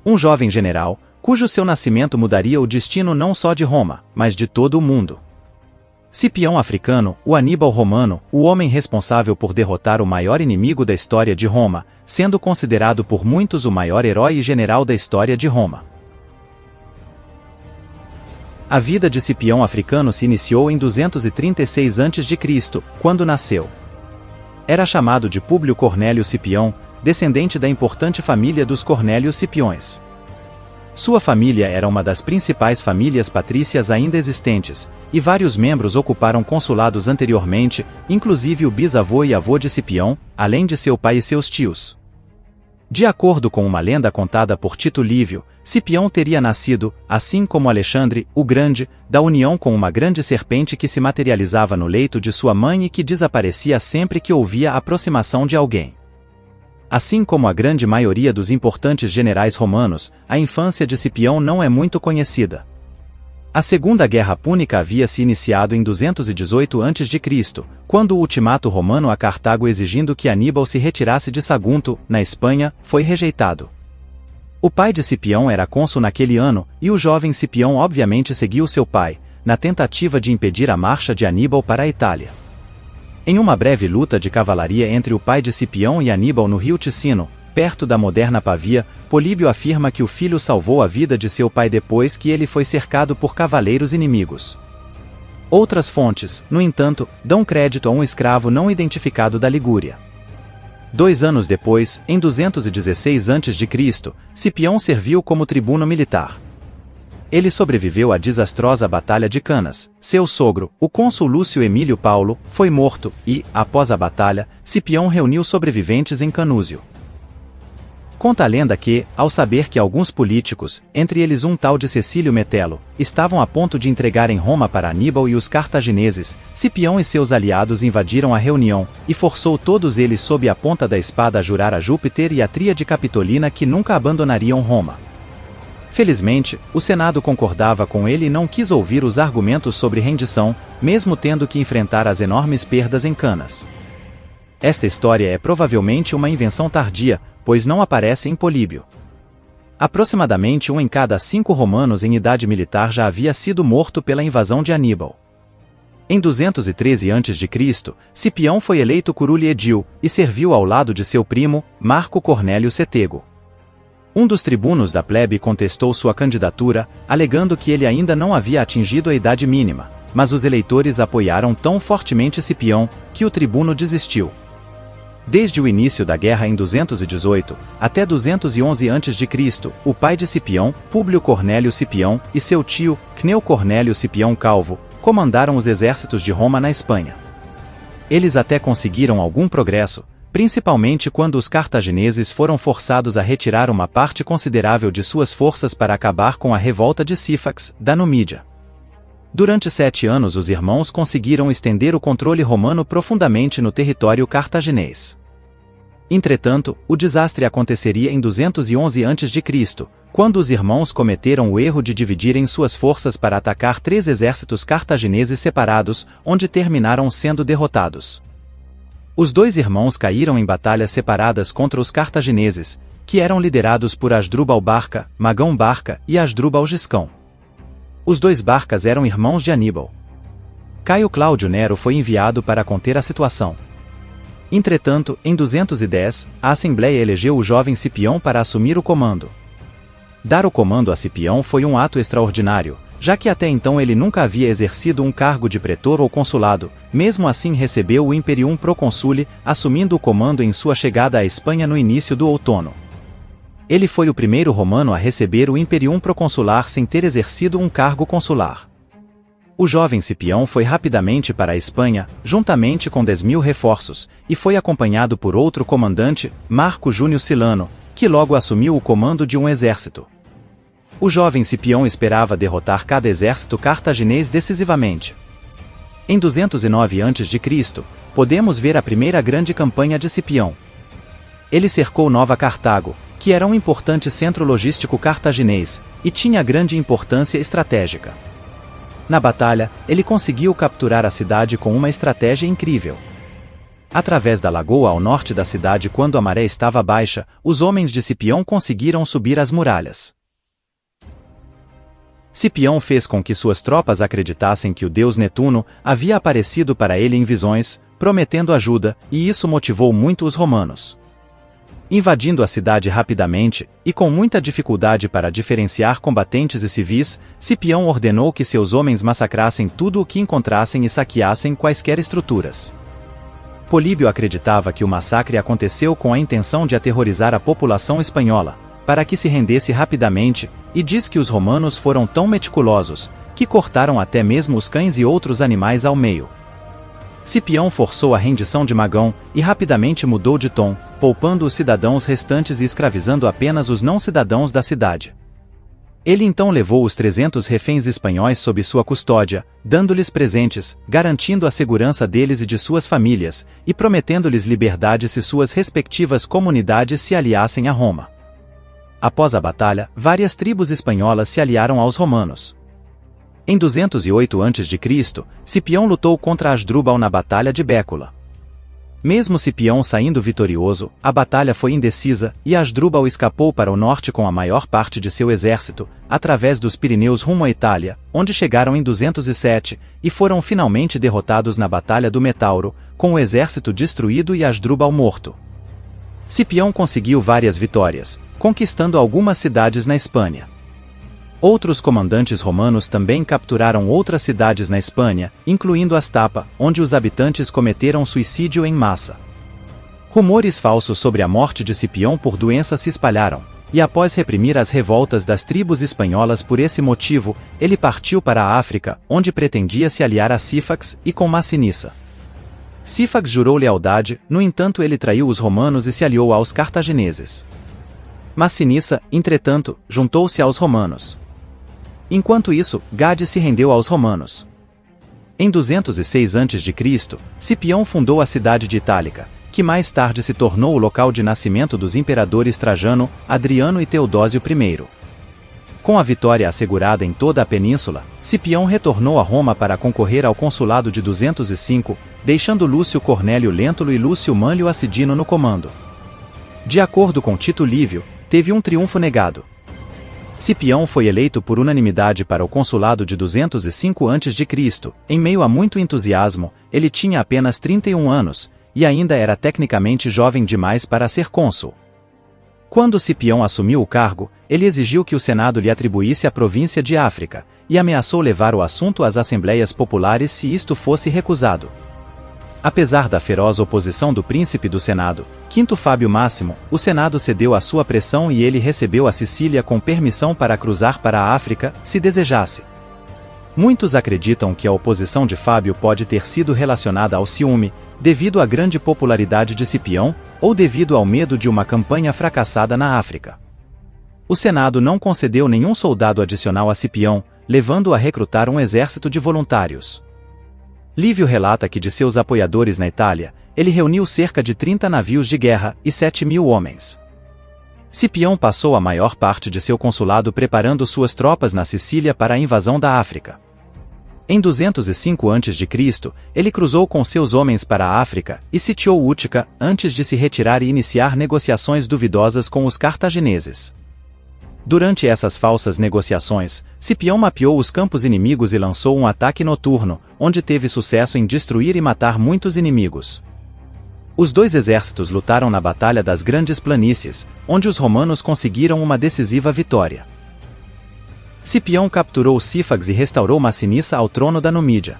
Um jovem general, cujo seu nascimento mudaria o destino não só de Roma, mas de todo o mundo. Cipião Africano, o Aníbal romano, o homem responsável por derrotar o maior inimigo da história de Roma, sendo considerado por muitos o maior herói e general da história de Roma. A vida de Cipião Africano se iniciou em 236 a.C., quando nasceu. Era chamado de Públio Cornélio Cipião, descendente da importante família dos Cornélios Cipiões. Sua família era uma das principais famílias patrícias ainda existentes, e vários membros ocuparam consulados anteriormente, inclusive o bisavô e avô de Cipião, além de seu pai e seus tios. De acordo com uma lenda contada por Tito Livio, Cipião teria nascido, assim como Alexandre, o Grande, da união com uma grande serpente que se materializava no leito de sua mãe e que desaparecia sempre que ouvia a aproximação de alguém. Assim como a grande maioria dos importantes generais romanos, a infância de Cipião não é muito conhecida. A Segunda Guerra Púnica havia se iniciado em 218 a.C., quando o ultimato romano a Cartago exigindo que Aníbal se retirasse de Sagunto, na Espanha, foi rejeitado. O pai de Cipião era cônsul naquele ano, e o jovem Cipião obviamente seguiu seu pai, na tentativa de impedir a marcha de Aníbal para a Itália. Em uma breve luta de cavalaria entre o pai de Cipião e Aníbal no rio Ticino, perto da moderna Pavia, Políbio afirma que o filho salvou a vida de seu pai depois que ele foi cercado por cavaleiros inimigos. Outras fontes, no entanto, dão crédito a um escravo não identificado da Ligúria. 2 anos depois, em 216 a.C., Cipião serviu como tribuno militar. Ele sobreviveu à desastrosa Batalha de Canas. Seu sogro, o cônsul Lúcio Emílio Paulo, foi morto e, após a batalha, Cipião reuniu sobreviventes em Canúzio. Conta a lenda que, ao saber que alguns políticos, entre eles um tal de Cecílio Metelo, estavam a ponto de entregarem Roma para Aníbal e os cartagineses, Cipião e seus aliados invadiram a reunião, e forçou todos eles sob a ponta da espada a jurar a Júpiter e a Tríade Capitolina que nunca abandonariam Roma. Felizmente, o Senado concordava com ele e não quis ouvir os argumentos sobre rendição, mesmo tendo que enfrentar as enormes perdas em Canas. Esta história é provavelmente uma invenção tardia, pois não aparece em Políbio. Aproximadamente 1 em cada 5 romanos em idade militar já havia sido morto pela invasão de Aníbal. Em 213 a.C., Cipião foi eleito curule edil, e serviu ao lado de seu primo, Marco Cornélio Cetego. Um dos tribunos da plebe contestou sua candidatura, alegando que ele ainda não havia atingido a idade mínima, mas os eleitores apoiaram tão fortemente Cipião, que o tribuno desistiu. Desde o início da guerra em 218, até 211 a.C., o pai de Cipião, Públio Cornélio Cipião, e seu tio, Cneu Cornélio Cipião Calvo, comandaram os exércitos de Roma na Espanha. Eles até conseguiram algum progresso, principalmente quando os cartagineses foram forçados a retirar uma parte considerável de suas forças para acabar com a revolta de Sífax, da Numídia. Durante 7 anos os irmãos conseguiram estender o controle romano profundamente no território cartaginês. Entretanto, o desastre aconteceria em 211 a.C., quando os irmãos cometeram o erro de dividirem suas forças para atacar 3 exércitos cartagineses separados, onde terminaram sendo derrotados. Os 2 irmãos caíram em batalhas separadas contra os cartagineses, que eram liderados por Asdrúbal Barca, Magão Barca e Asdrúbal Giscão. Os 2 Barcas eram irmãos de Aníbal. Caio Cláudio Nero foi enviado para conter a situação. Entretanto, em 210, a Assembleia elegeu o jovem Cipião para assumir o comando. Dar o comando a Cipião foi um ato extraordinário, já que até então ele nunca havia exercido um cargo de pretor ou consulado, mesmo assim recebeu o Imperium Proconsule, assumindo o comando em sua chegada à Espanha no início do outono. Ele foi o primeiro romano a receber o Imperium Proconsular sem ter exercido um cargo consular. O jovem Cipião foi rapidamente para a Espanha, juntamente com 10.000 reforços, e foi acompanhado por outro comandante, Marco Júnior Silano, que logo assumiu o comando de um exército. O jovem Cipião esperava derrotar cada exército cartaginês decisivamente. Em 209 a.C., podemos ver a primeira grande campanha de Cipião. Ele cercou Nova Cartago, que era um importante centro logístico cartaginês, e tinha grande importância estratégica. Na batalha, ele conseguiu capturar a cidade com uma estratégia incrível. através da lagoa ao norte da cidade quando a maré estava baixa, os homens de Cipião conseguiram subir as muralhas. Cipião fez com que suas tropas acreditassem que o deus Netuno havia aparecido para ele em visões, prometendo ajuda, e isso motivou muito os romanos. Invadindo a cidade rapidamente, e com muita dificuldade para diferenciar combatentes e civis, Cipião ordenou que seus homens massacrassem tudo o que encontrassem e saqueassem quaisquer estruturas. Políbio acreditava que o massacre aconteceu com a intenção de aterrorizar a população espanhola, para que se rendesse rapidamente, e diz que os romanos foram tão meticulosos, que cortaram até mesmo os cães e outros animais ao meio. Cipião forçou a rendição de Magão, e rapidamente mudou de tom, poupando os cidadãos restantes e escravizando apenas os não-cidadãos da cidade. Ele então levou os 300 reféns espanhóis sob sua custódia, dando-lhes presentes, garantindo a segurança deles e de suas famílias, e prometendo-lhes liberdade se suas respectivas comunidades se aliassem a Roma. Após a batalha, várias tribos espanholas se aliaram aos romanos. Em 208 a.C., Cipião lutou contra Asdrúbal na Batalha de Bécula. Mesmo Cipião saindo vitorioso, a batalha foi indecisa, e Asdrúbal escapou para o norte com a maior parte de seu exército, através dos Pirineus rumo à Itália, onde chegaram em 207, e foram finalmente derrotados na Batalha do Metauro, com o exército destruído e Asdrúbal morto. Cipião conseguiu várias vitórias, conquistando algumas cidades na Espanha. Outros comandantes romanos também capturaram outras cidades na Espanha, incluindo Astapa, onde os habitantes cometeram suicídio em massa. Rumores falsos sobre a morte de Cipião por doença se espalharam, e após reprimir as revoltas das tribos espanholas por esse motivo, ele partiu para a África, onde pretendia se aliar a Sífax e com Massinissa. Sífax jurou lealdade, no entanto ele traiu os romanos e se aliou aos cartagineses. Massinissa, entretanto, juntou-se aos romanos. Enquanto isso, Gade se rendeu aos romanos. Em 206 a.C., Cipião fundou a cidade de Itálica, que mais tarde se tornou o local de nascimento dos imperadores Trajano, Adriano e Teodósio I. Com a vitória assegurada em toda a península, Cipião retornou a Roma para concorrer ao consulado de 205, deixando Lúcio Cornélio Lentulus e Lúcio Manlio Acidino no comando. De acordo com Tito Livio, teve um triunfo negado. Cipião foi eleito por unanimidade para o consulado de 205 a.C., em meio a muito entusiasmo. Ele tinha apenas 31 anos, e ainda era tecnicamente jovem demais para ser cônsul. Quando Cipião assumiu o cargo, ele exigiu que o Senado lhe atribuísse a província de África, e ameaçou levar o assunto às assembleias populares se isto fosse recusado. Apesar da feroz oposição do príncipe do Senado, Quinto Fábio Máximo, o Senado cedeu à sua pressão e ele recebeu a Sicília com permissão para cruzar para a África, se desejasse. Muitos acreditam que a oposição de Fábio pode ter sido relacionada ao ciúme, devido à grande popularidade de Cipião, ou devido ao medo de uma campanha fracassada na África. O Senado não concedeu nenhum soldado adicional a Cipião, levando-o a recrutar um exército de voluntários. Lívio relata que de seus apoiadores na Itália, ele reuniu cerca de 30 navios de guerra e 7.000 homens. Cipião passou a maior parte de seu consulado preparando suas tropas na Sicília para a invasão da África. Em 205 a.C., ele cruzou com seus homens para a África e sitiou Útica, antes de se retirar e iniciar negociações duvidosas com os cartagineses. Durante essas falsas negociações, Cipião mapeou os campos inimigos e lançou um ataque noturno, onde teve sucesso em destruir e matar muitos inimigos. Os dois exércitos lutaram na Batalha das Grandes Planícies, onde os romanos conseguiram uma decisiva vitória. Cipião capturou Sífax e restaurou Massinissa ao trono da Numídia.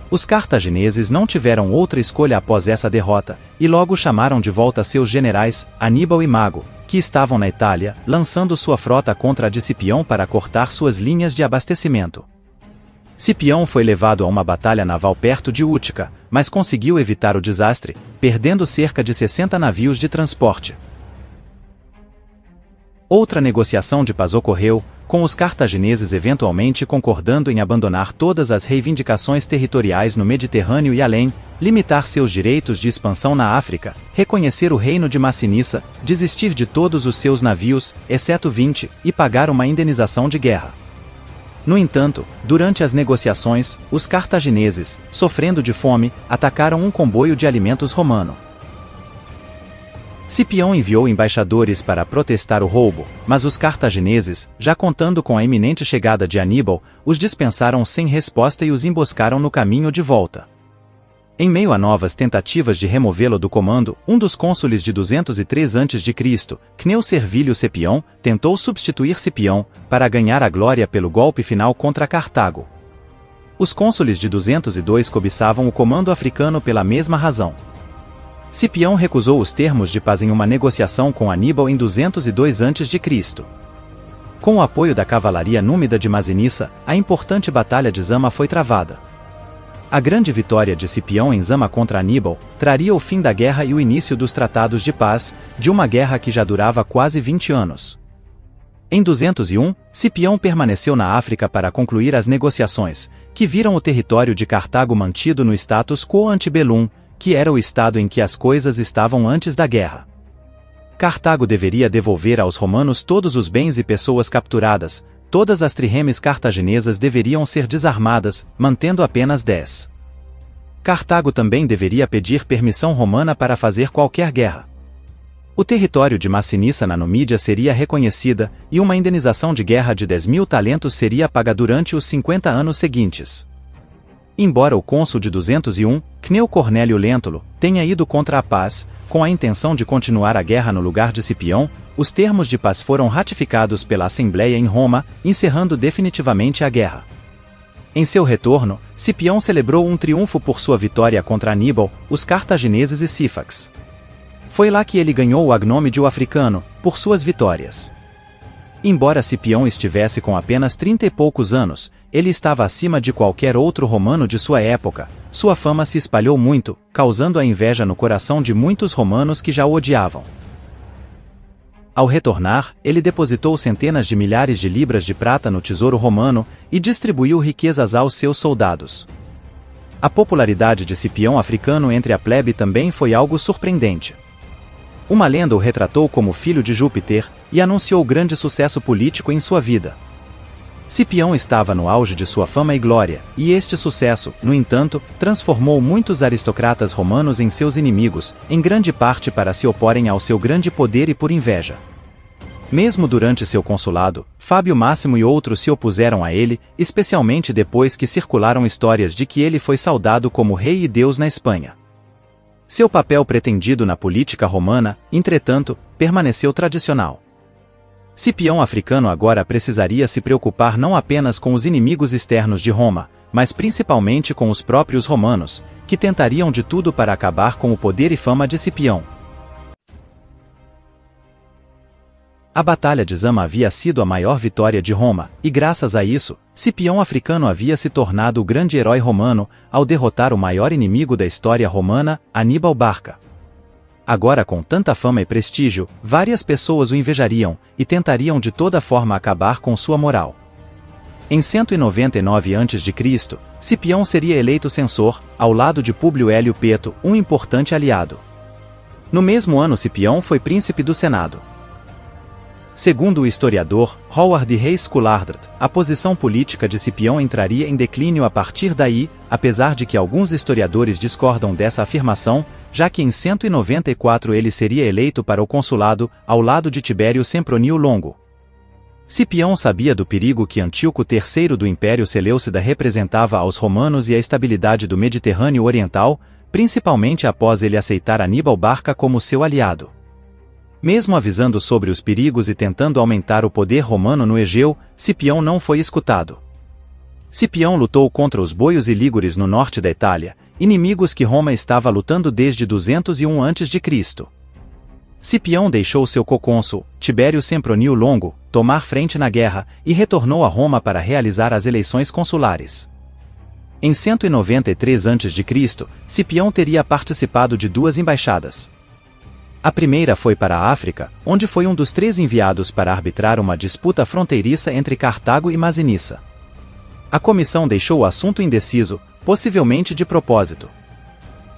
Os cartagineses não tiveram outra escolha após essa derrota, e logo chamaram de volta seus generais, Aníbal e Mago, que estavam na Itália, lançando sua frota contra a de Cipião para cortar suas linhas de abastecimento. Cipião foi levado a uma batalha naval perto de Útica, mas conseguiu evitar o desastre, perdendo cerca de 60 navios de transporte. Outra negociação de paz ocorreu, com os cartagineses eventualmente concordando em abandonar todas as reivindicações territoriais no Mediterrâneo e além, limitar seus direitos de expansão na África, reconhecer o reino de Massinissa, desistir de todos os seus navios, exceto 20, e pagar uma indenização de guerra. No entanto, durante as negociações, os cartagineses, sofrendo de fome, atacaram um comboio de alimentos romano. Cipião enviou embaixadores para protestar o roubo, mas os cartagineses, já contando com a iminente chegada de Aníbal, os dispensaram sem resposta e os emboscaram no caminho de volta. Em meio a novas tentativas de removê-lo do comando, um dos cônsules de 203 a.C., Cneu Servilio Cepião, tentou substituir Cipião, para ganhar a glória pelo golpe final contra Cartago. Os cônsules de 202 cobiçavam o comando africano pela mesma razão. Cipião recusou os termos de paz em uma negociação com Aníbal em 202 a.C. Com o apoio da cavalaria númida de Masinissa, a importante Batalha de Zama foi travada. A grande vitória de Cipião em Zama contra Aníbal traria o fim da guerra e o início dos tratados de paz, de uma guerra que já durava quase 20 anos. Em 201, Cipião permaneceu na África para concluir as negociações, que viram o território de Cartago mantido no status quo ante bellum, que era o estado em que as coisas estavam antes da guerra. Cartago deveria devolver aos romanos todos os bens e pessoas capturadas. Todas as triremes cartaginesas deveriam ser desarmadas, mantendo apenas 10. Cartago também deveria pedir permissão romana para fazer qualquer guerra. O território de Massinissa na Numídia seria reconhecida, e uma indenização de guerra de 10.000 talentos seria paga durante os 50 anos seguintes. Embora o cônsul de 201, Cneu Cornélio Lentulus, tenha ido contra a paz, com a intenção de continuar a guerra no lugar de Cipião, os termos de paz foram ratificados pela Assembleia em Roma, encerrando definitivamente a guerra. Em seu retorno, Cipião celebrou um triunfo por sua vitória contra Aníbal, os cartagineses e Sífax. Foi lá que ele ganhou o agnômide africano, por suas vitórias. Embora Cipião estivesse com apenas 30 e poucos anos, ele estava acima de qualquer outro romano de sua época. Sua fama se espalhou muito, causando a inveja no coração de muitos romanos que já o odiavam. Ao retornar, ele depositou centenas de milhares de libras de prata no tesouro romano e distribuiu riquezas aos seus soldados. A popularidade de Cipião africano entre a plebe também foi algo surpreendente. Uma lenda o retratou como filho de Júpiter e anunciou grande sucesso político em sua vida. Cipião estava no auge de sua fama e glória, e este sucesso, no entanto, transformou muitos aristocratas romanos em seus inimigos, em grande parte para se oporem ao seu grande poder e por inveja. Mesmo durante seu consulado, Fábio Máximo e outros se opuseram a ele, especialmente depois que circularam histórias de que ele foi saudado como rei e deus na Espanha. Seu papel pretendido na política romana, entretanto, permaneceu tradicional. Cipião africano agora precisaria se preocupar não apenas com os inimigos externos de Roma, mas principalmente com os próprios romanos, que tentariam de tudo para acabar com o poder e fama de Cipião. A Batalha de Zama havia sido a maior vitória de Roma, e graças a isso, Cipião africano havia se tornado o grande herói romano, ao derrotar o maior inimigo da história romana, Aníbal Barca. Agora com tanta fama e prestígio, várias pessoas o invejariam, e tentariam de toda forma acabar com sua moral. Em 199 a.C., Cipião seria eleito censor, ao lado de Públio Hélio Peto, um importante aliado. No mesmo ano Cipião foi príncipe do Senado. Segundo o historiador Howard Reis Coulthard, a posição política de Cipião entraria em declínio a partir daí, apesar de que alguns historiadores discordam dessa afirmação, já que em 194 ele seria eleito para o consulado, ao lado de Tibério Sempronio Longo. Cipião sabia do perigo que Antíoco III do Império Seleucida representava aos romanos e a estabilidade do Mediterrâneo Oriental, principalmente após ele aceitar Aníbal Barca como seu aliado. Mesmo avisando sobre os perigos e tentando aumentar o poder romano no Egeu, Cipião não foi escutado. Cipião lutou contra os boios e lígures no norte da Itália, inimigos que Roma estava lutando desde 201 a.C. Cipião deixou seu cocônsul, Tibério Sempronio Longo, tomar frente na guerra, e retornou a Roma para realizar as eleições consulares. Em 193 a.C., Cipião teria participado de duas embaixadas. A primeira foi para a África, onde foi um dos 3 enviados para arbitrar uma disputa fronteiriça entre Cartago e Masinissa. A comissão deixou o assunto indeciso, possivelmente de propósito.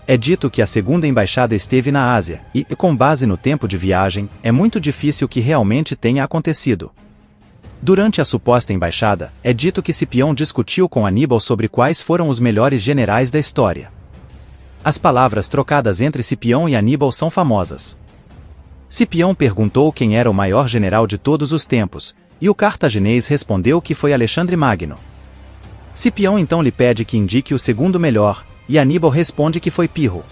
É dito que a segunda embaixada esteve na Ásia, e, com base no tempo de viagem, é muito difícil que realmente tenha acontecido. Durante a suposta embaixada, é dito que Cipião discutiu com Aníbal sobre quais foram os melhores generais da história. As palavras trocadas entre Cipião e Aníbal são famosas. Cipião perguntou quem era o maior general de todos os tempos, e o cartaginês respondeu que foi Alexandre Magno. Cipião então lhe pede que indique o segundo melhor, e Aníbal responde que foi Pirro.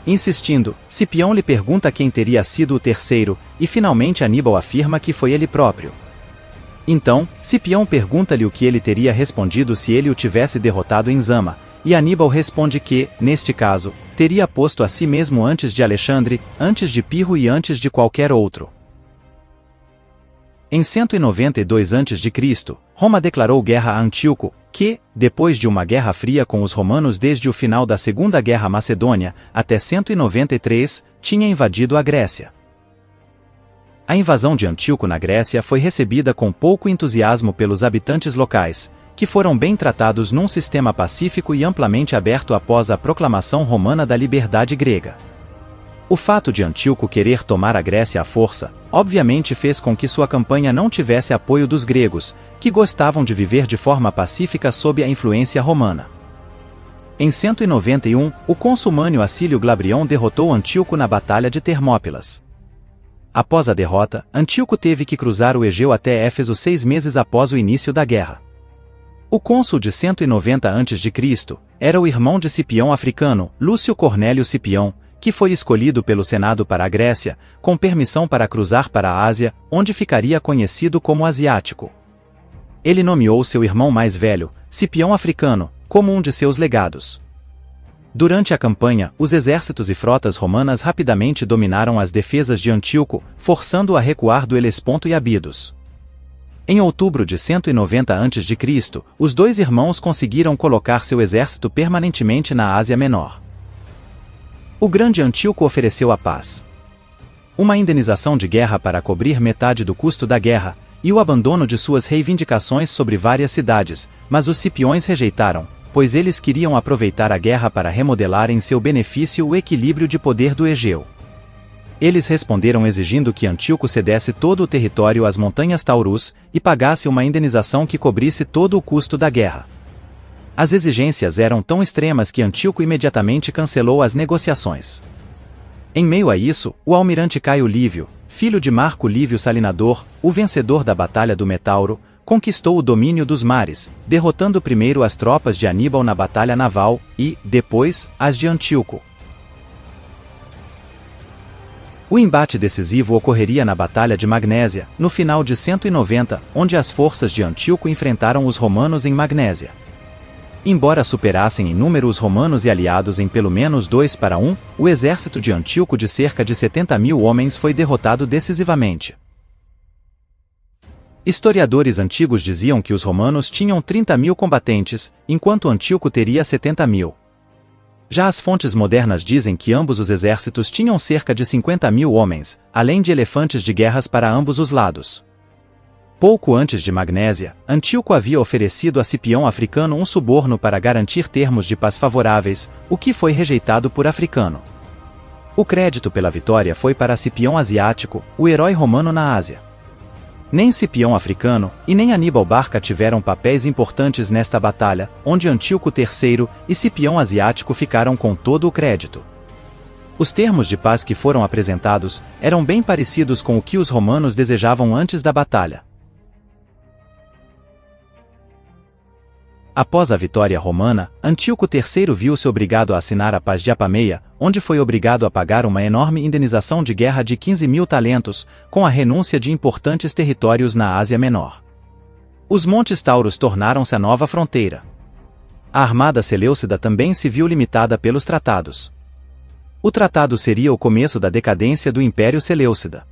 Insistindo, Cipião lhe pergunta quem teria sido o terceiro, e finalmente Aníbal afirma que foi ele próprio. Então, Cipião pergunta-lhe o que ele teria respondido se ele o tivesse derrotado em Zama, e Aníbal responde que, neste caso, teria posto a si mesmo antes de Alexandre, antes de Pirro e antes de qualquer outro. Em 192 a.C., Roma declarou guerra a Antíoco, que, depois de uma guerra fria com os romanos desde o final da Segunda Guerra Macedônia, até 193, tinha invadido a Grécia. A invasão de Antíoco na Grécia foi recebida com pouco entusiasmo pelos habitantes locais, que foram bem tratados num sistema pacífico e amplamente aberto após a proclamação romana da liberdade grega. O fato de Antíoco querer tomar a Grécia à força, obviamente fez com que sua campanha não tivesse apoio dos gregos, que gostavam de viver de forma pacífica sob a influência romana. Em 191, o cônsul Mânio Acílio Glabrião derrotou Antíoco na Batalha de Termópilas. Após a derrota, Antíoco teve que cruzar o Egeu até Éfeso 6 meses após o início da guerra. O cônsul de 190 a.C. era o irmão de Cipião africano, Lúcio Cornélio Cipião, que foi escolhido pelo Senado para a Grécia, com permissão para cruzar para a Ásia, onde ficaria conhecido como Asiático. Ele nomeou seu irmão mais velho, Cipião africano, como um de seus legados. Durante a campanha, os exércitos e frotas romanas rapidamente dominaram as defesas de Antíoco, forçando-o a recuar do Helesponto e Abidos. Em outubro de 190 a.C., os dois irmãos conseguiram colocar seu exército permanentemente na Ásia Menor. O grande Antíoco ofereceu a paz, uma indenização de guerra para cobrir metade do custo da guerra, e o abandono de suas reivindicações sobre várias cidades, mas os Cipiões rejeitaram, pois eles queriam aproveitar a guerra para remodelar em seu benefício o equilíbrio de poder do Egeu. Eles responderam exigindo que Antíoco cedesse todo o território às montanhas Taurus e pagasse uma indenização que cobrisse todo o custo da guerra. As exigências eram tão extremas que Antíoco imediatamente cancelou as negociações. Em meio a isso, o almirante Caio Lívio, filho de Marco Lívio Salinador, o vencedor da Batalha do Metauro, conquistou o domínio dos mares, derrotando primeiro as tropas de Aníbal na batalha naval e, depois, as de Antíoco. O embate decisivo ocorreria na Batalha de Magnésia, no final de 190, onde as forças de Antíoco enfrentaram os romanos em Magnésia. Embora superassem em número os romanos e aliados em pelo menos 2-1, o exército de Antíoco de cerca de 70.000 homens foi derrotado decisivamente. Historiadores antigos diziam que os romanos tinham 30.000 combatentes, enquanto Antíoco teria 70.000. Já as fontes modernas dizem que ambos os exércitos tinham cerca de 50.000 homens, além de elefantes de guerras para ambos os lados. Pouco antes de Magnésia, Antíoco havia oferecido a Cipião africano um suborno para garantir termos de paz favoráveis, o que foi rejeitado por Africano. O crédito pela vitória foi para Cipião asiático, o herói romano na Ásia. Nem Cipião africano e nem Aníbal Barca tiveram papéis importantes nesta batalha, onde Antíoco III e Cipião asiático ficaram com todo o crédito. Os termos de paz que foram apresentados eram bem parecidos com o que os romanos desejavam antes da batalha. Após a vitória romana, Antíoco III viu-se obrigado a assinar a Paz de Apameia, onde foi obrigado a pagar uma enorme indenização de guerra de 15.000 talentos, com a renúncia de importantes territórios na Ásia Menor. Os Montes Tauros tornaram-se a nova fronteira. A armada seleucida também se viu limitada pelos tratados. O tratado seria o começo da decadência do Império Seleucida.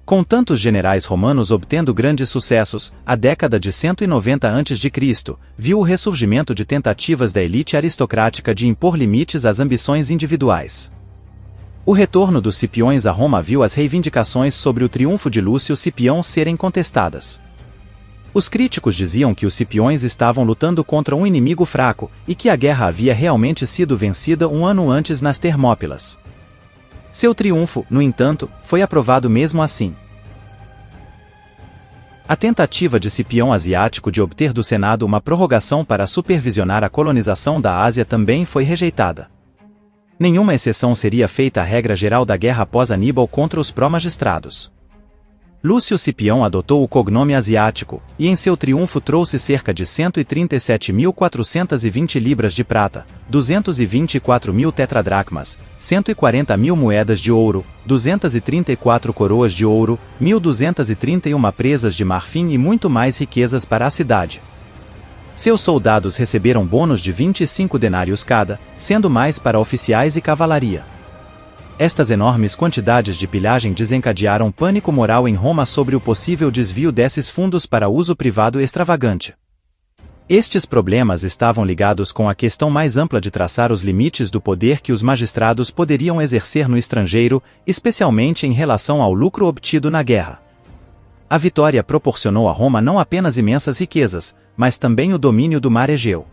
Com tantos generais romanos obtendo grandes sucessos, a década de 190 a.C. viu o ressurgimento de tentativas da elite aristocrática de impor limites às ambições individuais. O retorno dos Cipiões a Roma viu as reivindicações sobre o triunfo de Lúcio Cipião serem contestadas. Os críticos diziam que os Cipiões estavam lutando contra um inimigo fraco e que a guerra havia realmente sido vencida um ano antes nas Termópilas. Seu triunfo, no entanto, foi aprovado mesmo assim. A tentativa de Cipião Asiático de obter do Senado uma prorrogação para supervisionar a colonização da Ásia também foi rejeitada. Nenhuma exceção seria feita à regra geral da guerra após Aníbal contra os pró-magistrados. Lúcio Cipião adotou o cognome asiático, e em seu triunfo trouxe cerca de 137.420 libras de prata, 224.000 tetradracmas, 140.000 moedas de ouro, 234 coroas de ouro, 1.231 presas de marfim e muito mais riquezas para a cidade. Seus soldados receberam bônus de 25 denários cada, sendo mais para oficiais e cavalaria. Estas enormes quantidades de pilhagem desencadearam pânico moral em Roma sobre o possível desvio desses fundos para uso privado extravagante. Estes problemas estavam ligados com a questão mais ampla de traçar os limites do poder que os magistrados poderiam exercer no estrangeiro, especialmente em relação ao lucro obtido na guerra. A vitória proporcionou a Roma não apenas imensas riquezas, mas também o domínio do mar Egeu.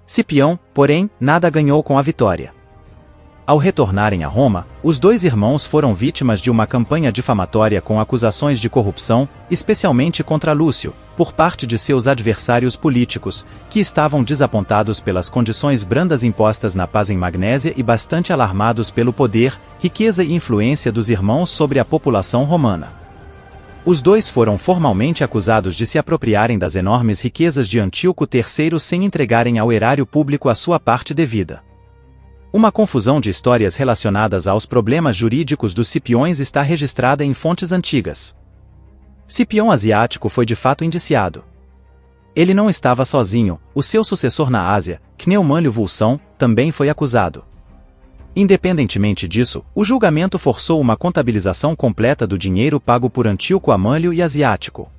Cipião, porém, nada ganhou com a vitória. Ao retornarem a Roma, os dois irmãos foram vítimas de uma campanha difamatória com acusações de corrupção, especialmente contra Lúcio, por parte de seus adversários políticos, que estavam desapontados pelas condições brandas impostas na paz em Magnésia e bastante alarmados pelo poder, riqueza e influência dos irmãos sobre a população romana. Os dois foram formalmente acusados de se apropriarem das enormes riquezas de Antíoco III sem entregarem ao erário público a sua parte devida. Uma confusão de histórias relacionadas aos problemas jurídicos dos Cipiões está registrada em fontes antigas. Cipião Asiático foi de fato indiciado. Ele não estava sozinho, o seu sucessor na Ásia, Cneumânlio Vulsão, também foi acusado. Independentemente disso, o julgamento forçou uma contabilização completa do dinheiro pago por Antíoco a Mânlio e Asiático.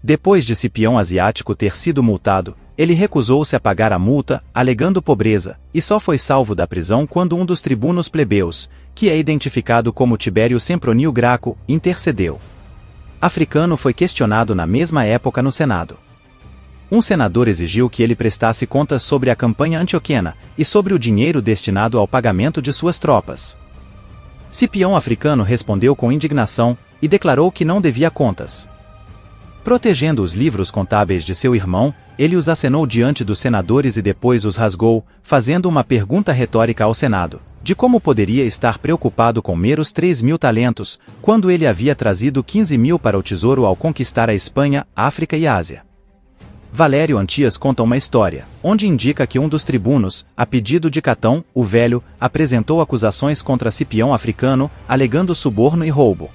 Depois de Cipião Asiático ter sido multado, ele recusou-se a pagar a multa, alegando pobreza, e só foi salvo da prisão quando um dos tribunos plebeus, que é identificado como Tibério Sempronio Graco, intercedeu. Africano foi questionado na mesma época no Senado. Um senador exigiu que ele prestasse contas sobre a campanha antioquena e sobre o dinheiro destinado ao pagamento de suas tropas. Cipião Africano respondeu com indignação e declarou que não devia contas. Protegendo os livros contábeis de seu irmão, ele os acenou diante dos senadores e depois os rasgou, fazendo uma pergunta retórica ao Senado, de como poderia estar preocupado com meros 3.000 talentos, quando ele havia trazido 15.000 para o tesouro ao conquistar a Espanha, África e Ásia. Valério Antias conta uma história, onde indica que um dos tribunos, a pedido de Catão, o Velho, apresentou acusações contra Cipião Africano, alegando suborno e roubo.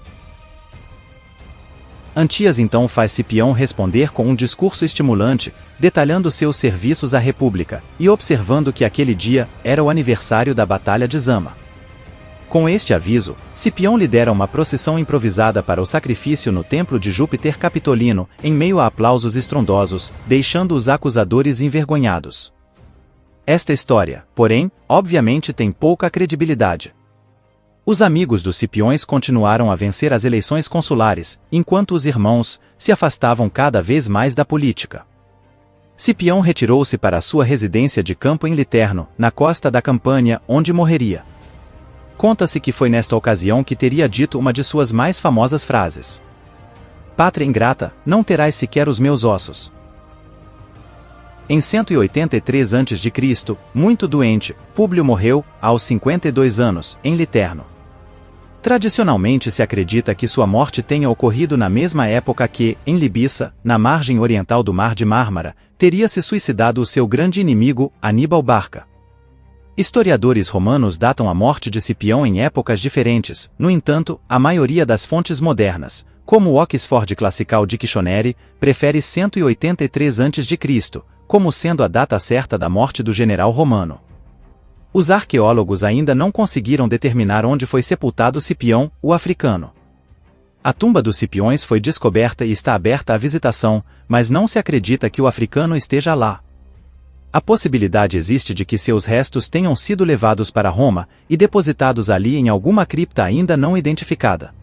Antias então faz Cipião responder com um discurso estimulante, detalhando seus serviços à República, e observando que aquele dia era o aniversário da Batalha de Zama. Com este aviso, Cipião lidera uma procissão improvisada para o sacrifício no templo de Júpiter Capitolino, em meio a aplausos estrondosos, deixando os acusadores envergonhados. Esta história, porém, obviamente tem pouca credibilidade. Os amigos dos Cipiões continuaram a vencer as eleições consulares, enquanto os irmãos se afastavam cada vez mais da política. Cipião retirou-se para sua residência de campo em Literno, na costa da Campânia, onde morreria. Conta-se que foi nesta ocasião que teria dito uma de suas mais famosas frases: "Pátria ingrata, não terás sequer os meus ossos." Em 183 a.C., muito doente, Públio morreu, aos 52 anos, em Literno. Tradicionalmente se acredita que sua morte tenha ocorrido na mesma época que, em Libissa, na margem oriental do Mar de Mármara, teria se suicidado o seu grande inimigo, Aníbal Barca. Historiadores romanos datam a morte de Cipião em épocas diferentes, no entanto, a maioria das fontes modernas, como o Oxford Classical Dictionary, prefere 183 a.C., como sendo a data certa da morte do general romano. Os arqueólogos ainda não conseguiram determinar onde foi sepultado Cipião, o africano. A tumba dos Cipiões foi descoberta e está aberta à visitação, mas não se acredita que o africano esteja lá. A possibilidade existe de que seus restos tenham sido levados para Roma e depositados ali em alguma cripta ainda não identificada.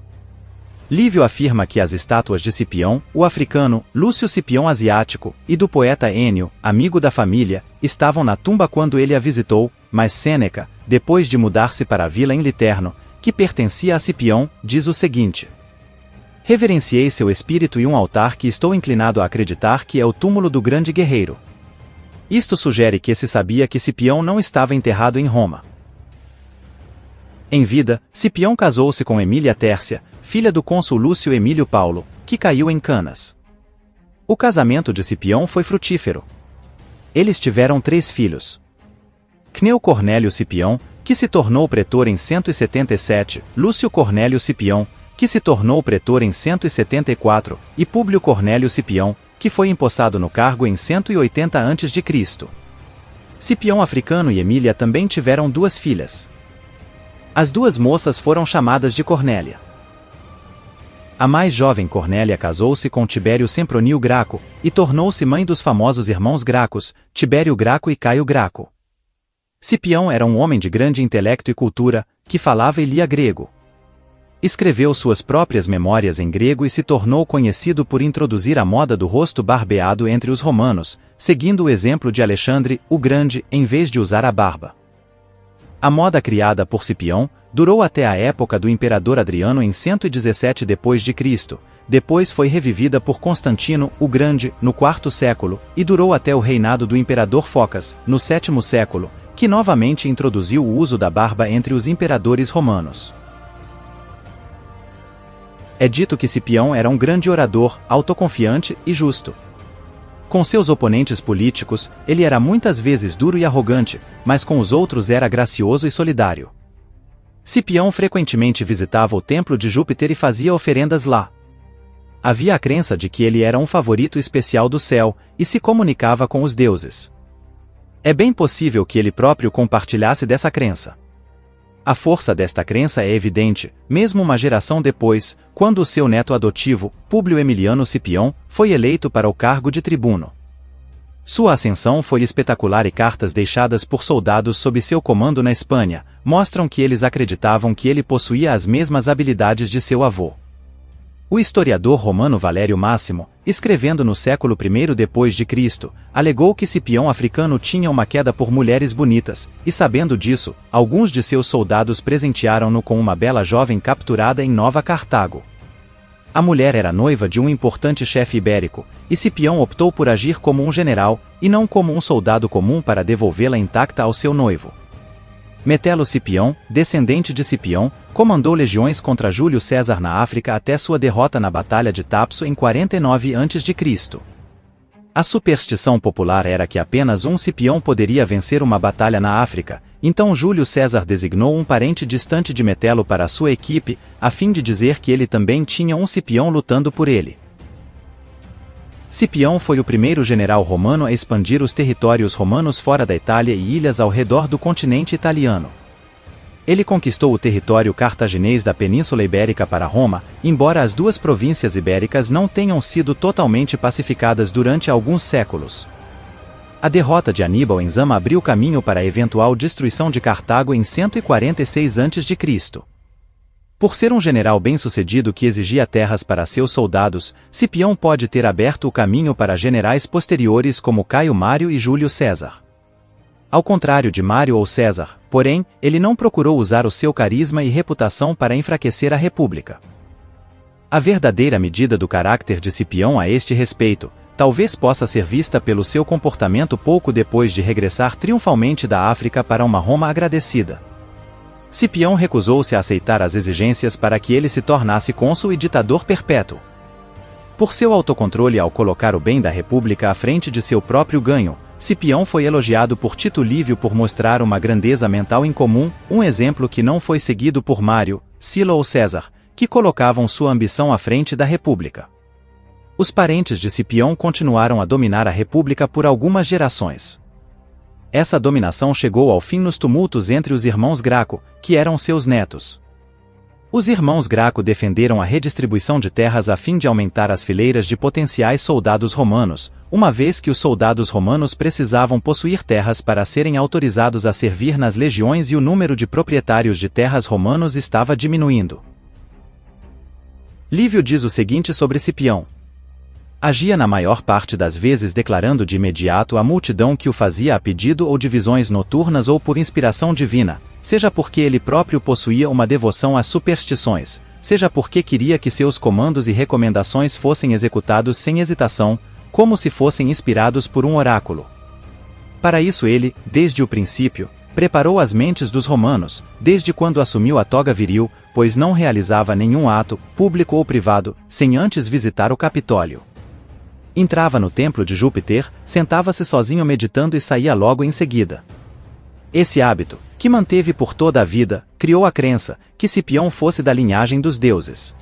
Lívio afirma que as estátuas de Cipião, o africano, Lúcio Cipião Asiático, e do poeta Ênio, amigo da família, estavam na tumba quando ele a visitou, mas Sêneca, depois de mudar-se para a vila em Literno, que pertencia a Cipião, diz o seguinte: Reverenciei seu espírito e um altar que estou inclinado a acreditar que é o túmulo do grande guerreiro. Isto sugere que se sabia que Cipião não estava enterrado em Roma. Em vida, Cipião casou-se com Emília Tércia, filha do cônsul Lúcio Emílio Paulo, que caiu em Canas. O casamento de Cipião foi frutífero. Eles tiveram 3 filhos. Cneo Cornélio Cipião, que se tornou pretor em 177, Lúcio Cornélio Cipião, que se tornou pretor em 174, e Públio Cornélio Cipião, que foi empossado no cargo em 180 a.C. Cipião Africano e Emília também tiveram 2 filhas. As 2 moças foram chamadas de Cornélia. A mais jovem Cornélia casou-se com Tibério Sempronio Graco, e tornou-se mãe dos famosos irmãos Gracos, Tibério Graco e Caio Graco. Cipião era um homem de grande intelecto e cultura, que falava e lia grego. Escreveu suas próprias memórias em grego e se tornou conhecido por introduzir a moda do rosto barbeado entre os romanos, seguindo o exemplo de Alexandre, o Grande, em vez de usar a barba. A moda criada por Cipião durou até a época do imperador Adriano em 117 d.C., depois foi revivida por Constantino, o Grande, no IV século, e durou até o reinado do imperador Focas, no VII século, que novamente introduziu o uso da barba entre os imperadores romanos. É dito que Cipião era um grande orador, autoconfiante e justo. Com seus oponentes políticos, ele era muitas vezes duro e arrogante, mas com os outros era gracioso e solidário. Cipião frequentemente visitava o templo de Júpiter e fazia oferendas lá. Havia a crença de que ele era um favorito especial do céu, e se comunicava com os deuses. É bem possível que ele próprio compartilhasse dessa crença. A força desta crença é evidente, mesmo uma geração depois, quando o seu neto adotivo, Públio Emiliano Cipião, foi eleito para o cargo de tribuno. Sua ascensão foi espetacular e cartas deixadas por soldados sob seu comando na Espanha mostram que eles acreditavam que ele possuía as mesmas habilidades de seu avô. O historiador romano Valério Máximo, escrevendo no século I d.C., alegou que Cipião Africano tinha uma queda por mulheres bonitas, e sabendo disso, alguns de seus soldados presentearam-no com uma bela jovem capturada em Nova Cartago. A mulher era noiva de um importante chefe ibérico, e Cipião optou por agir como um general, e não como um soldado comum para devolvê-la intacta ao seu noivo. Metelo Cipião, descendente de Cipião, comandou legiões contra Júlio César na África até sua derrota na Batalha de Tapso em 49 a.C. A superstição popular era que apenas um Cipião poderia vencer uma batalha na África, então Júlio César designou um parente distante de Metelo para sua equipe, a fim de dizer que ele também tinha um Cipião lutando por ele. Cipião foi o primeiro general romano a expandir os territórios romanos fora da Itália e ilhas ao redor do continente italiano. Ele conquistou o território cartaginês da Península Ibérica para Roma, embora as 2 províncias ibéricas não tenham sido totalmente pacificadas durante alguns séculos. A derrota de Aníbal em Zama abriu caminho para a eventual destruição de Cartago em 146 a.C. Por ser um general bem-sucedido que exigia terras para seus soldados, Cipião pode ter aberto o caminho para generais posteriores como Caio Mário e Júlio César. Ao contrário de Mário ou César, porém, ele não procurou usar o seu carisma e reputação para enfraquecer a República. A verdadeira medida do caráter de Cipião a este respeito, talvez possa ser vista pelo seu comportamento pouco depois de regressar triunfalmente da África para uma Roma agradecida. Cipião recusou-se a aceitar as exigências para que ele se tornasse cônsul e ditador perpétuo. Por seu autocontrole ao colocar o bem da República à frente de seu próprio ganho, Cipião foi elogiado por Tito Livio por mostrar uma grandeza mental incomum, um exemplo que não foi seguido por Mário, Sila ou César, que colocavam sua ambição à frente da República. Os parentes de Cipião continuaram a dominar a República por algumas gerações. Essa dominação chegou ao fim nos tumultos entre os irmãos Graco, que eram seus netos. Os irmãos Graco defenderam a redistribuição de terras a fim de aumentar as fileiras de potenciais soldados romanos, uma vez que os soldados romanos precisavam possuir terras para serem autorizados a servir nas legiões e o número de proprietários de terras romanos estava diminuindo. Lívio diz o seguinte sobre Cipião: agia na maior parte das vezes declarando de imediato à multidão que o fazia a pedido ou de visões noturnas ou por inspiração divina, seja porque ele próprio possuía uma devoção às superstições, seja porque queria que seus comandos e recomendações fossem executados sem hesitação, como se fossem inspirados por um oráculo. Para isso ele, desde o princípio, preparou as mentes dos romanos, desde quando assumiu a toga viril, pois não realizava nenhum ato, público ou privado, sem antes visitar o Capitólio. Entrava no templo de Júpiter, sentava-se sozinho meditando e saía logo em seguida. Esse hábito, que manteve por toda a vida, criou a crença que Cipião fosse da linhagem dos deuses.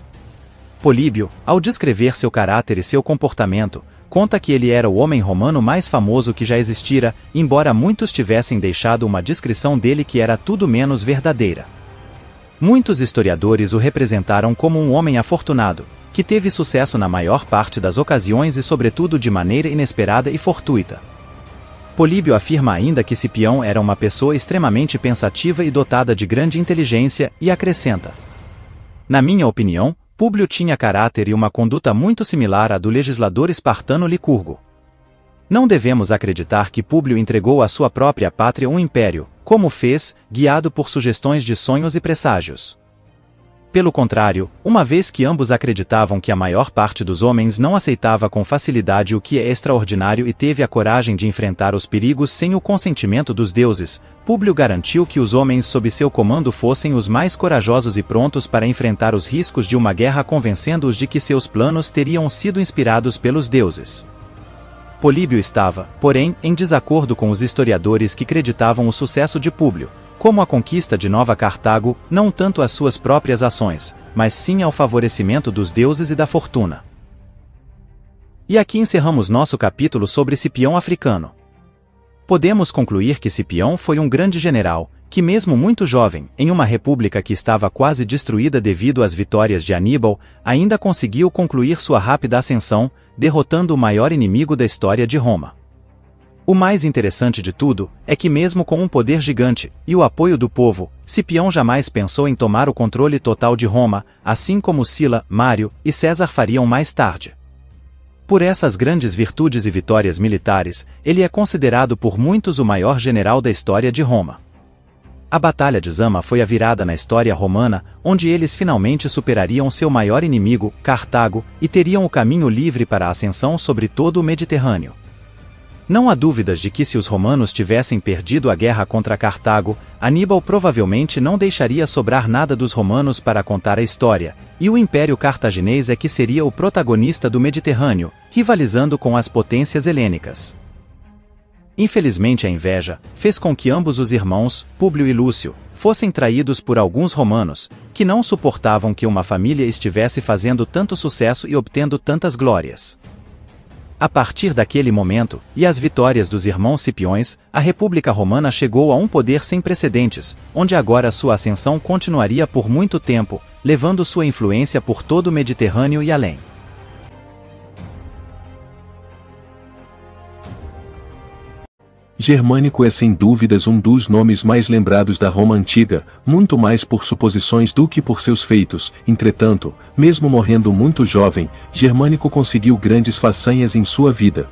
Políbio, ao descrever seu caráter e seu comportamento, conta que ele era o homem romano mais famoso que já existira, embora muitos tivessem deixado uma descrição dele que era tudo menos verdadeira. Muitos historiadores o representaram como um homem afortunado, que teve sucesso na maior parte das ocasiões e sobretudo de maneira inesperada e fortuita. Políbio afirma ainda que Cipião era uma pessoa extremamente pensativa e dotada de grande inteligência, e acrescenta: na minha opinião, Públio tinha caráter e uma conduta muito similar à do legislador espartano Licurgo. Não devemos acreditar que Públio entregou à sua própria pátria um império, como fez, guiado por sugestões de sonhos e presságios. Pelo contrário, uma vez que ambos acreditavam que a maior parte dos homens não aceitava com facilidade o que é extraordinário e teve a coragem de enfrentar os perigos sem o consentimento dos deuses, Públio garantiu que os homens sob seu comando fossem os mais corajosos e prontos para enfrentar os riscos de uma guerra, convencendo-os de que seus planos teriam sido inspirados pelos deuses. Políbio estava, porém, em desacordo com os historiadores que creditavam o sucesso de Públio, como a conquista de Nova Cartago, não tanto às suas próprias ações, mas sim ao favorecimento dos deuses e da fortuna. E aqui encerramos nosso capítulo sobre Cipião Africano. Podemos concluir que Cipião foi um grande general, que mesmo muito jovem, em uma república que estava quase destruída devido às vitórias de Aníbal, ainda conseguiu concluir sua rápida ascensão, derrotando o maior inimigo da história de Roma. O mais interessante de tudo é que mesmo com um poder gigante e o apoio do povo, Cipião jamais pensou em tomar o controle total de Roma, assim como Sila, Mário e César fariam mais tarde. Por essas grandes virtudes e vitórias militares, ele é considerado por muitos o maior general da história de Roma. A Batalha de Zama foi a virada na história romana, onde eles finalmente superariam seu maior inimigo, Cartago, e teriam o caminho livre para a ascensão sobre todo o Mediterrâneo. Não há dúvidas de que se os romanos tivessem perdido a guerra contra Cartago, Aníbal provavelmente não deixaria sobrar nada dos romanos para contar a história, e o Império Cartaginês é que seria o protagonista do Mediterrâneo, rivalizando com as potências helênicas. Infelizmente a inveja fez com que ambos os irmãos, Públio e Lúcio, fossem traídos por alguns romanos, que não suportavam que uma família estivesse fazendo tanto sucesso e obtendo tantas glórias. A partir daquele momento, e as vitórias dos irmãos Cipiões, a República Romana chegou a um poder sem precedentes, onde agora sua ascensão continuaria por muito tempo, levando sua influência por todo o Mediterrâneo e além. Germânico é sem dúvidas um dos nomes mais lembrados da Roma antiga, muito mais por suposições do que por seus feitos. Entretanto, mesmo morrendo muito jovem, Germânico conseguiu grandes façanhas em sua vida.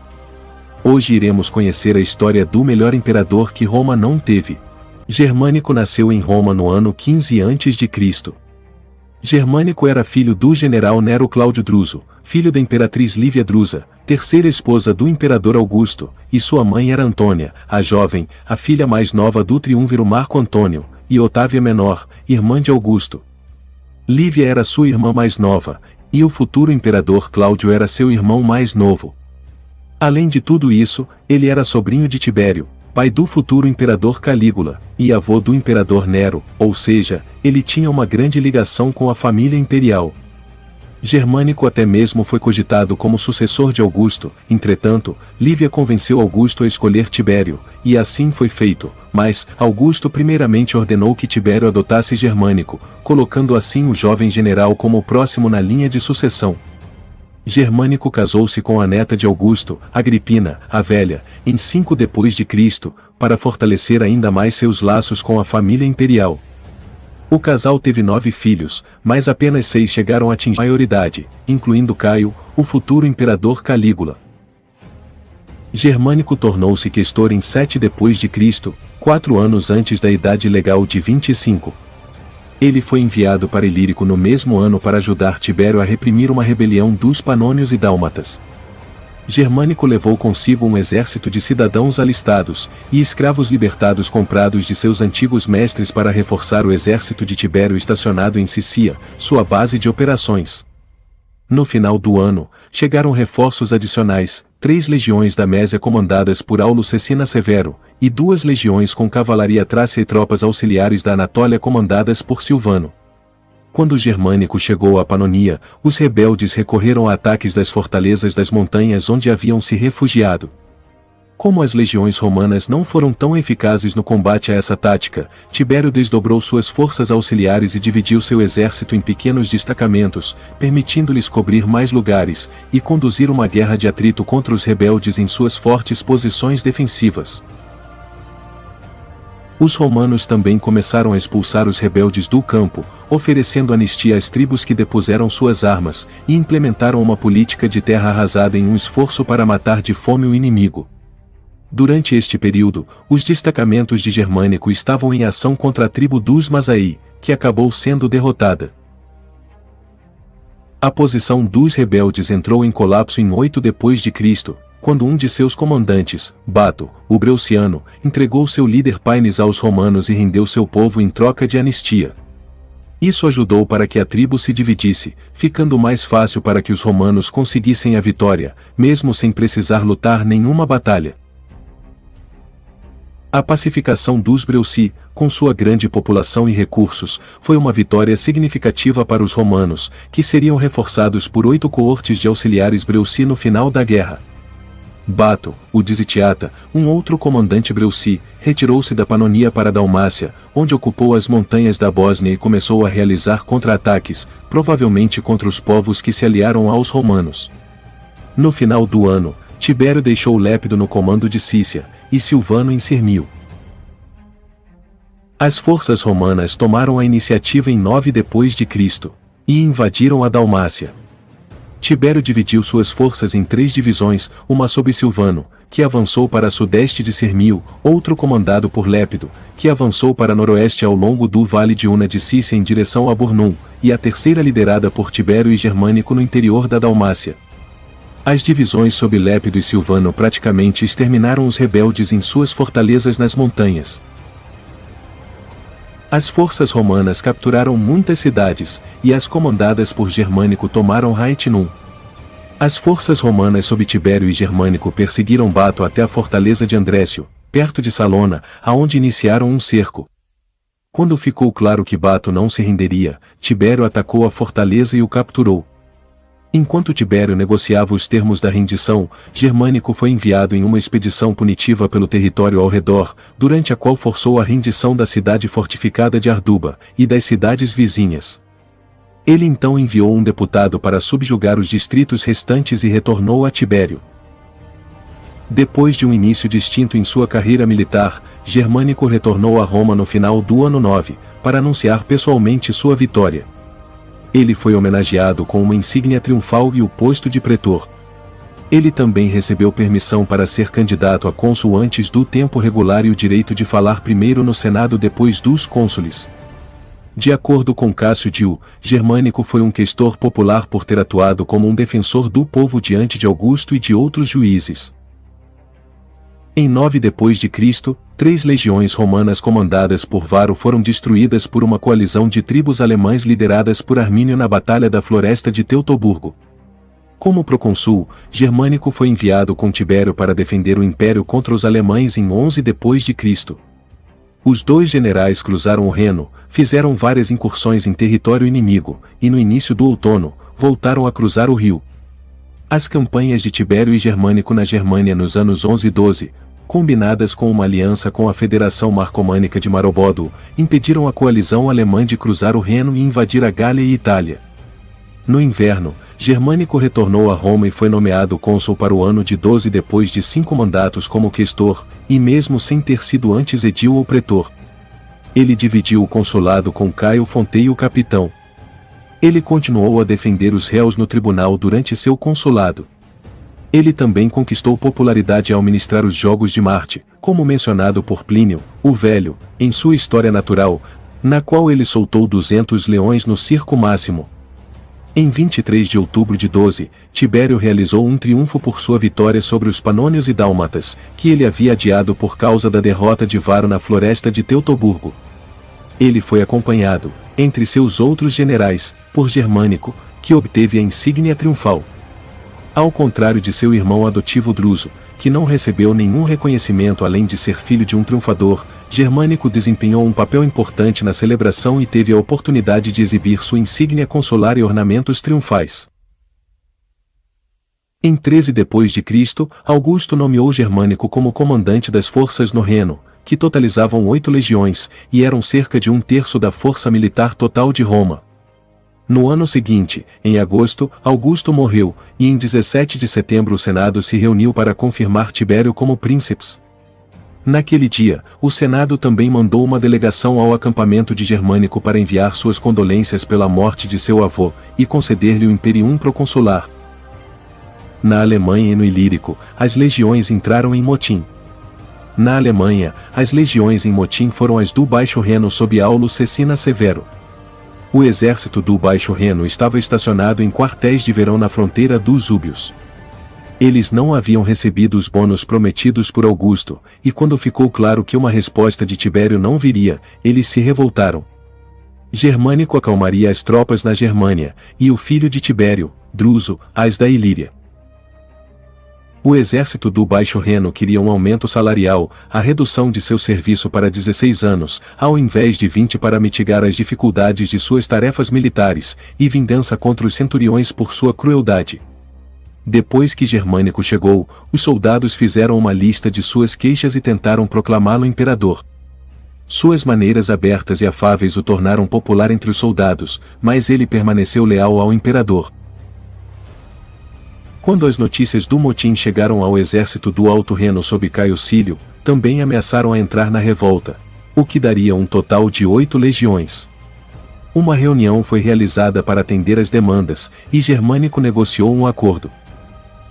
Hoje iremos conhecer a história do melhor imperador que Roma não teve. Germânico nasceu em Roma no ano 15 a.C. Germânico era filho do general Nero Cláudio Druso, filho da imperatriz Lívia Drusa, terceira esposa do imperador Augusto, e sua mãe era Antônia, a jovem, a filha mais nova do triunviro Marco Antônio, e Otávia menor, irmã de Augusto. Lívia era sua irmã mais nova, e o futuro imperador Cláudio era seu irmão mais novo. Além de tudo isso, ele era sobrinho de Tibério, pai do futuro imperador Calígula, e avô do imperador Nero, ou seja, ele tinha uma grande ligação com a família imperial. Germânico até mesmo foi cogitado como sucessor de Augusto, entretanto, Lívia convenceu Augusto a escolher Tibério, e assim foi feito, mas Augusto primeiramente ordenou que Tibério adotasse Germânico, colocando assim o jovem general como o próximo na linha de sucessão. Germânico casou-se com a neta de Augusto, Agripina, a velha, em 5 d.C., para fortalecer ainda mais seus laços com a família imperial. O casal teve 9 filhos, mas apenas 6 chegaram a atingir a maioridade, incluindo Caio, o futuro imperador Calígula. Germânico tornou-se questor em 7 d.C., 4 anos antes da idade legal de 25. Ele foi enviado para Ilírico no mesmo ano para ajudar Tibério a reprimir uma rebelião dos Panônios e Dálmatas. Germânico levou consigo um exército de cidadãos alistados e escravos libertados comprados de seus antigos mestres para reforçar o exército de Tibério estacionado em Sicília, sua base de operações. No final do ano, chegaram reforços adicionais, 3 legiões da Mésia comandadas por Aulo Cecina Severo, e 2 legiões com cavalaria trácia e tropas auxiliares da Anatólia comandadas por Silvano. Quando o Germânico chegou à Panonia, os rebeldes recorreram a ataques das fortalezas das montanhas onde haviam se refugiado. Como as legiões romanas não foram tão eficazes no combate a essa tática, Tibério desdobrou suas forças auxiliares e dividiu seu exército em pequenos destacamentos, permitindo-lhes cobrir mais lugares, e conduzir uma guerra de atrito contra os rebeldes em suas fortes posições defensivas. Os romanos também começaram a expulsar os rebeldes do campo, oferecendo anistia às tribos que depuseram suas armas, e implementaram uma política de terra arrasada em um esforço para matar de fome o inimigo. Durante este período, os destacamentos de Germânico estavam em ação contra a tribo dos Masaí, que acabou sendo derrotada. A posição dos rebeldes entrou em colapso em 8 d.C., quando um de seus comandantes, Bato, o Breuciano, entregou seu líder Paines aos romanos e rendeu seu povo em troca de anistia. Isso ajudou para que a tribo se dividisse, ficando mais fácil para que os romanos conseguissem a vitória, mesmo sem precisar lutar nenhuma batalha. A pacificação dos Breuci, com sua grande população e recursos, foi uma vitória significativa para os romanos, que seriam reforçados por 8 coortes de auxiliares Breuci no final da guerra. Bato, o de Zitiata, um outro comandante Breuci, retirou-se da Panonia para a Dalmácia, onde ocupou as montanhas da Bósnia e começou a realizar contra-ataques, provavelmente contra os povos que se aliaram aos romanos. No final do ano, Tibério deixou Lépido no comando de Cícia, e Silvano em Sirmio. As forças romanas tomaram a iniciativa em 9 d.C. e invadiram a Dalmácia. Tibério dividiu suas forças em 3 divisões, uma sob Silvano, que avançou para sudeste de Sirmio, outro comandado por Lépido, que avançou para noroeste ao longo do vale de Una de Cícia em direção a Burnum, e a terceira liderada por Tibério e Germânico no interior da Dalmácia. As divisões sob Lépido e Silvano praticamente exterminaram os rebeldes em suas fortalezas nas montanhas. As forças romanas capturaram muitas cidades, e as comandadas por Germânico tomaram Raetinum. As forças romanas sob Tibério e Germânico perseguiram Bato até a fortaleza de Andrécio, perto de Salona, aonde iniciaram um cerco. Quando ficou claro que Bato não se renderia, Tibério atacou a fortaleza e o capturou. Enquanto Tibério negociava os termos da rendição, Germânico foi enviado em uma expedição punitiva pelo território ao redor, durante a qual forçou a rendição da cidade fortificada de Arduba, e das cidades vizinhas. Ele então enviou um deputado para subjugar os distritos restantes e retornou a Tibério. Depois de um início distinto em sua carreira militar, Germânico retornou a Roma no final do ano 9, para anunciar pessoalmente sua vitória. Ele foi homenageado com uma insígnia triunfal e o posto de pretor. Ele também recebeu permissão para ser candidato a cônsul antes do tempo regular e o direito de falar primeiro no Senado depois dos cônsules. De acordo com Cássio Dio, Germânico foi um questor popular por ter atuado como um defensor do povo diante de Augusto e de outros juízes. Em 9 d.C., 3 legiões romanas comandadas por Varo foram destruídas por uma coalizão de tribos alemãs lideradas por Armínio na Batalha da Floresta de Teutoburgo. Como procônsul, Germânico foi enviado com Tibério para defender o império contra os alemães em 11 d.C. Os 2 generais cruzaram o Reno, fizeram várias incursões em território inimigo, e no início do outono, voltaram a cruzar o rio. As campanhas de Tibério e Germânico na Germânia nos anos 11 e 12, combinadas com uma aliança com a Federação Marcomânica de Maroboduo, impediram a coalizão alemã de cruzar o Reno e invadir a Gália e Itália. No inverno, Germânico retornou a Roma e foi nomeado cônsul para o ano de 12 depois de 5 mandatos como questor, e mesmo sem ter sido antes edil ou pretor. Ele dividiu o consulado com Caio Fonteio capitão. Ele continuou a defender os réus no tribunal durante seu consulado. Ele também conquistou popularidade ao ministrar os Jogos de Marte, como mencionado por Plínio, o Velho, em sua História Natural, na qual ele soltou 200 leões no circo máximo. Em 23 de outubro de 12, Tibério realizou um triunfo por sua vitória sobre os Panônios e Dálmatas, que ele havia adiado por causa da derrota de Varo na floresta de Teutoburgo. Ele foi acompanhado, entre seus outros generais, por Germânico, que obteve a insígnia triunfal. Ao contrário de seu irmão adotivo Druso, que não recebeu nenhum reconhecimento além de ser filho de um triunfador, Germânico desempenhou um papel importante na celebração e teve a oportunidade de exibir sua insígnia consular e ornamentos triunfais. Em 13 depois de Cristo, Augusto nomeou Germânico como comandante das forças no Reno, que totalizavam 8 legiões, e eram cerca de 1/3 da força militar total de Roma. No ano seguinte, em agosto, Augusto morreu, e em 17 de setembro o Senado se reuniu para confirmar Tibério como princeps. Naquele dia, o Senado também mandou uma delegação ao acampamento de Germânico para enviar suas condolências pela morte de seu avô, e conceder-lhe o imperium proconsular. Na Alemanha e no Ilírico, as legiões entraram em motim. Na Alemanha, as legiões em motim foram as do Baixo Reno sob Aulo Cecina Severo. O exército do Baixo Reno estava estacionado em quartéis de verão na fronteira dos Úbios. Eles não haviam recebido os bônus prometidos por Augusto, e quando ficou claro que uma resposta de Tibério não viria, eles se revoltaram. Germânico acalmaria as tropas na Germânia, e o filho de Tibério, Druso, as da Ilíria. O exército do Baixo Reno queria um aumento salarial, a redução de seu serviço para 16 anos, ao invés de 20 para mitigar as dificuldades de suas tarefas militares, e vingança contra os centuriões por sua crueldade. Depois que Germânico chegou, os soldados fizeram uma lista de suas queixas e tentaram proclamá-lo imperador. Suas maneiras abertas e afáveis o tornaram popular entre os soldados, mas ele permaneceu leal ao imperador. Quando as notícias do motim chegaram ao exército do Alto Reno sob Caio Cílio, também ameaçaram a entrar na revolta, o que daria um total de 8 legiões. Uma reunião foi realizada para atender as demandas, e Germânico negociou um acordo.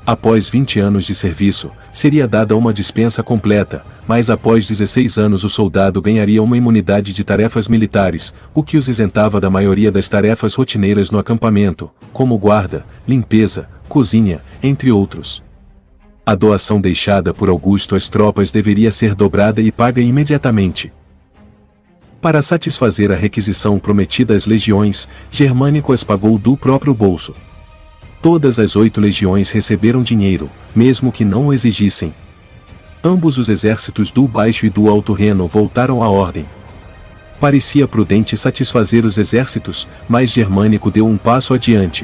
Após 20 anos de serviço, seria dada uma dispensa completa, mas após 16 anos o soldado ganharia uma imunidade de tarefas militares, o que os isentava da maioria das tarefas rotineiras no acampamento, como guarda, limpeza, cozinha, entre outros. A doação deixada por Augusto às tropas deveria ser dobrada e paga imediatamente. Para satisfazer a requisição prometida às legiões, Germânico as pagou do próprio bolso. Todas as 8 legiões receberam dinheiro, mesmo que não o exigissem. Ambos os exércitos do Baixo e do Alto Reno voltaram à ordem. Parecia prudente satisfazer os exércitos, mas Germânico deu um passo adiante.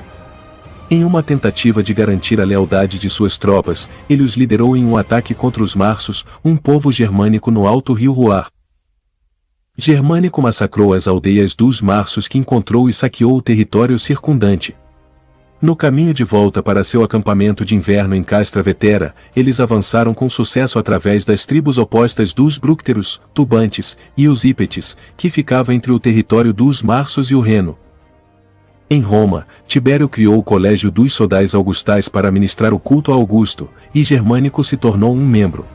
Em uma tentativa de garantir a lealdade de suas tropas, ele os liderou em um ataque contra os Marsos, um povo germânico no alto rio Ruar. Germânico massacrou as aldeias dos Marsos que encontrou e saqueou o território circundante. No caminho de volta para seu acampamento de inverno em Castra Vetera, eles avançaram com sucesso através das tribos opostas dos Brúcteros, Tubantes e os Ípetes, que ficava entre o território dos Marsos e o Reno. Em Roma, Tibério criou o Colégio dos Sodais Augustais para ministrar o culto a Augusto, e Germânico se tornou um membro.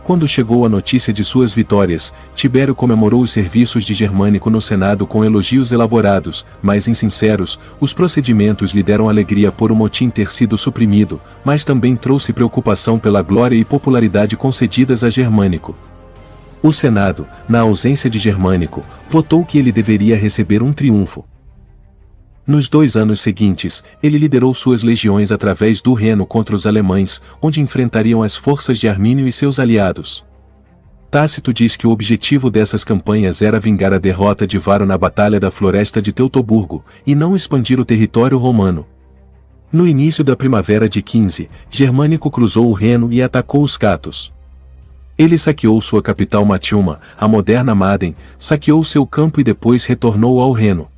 Quando chegou a notícia de suas vitórias, Tibério comemorou os serviços de Germânico no Senado com elogios elaborados, mas insinceros. Os procedimentos lhe deram alegria por o motim ter sido suprimido, mas também trouxe preocupação pela glória e popularidade concedidas a Germânico. O Senado, na ausência de Germânico, votou que ele deveria receber um triunfo. Nos 2 anos seguintes, ele liderou suas legiões através do Reno contra os alemães, onde enfrentariam as forças de Armínio e seus aliados. Tácito diz que o objetivo dessas campanhas era vingar a derrota de Varo na Batalha da Floresta de Teutoburgo, e não expandir o território romano. No início da primavera de 15, Germânico cruzou o Reno e atacou os Catos. Ele saqueou sua capital Matiuma, a moderna Maden, saqueou seu campo e depois retornou ao Reno.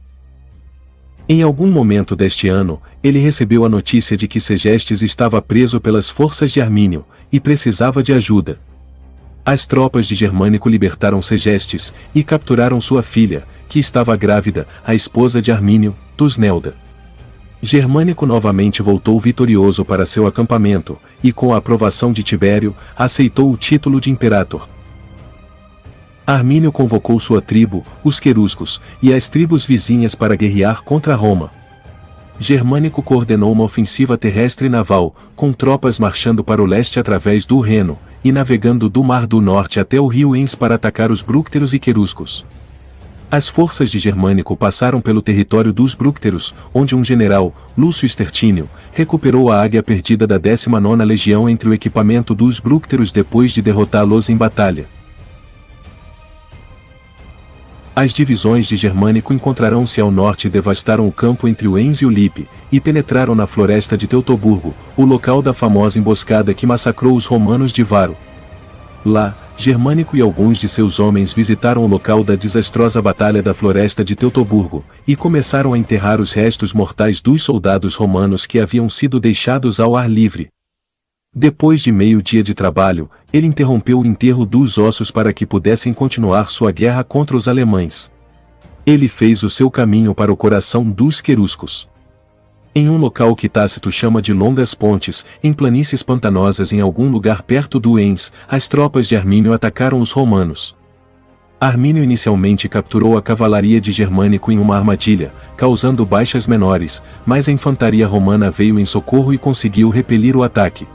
Em algum momento deste ano, ele recebeu a notícia de que Segestes estava preso pelas forças de Armínio, e precisava de ajuda. As tropas de Germânico libertaram Segestes, e capturaram sua filha, que estava grávida, a esposa de Armínio, Tusnelda. Germânico novamente voltou vitorioso para seu acampamento, e com a aprovação de Tibério, aceitou o título de imperador. Armínio convocou sua tribo, os queruscos, e as tribos vizinhas para guerrear contra Roma. Germânico coordenou uma ofensiva terrestre e naval, com tropas marchando para o leste através do Reno, e navegando do Mar do Norte até o rio Enns para atacar os brúcteros e queruscos. As forças de Germânico passaram pelo território dos brúcteros, onde um general, Lúcio Stertínio, recuperou a águia perdida da 19ª Legião entre o equipamento dos brúcteros depois de derrotá-los em batalha. As divisões de Germânico encontraram-se ao norte e devastaram o campo entre o Enns e o Lippe, e penetraram na floresta de Teutoburgo, o local da famosa emboscada que massacrou os romanos de Varo. Lá, Germânico e alguns de seus homens visitaram o local da desastrosa batalha da floresta de Teutoburgo, e começaram a enterrar os restos mortais dos soldados romanos que haviam sido deixados ao ar livre. Depois de meio dia de trabalho, ele interrompeu o enterro dos ossos para que pudessem continuar sua guerra contra os alemães. Ele fez o seu caminho para o coração dos queruscos. Em um local que Tácito chama de Longas Pontes, em planícies pantanosas em algum lugar perto do Enns, as tropas de Armínio atacaram os romanos. Armínio inicialmente capturou a cavalaria de Germânico em uma armadilha, causando baixas menores, mas a infantaria romana veio em socorro e conseguiu repelir o ataque.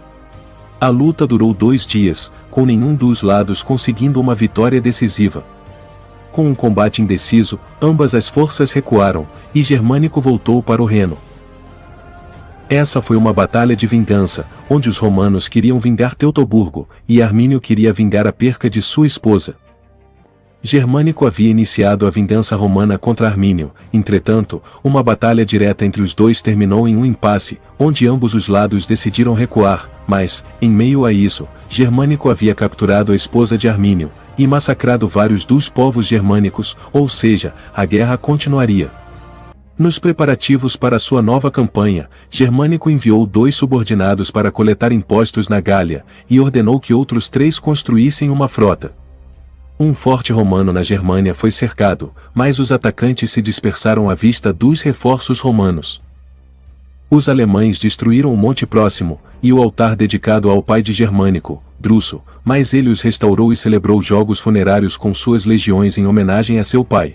A luta durou 2 dias, com nenhum dos lados conseguindo uma vitória decisiva. Com um combate indeciso, ambas as forças recuaram, e Germânico voltou para o Reno. Essa foi uma batalha de vingança, onde os romanos queriam vingar Teutoburgo, e Armínio queria vingar a perca de sua esposa. Germânico havia iniciado a vingança romana contra Armínio, entretanto, uma batalha direta entre os dois terminou em um impasse, onde ambos os lados decidiram recuar, mas, em meio a isso, Germânico havia capturado a esposa de Armínio, e massacrado vários dos povos germânicos, ou seja, a guerra continuaria. Nos preparativos para sua nova campanha, Germânico enviou 2 subordinados para coletar impostos na Gália, e ordenou que outros 3 construíssem uma frota. Um forte romano na Germânia foi cercado, mas os atacantes se dispersaram à vista dos reforços romanos. Os alemães destruíram o monte próximo, e o altar dedicado ao pai de Germânico, Druso, mas ele os restaurou e celebrou jogos funerários com suas legiões em homenagem a seu pai.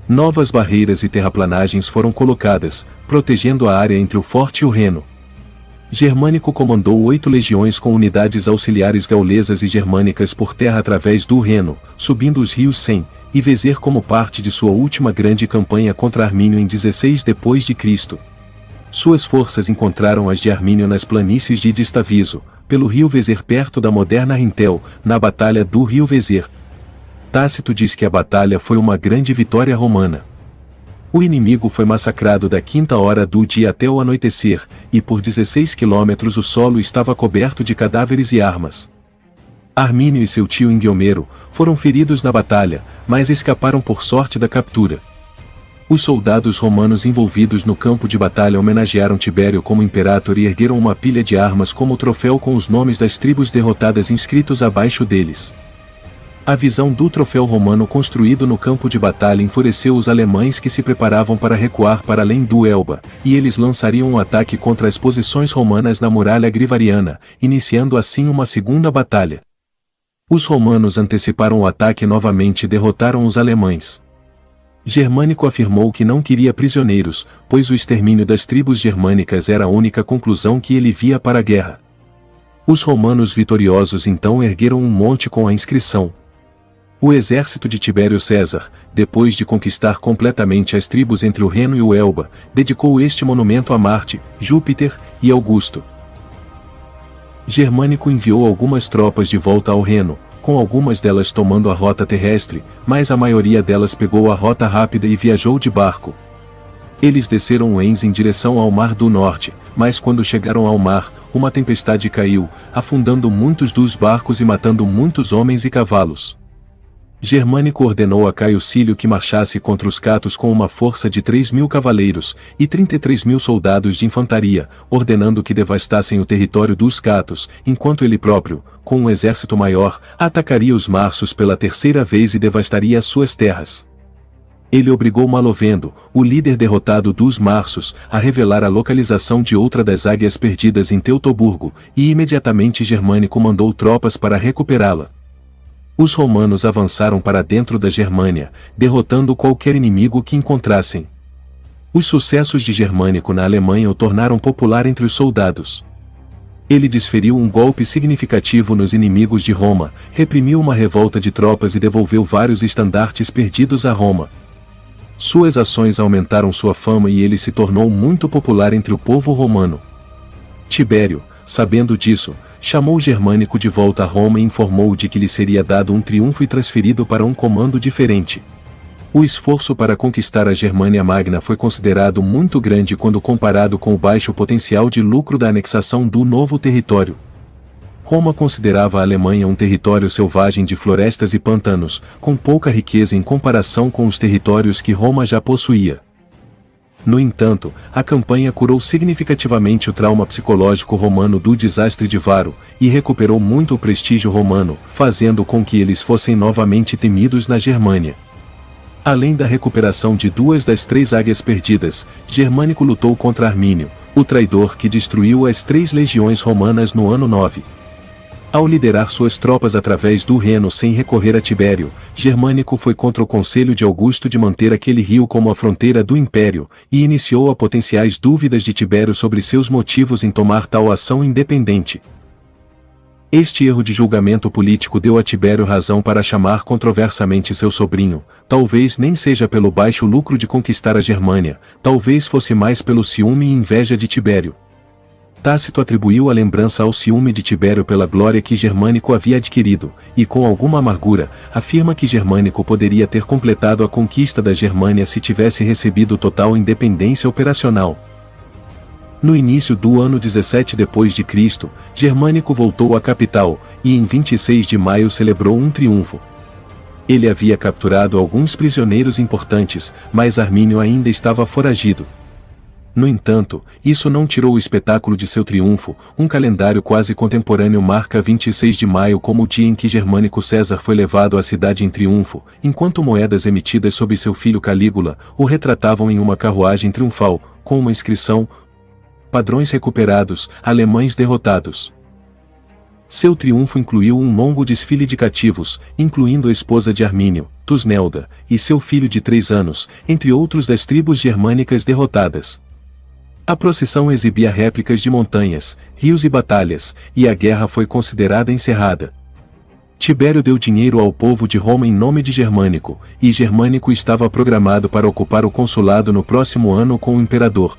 Novas barreiras e terraplanagens foram colocadas, protegendo a área entre o forte e o Reno. Germânico comandou 8 legiões com unidades auxiliares gaulesas e germânicas por terra através do Reno, subindo os rios Sen e Veser como parte de sua última grande campanha contra Armínio em 16 d.C. Suas forças encontraram as de Armínio nas planícies de Distaviso, pelo rio Veser perto da moderna Rintel, na batalha do rio Veser. Tácito diz que a batalha foi uma grande vitória romana. O inimigo foi massacrado da 5ª hora do dia até o anoitecer, e por 16 quilômetros o solo estava coberto de cadáveres e armas. Armínio e seu tio Inguiomero foram feridos na batalha, mas escaparam por sorte da captura. Os soldados romanos envolvidos no campo de batalha homenagearam Tibério como imperator e ergueram uma pilha de armas como troféu com os nomes das tribos derrotadas inscritos abaixo deles. A visão do troféu romano construído no campo de batalha enfureceu os alemães que se preparavam para recuar para além do Elba, e eles lançariam um ataque contra as posições romanas na muralha grivariana, iniciando assim uma segunda batalha. Os romanos anteciparam o ataque novamente e derrotaram os alemães. Germânico afirmou que não queria prisioneiros, pois o extermínio das tribos germânicas era a única conclusão que ele via para a guerra. Os romanos vitoriosos então ergueram um monte com a inscrição: o exército de Tibério César, depois de conquistar completamente as tribos entre o Reno e o Elba, dedicou este monumento a Marte, Júpiter e Augusto. Germânico enviou algumas tropas de volta ao Reno, com algumas delas tomando a rota terrestre, mas a maioria delas pegou a rota rápida e viajou de barco. Eles desceram o Enns em direção ao Mar do Norte, mas quando chegaram ao mar, uma tempestade caiu, afundando muitos dos barcos e matando muitos homens e cavalos. Germânico ordenou a Caio Cílio que marchasse contra os catos com uma força de 3.000 cavaleiros e 33.000 soldados de infantaria, ordenando que devastassem o território dos catos, enquanto ele próprio, com um exército maior, atacaria os marços pela 3ª vez e devastaria as suas terras. Ele obrigou Malovendo, o líder derrotado dos marços, a revelar a localização de outra das águias perdidas em Teutoburgo, e imediatamente Germânico mandou tropas para recuperá-la. Os romanos avançaram para dentro da Germânia, derrotando qualquer inimigo que encontrassem. Os sucessos de Germânico na Alemanha o tornaram popular entre os soldados. Ele desferiu um golpe significativo nos inimigos de Roma, reprimiu uma revolta de tropas e devolveu vários estandartes perdidos a Roma. Suas ações aumentaram sua fama e ele se tornou muito popular entre o povo romano. Tibério, sabendo disso, chamou Germânico de volta a Roma e informou de que lhe seria dado um triunfo e transferido para um comando diferente. O esforço para conquistar a Germânia Magna foi considerado muito grande quando comparado com o baixo potencial de lucro da anexação do novo território. Roma considerava a Alemanha um território selvagem de florestas e pantanos, com pouca riqueza em comparação com os territórios que Roma já possuía. No entanto, a campanha curou significativamente o trauma psicológico romano do desastre de Varo, e recuperou muito o prestígio romano, fazendo com que eles fossem novamente temidos na Germânia. Além da recuperação de 2 das 3 águias perdidas, Germânico lutou contra Armínio, o traidor que destruiu as 3 legiões romanas no ano 9. Ao liderar suas tropas através do Reno sem recorrer a Tibério, Germânico foi contra o conselho de Augusto de manter aquele rio como a fronteira do império, e iniciou a potenciais dúvidas de Tibério sobre seus motivos em tomar tal ação independente. Este erro de julgamento político deu a Tibério razão para chamar controversamente seu sobrinho, talvez nem seja pelo baixo lucro de conquistar a Germânia, talvez fosse mais pelo ciúme e inveja de Tibério. Tácito atribuiu a lembrança ao ciúme de Tibério pela glória que Germânico havia adquirido, e com alguma amargura, afirma que Germânico poderia ter completado a conquista da Germânia se tivesse recebido total independência operacional. No início do ano 17 d.C., Germânico voltou à capital, e em 26 de maio celebrou um triunfo. Ele havia capturado alguns prisioneiros importantes, mas Armínio ainda estava foragido. No entanto, isso não tirou o espetáculo de seu triunfo. Um calendário quase contemporâneo marca 26 de maio como o dia em que Germânico César foi levado à cidade em triunfo, enquanto moedas emitidas sob seu filho Calígula o retratavam em uma carruagem triunfal, com uma inscrição: padrões recuperados, alemães derrotados. Seu triunfo incluiu um longo desfile de cativos, incluindo a esposa de Armínio, Tusnelda, e seu filho de 3 anos, entre outros das tribos germânicas derrotadas. A procissão exibia réplicas de montanhas, rios e batalhas, e a guerra foi considerada encerrada. Tibério deu dinheiro ao povo de Roma em nome de Germânico, e Germânico estava programado para ocupar o consulado no próximo ano com o imperador.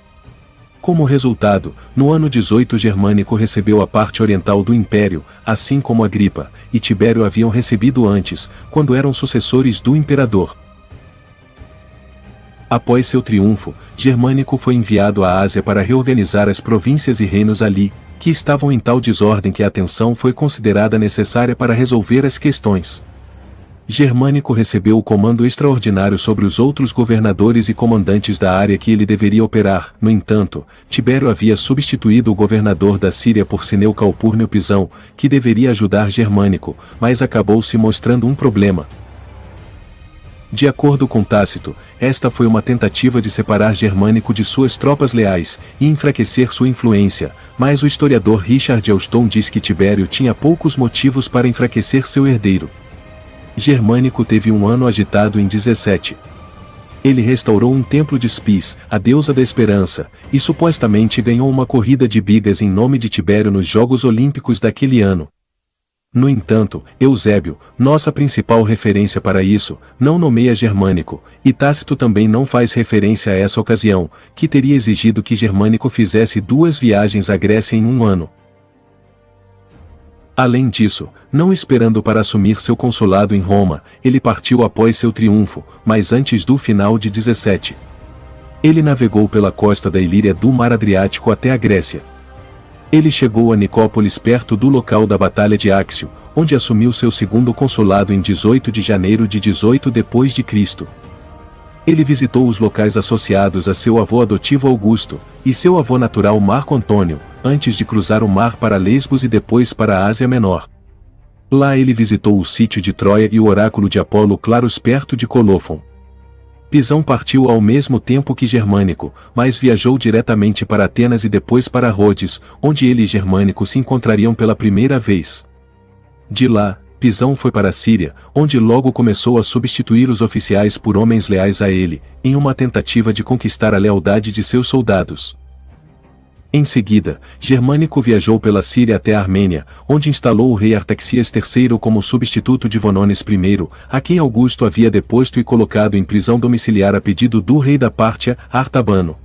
Como resultado, no ano 18 Germânico recebeu a parte oriental do império, assim como Agripa e Tibério haviam recebido antes, quando eram sucessores do imperador. Após seu triunfo, Germânico foi enviado à Ásia para reorganizar as províncias e reinos ali, que estavam em tal desordem que a atenção foi considerada necessária para resolver as questões. Germânico recebeu o comando extraordinário sobre os outros governadores e comandantes da área que ele deveria operar. No entanto, Tibério havia substituído o governador da Síria por Cineu Calpurnio Pisão, que deveria ajudar Germânico, mas acabou se mostrando um problema. De acordo com Tácito, esta foi uma tentativa de separar Germânico de suas tropas leais e enfraquecer sua influência, mas o historiador Richard Elston diz que Tibério tinha poucos motivos para enfraquecer seu herdeiro. Germânico teve um ano agitado em 17. Ele restaurou um templo de Spis, a deusa da esperança, e supostamente ganhou uma corrida de bigas em nome de Tibério nos Jogos Olímpicos daquele ano. No entanto, Eusébio, nossa principal referência para isso, não nomeia Germânico, e Tácito também não faz referência a essa ocasião, que teria exigido que Germânico fizesse 2 viagens à Grécia em um ano. Além disso, não esperando para assumir seu consulado em Roma, ele partiu após seu triunfo, mas antes do final de 17. Ele navegou pela costa da Ilíria do Mar Adriático até a Grécia. Ele chegou a Nicópolis perto do local da Batalha de Áxio, onde assumiu seu segundo consulado em 18 de janeiro de 18 d.C. Ele visitou os locais associados a seu avô adotivo Augusto, e seu avô natural Marco Antônio, antes de cruzar o mar para Lesbos e depois para a Ásia Menor. Lá ele visitou o sítio de Troia e o oráculo de Apolo Claros perto de Colofon. Pisão partiu ao mesmo tempo que Germânico, mas viajou diretamente para Atenas e depois para Rhodes, onde ele e Germânico se encontrariam pela primeira vez. De lá, Pisão foi para a Síria, onde logo começou a substituir os oficiais por homens leais a ele, em uma tentativa de conquistar a lealdade de seus soldados. Em seguida, Germânico viajou pela Síria até a Armênia, onde instalou o rei Artaxias III como substituto de Vonones I, a quem Augusto havia deposto e colocado em prisão domiciliar a pedido do rei da Pártia, Artabano.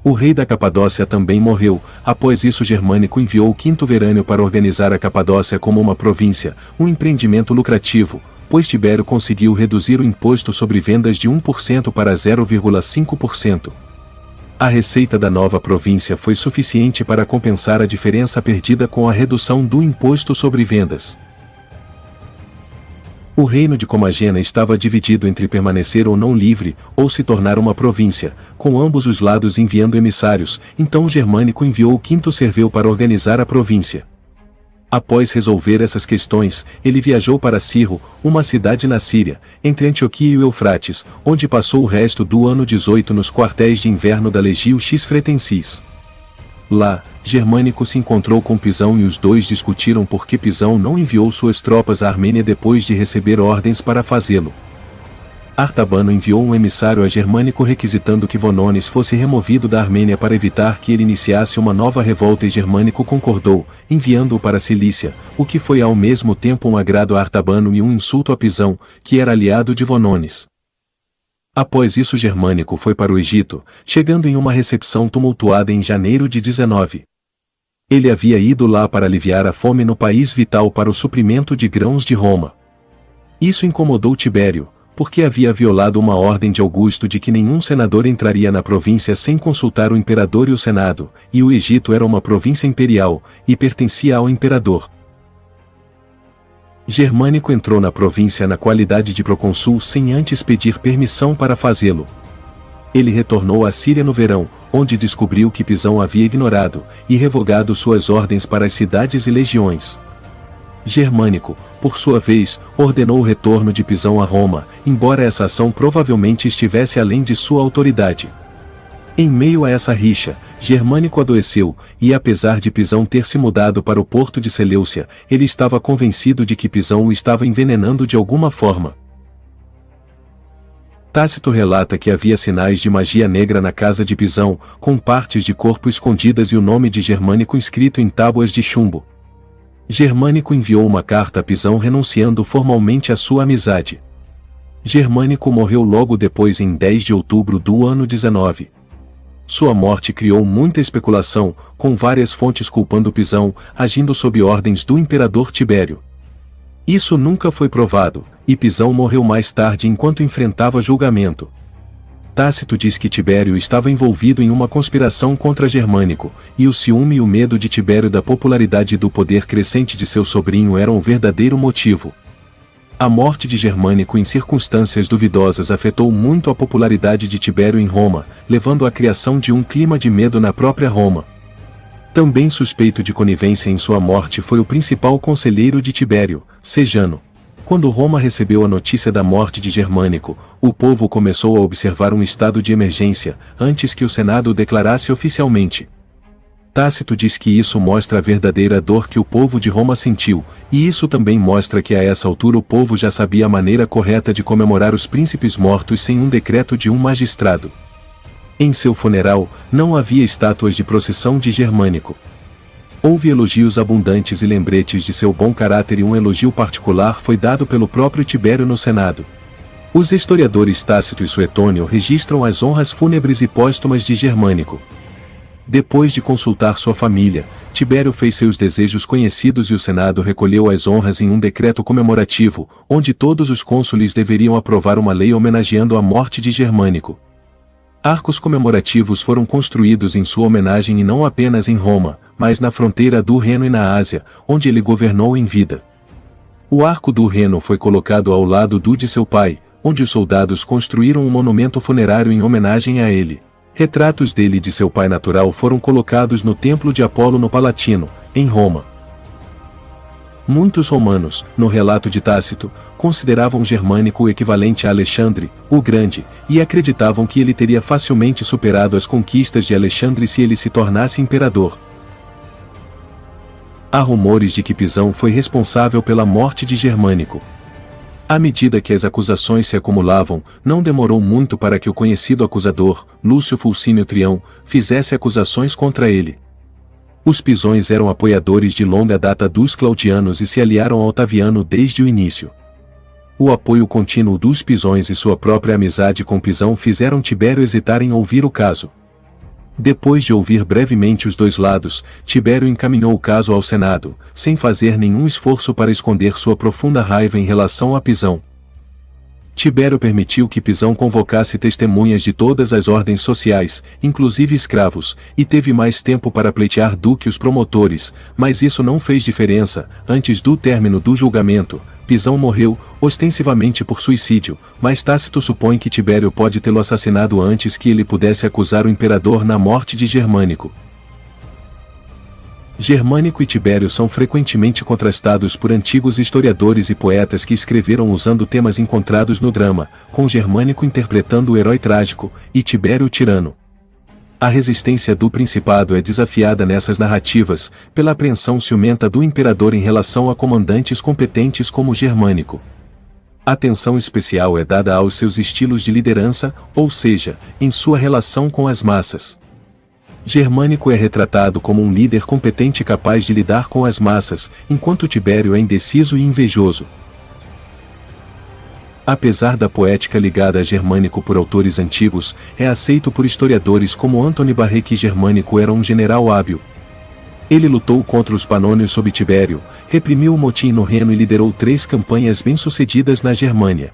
O rei da Capadócia também morreu. Após isso, Germânico enviou o Quinto Verâneo para organizar a Capadócia como uma província, um empreendimento lucrativo, pois Tibério conseguiu reduzir o imposto sobre vendas de 1% para 0,5%. A receita da nova província foi suficiente para compensar a diferença perdida com a redução do imposto sobre vendas. O reino de Comagena estava dividido entre permanecer ou não livre, ou se tornar uma província, com ambos os lados enviando emissários. Então Germânico enviou o Quinto Serveu para organizar a província. Após resolver essas questões, ele viajou para Cirro, uma cidade na Síria, entre Antioquia e o Eufrates, onde passou o resto do ano 18 nos quartéis de inverno da Legio X Fretensis. Lá, Germânico se encontrou com Pisão e os dois discutiram por que Pisão não enviou suas tropas à Armênia depois de receber ordens para fazê-lo. Artabano enviou um emissário a Germânico requisitando que Vonones fosse removido da Armênia para evitar que ele iniciasse uma nova revolta e Germânico concordou, enviando-o para Cilícia, o que foi ao mesmo tempo um agrado a Artabano e um insulto a Pisão, que era aliado de Vonones. Após isso Germânico foi para o Egito, chegando em uma recepção tumultuada em janeiro de 19. Ele havia ido lá para aliviar a fome no país vital para o suprimento de grãos de Roma. Isso incomodou Tibério, porque havia violado uma ordem de Augusto de que nenhum senador entraria na província sem consultar o imperador e o senado, e o Egito era uma província imperial, e pertencia ao imperador. Germânico entrou na província na qualidade de procônsul sem antes pedir permissão para fazê-lo. Ele retornou à Síria no verão, onde descobriu que Pisão havia ignorado e revogado suas ordens para as cidades e legiões. Germânico, por sua vez, ordenou o retorno de Pisão a Roma, embora essa ação provavelmente estivesse além de sua autoridade. Em meio a essa rixa, Germânico adoeceu, e apesar de Pisão ter se mudado para o porto de Seleucia, ele estava convencido de que Pisão o estava envenenando de alguma forma. Tácito relata que havia sinais de magia negra na casa de Pisão, com partes de corpo escondidas e o nome de Germânico inscrito em tábuas de chumbo. Germânico enviou uma carta a Pisão renunciando formalmente à sua amizade. Germânico morreu logo depois em 10 de outubro do ano 19. Sua morte criou muita especulação, com várias fontes culpando Pisão, agindo sob ordens do imperador Tibério. Isso nunca foi provado, e Pisão morreu mais tarde enquanto enfrentava julgamento. Tácito diz que Tibério estava envolvido em uma conspiração contra Germânico, e o ciúme e o medo de Tibério da popularidade e do poder crescente de seu sobrinho eram o verdadeiro motivo. A morte de Germânico em circunstâncias duvidosas afetou muito a popularidade de Tibério em Roma, levando à criação de um clima de medo na própria Roma. Também suspeito de conivência em sua morte foi o principal conselheiro de Tibério, Sejano. Quando Roma recebeu a notícia da morte de Germânico, o povo começou a observar um estado de emergência, antes que o Senado o declarasse oficialmente. Tácito diz que isso mostra a verdadeira dor que o povo de Roma sentiu, e isso também mostra que a essa altura o povo já sabia a maneira correta de comemorar os príncipes mortos sem um decreto de um magistrado. Em seu funeral, não havia estátuas de procissão de Germânico. Houve elogios abundantes e lembretes de seu bom caráter e um elogio particular foi dado pelo próprio Tibério no Senado. Os historiadores Tácito e Suetônio registram as honras fúnebres e póstumas de Germânico. Depois de consultar sua família, Tibério fez seus desejos conhecidos e o Senado recolheu as honras em um decreto comemorativo, onde todos os cônsules deveriam aprovar uma lei homenageando a morte de Germânico. Arcos comemorativos foram construídos em sua homenagem e não apenas em Roma, mas na fronteira do Reno e na Ásia, onde ele governou em vida. O Arco do Reno foi colocado ao lado do de seu pai, onde os soldados construíram um monumento funerário em homenagem a ele. Retratos dele e de seu pai natural foram colocados no Templo de Apolo no Palatino, em Roma. Muitos romanos, no relato de Tácito, consideravam Germânico o equivalente a Alexandre, o Grande, e acreditavam que ele teria facilmente superado as conquistas de Alexandre se ele se tornasse imperador. Há rumores de que Pisão foi responsável pela morte de Germânico. À medida que as acusações se acumulavam, não demorou muito para que o conhecido acusador, Lúcio Fulcínio Trião, fizesse acusações contra ele. Os Pisões eram apoiadores de longa data dos Claudianos e se aliaram a Otaviano desde o início. O apoio contínuo dos Pisões e sua própria amizade com Pisão fizeram Tibério hesitar em ouvir o caso. Depois de ouvir brevemente os dois lados, Tibério encaminhou o caso ao Senado, sem fazer nenhum esforço para esconder sua profunda raiva em relação a Pisão. Tibério permitiu que Pisão convocasse testemunhas de todas as ordens sociais, inclusive escravos, e teve mais tempo para pleitear do que os promotores, mas isso não fez diferença. Antes do término do julgamento, Pisão morreu, ostensivamente por suicídio, mas Tácito supõe que Tibério pode tê-lo assassinado antes que ele pudesse acusar o imperador na morte de Germânico. Germânico e Tibério são frequentemente contrastados por antigos historiadores e poetas que escreveram usando temas encontrados no drama, com Germânico interpretando o herói trágico, e Tibério o tirano. A resistência do principado é desafiada nessas narrativas, pela apreensão ciumenta do imperador em relação a comandantes competentes como Germânico. Atenção especial é dada aos seus estilos de liderança, ou seja, em sua relação com as massas. Germânico é retratado como um líder competente capaz de lidar com as massas, enquanto Tibério é indeciso e invejoso. Apesar da poética ligada a Germânico por autores antigos, é aceito por historiadores como Antony Barré que Germânico era um general hábil. Ele lutou contra os Panônios sob Tibério, reprimiu o motim no Reno e liderou 3 campanhas bem-sucedidas na Germânia.